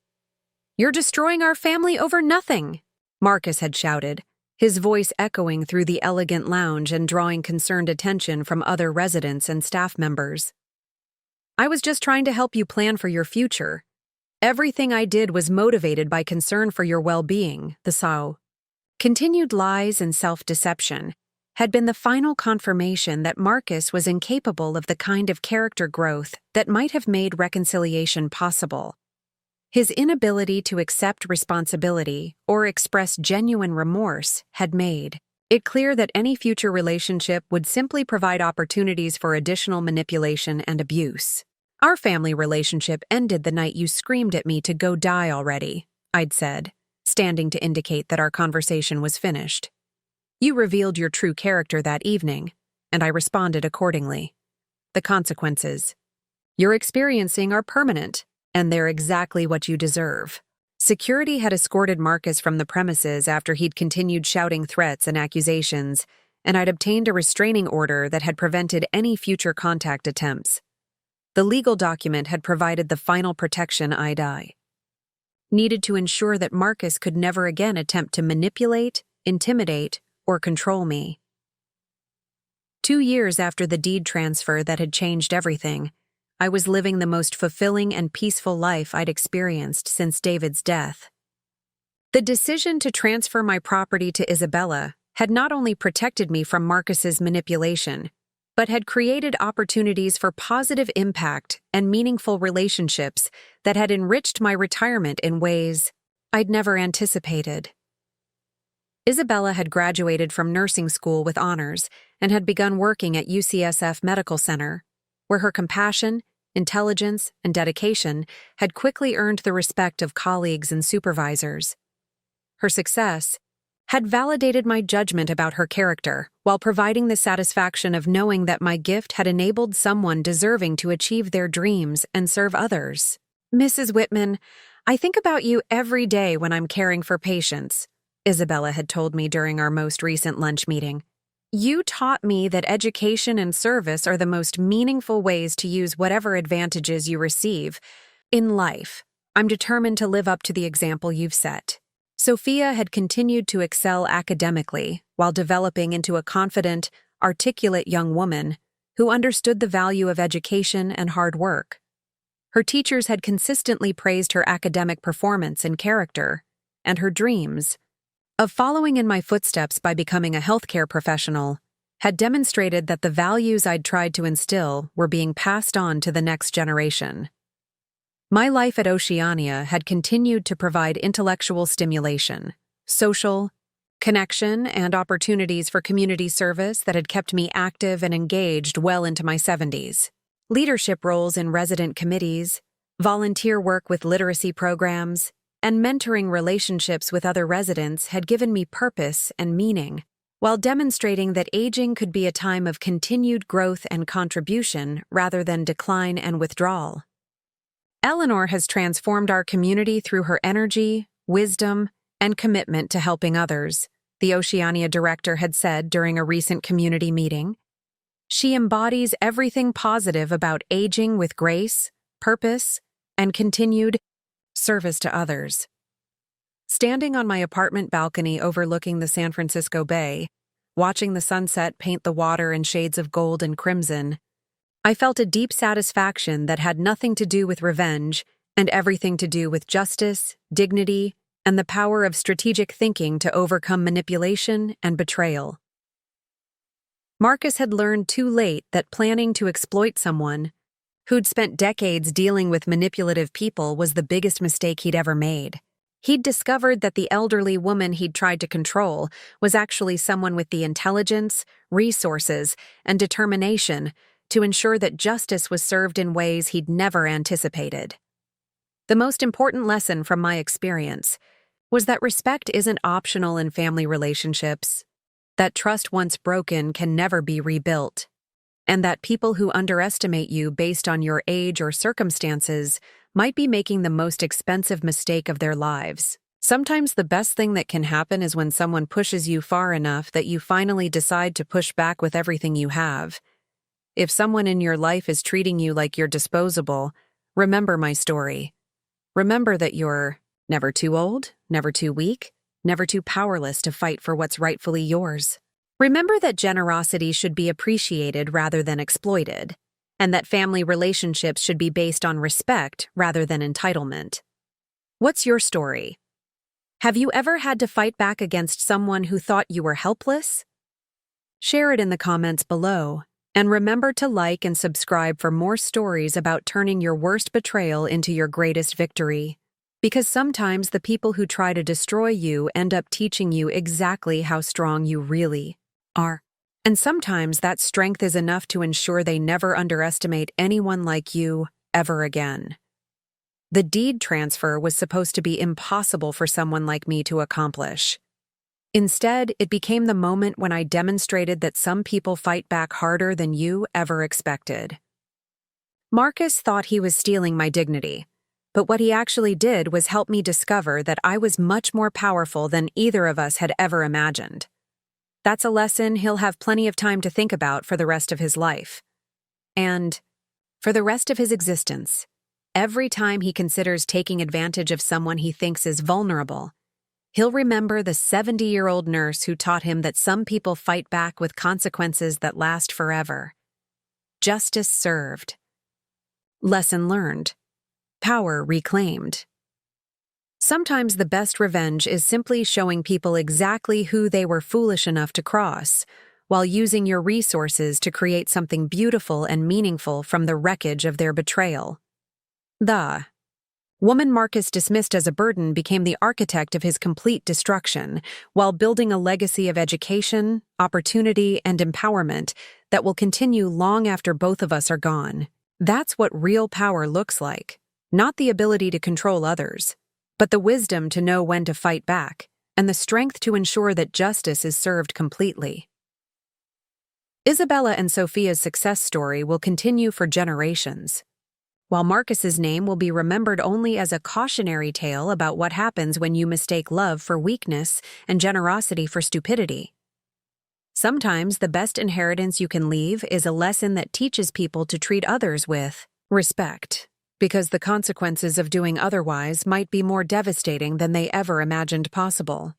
You're destroying our family over nothing, Marcus had shouted, his voice echoing through the elegant lounge and drawing concerned attention from other residents and staff members. I was just trying to help you plan for your future. Everything I did was motivated by concern for your well-being, the Sao. Continued lies and self-deception had been the final confirmation that Marcus was incapable of the kind of character growth that might have made reconciliation possible. His inability to accept responsibility or express genuine remorse had made it clear that any future relationship would simply provide opportunities for additional manipulation and abuse. Our family relationship ended the night you screamed at me to go die already, I'd said, standing to indicate that our conversation was finished. You revealed your true character that evening, and I responded accordingly. The consequences you're experiencing are permanent, and they're exactly what you deserve. Security had escorted Marcus from the premises after he'd continued shouting threats and accusations, and I'd obtained a restraining order that had prevented any future contact attempts. The legal document had provided the final protection I needed to ensure that Marcus could never again attempt to manipulate, intimidate, or control me. 2 years after the deed transfer that had changed everything, I was living the most fulfilling and peaceful life I'd experienced since David's death. The decision to transfer my property to Isabella had not only protected me from Marcus's manipulation, but had created opportunities for positive impact and meaningful relationships that had enriched my retirement in ways I'd never anticipated. Isabella had graduated from nursing school with honors and had begun working at UCSF Medical Center, where her compassion, intelligence, and dedication had quickly earned the respect of colleagues and supervisors. Her success had validated my judgment about her character, while providing the satisfaction of knowing that my gift had enabled someone deserving to achieve their dreams and serve others. Mrs. Whitman, I think about you every day when I'm caring for patients, Isabella had told me during our most recent lunch meeting. You taught me that education and service are the most meaningful ways to use whatever advantages you receive in life. I'm determined to live up to the example you've set. Sophia had continued to excel academically while developing into a confident, articulate young woman who understood the value of education and hard work. Her teachers had consistently praised her academic performance and character, and her dreams of following in my footsteps by becoming a healthcare professional had demonstrated that the values I'd tried to instill were being passed on to the next generation. My life at Oceania had continued to provide intellectual stimulation, social connection, and opportunities for community service that had kept me active and engaged well into my 70s. Leadership roles in resident committees, volunteer work with literacy programs, and mentoring relationships with other residents had given me purpose and meaning, while demonstrating that aging could be a time of continued growth and contribution rather than decline and withdrawal. Eleanor has transformed our community through her energy, wisdom, and commitment to helping others, the Oceania director had said during a recent community meeting. She embodies everything positive about aging with grace, purpose, and continued service to others. Standing on my apartment balcony overlooking the San Francisco Bay, watching the sunset paint the water in shades of gold and crimson, I felt a deep satisfaction that had nothing to do with revenge and everything to do with justice, dignity, and the power of strategic thinking to overcome manipulation and betrayal. Marcus had learned too late that planning to exploit someone who'd spent decades dealing with manipulative people was the biggest mistake he'd ever made. He'd discovered that the elderly woman he'd tried to control was actually someone with the intelligence, resources, and determination to ensure that justice was served in ways he'd never anticipated. The most important lesson from my experience was that respect isn't optional in family relationships, that trust once broken can never be rebuilt, and that people who underestimate you based on your age or circumstances might be making the most expensive mistake of their lives. Sometimes the best thing that can happen is when someone pushes you far enough that you finally decide to push back with everything you have. If someone in your life is treating you like you're disposable, remember my story. Remember that you're never too old, never too weak, never too powerless to fight for what's rightfully yours. Remember that generosity should be appreciated rather than exploited, and that family relationships should be based on respect rather than entitlement. What's your story? Have you ever had to fight back against someone who thought you were helpless? Share it in the comments below, and remember to like and subscribe for more stories about turning your worst betrayal into your greatest victory. Because sometimes the people who try to destroy you end up teaching you exactly how strong you really are. And sometimes that strength is enough to ensure they never underestimate anyone like you ever again. The deed transfer was supposed to be impossible for someone like me to accomplish. Instead, it became the moment when I demonstrated that some people fight back harder than you ever expected. Marcus thought he was stealing my dignity, but what he actually did was help me discover that I was much more powerful than either of us had ever imagined. That's a lesson he'll have plenty of time to think about for the rest of his life. And for the rest of his existence, every time he considers taking advantage of someone he thinks is vulnerable, he'll remember the 70-year-old nurse who taught him that some people fight back with consequences that last forever. Justice served. Lesson learned. Power reclaimed. Sometimes the best revenge is simply showing people exactly who they were foolish enough to cross, while using your resources to create something beautiful and meaningful from the wreckage of their betrayal. The woman Marcus dismissed as a burden became the architect of his complete destruction, while building a legacy of education, opportunity, and empowerment that will continue long after both of us are gone. That's what real power looks like. Not the ability to control others, but the wisdom to know when to fight back, and the strength to ensure that justice is served completely. Isabella and Sophia's success story will continue for generations, while Marcus's name will be remembered only as a cautionary tale about what happens when you mistake love for weakness and generosity for stupidity. Sometimes the best inheritance you can leave is a lesson that teaches people to treat others with respect, because the consequences of doing otherwise might be more devastating than they ever imagined possible.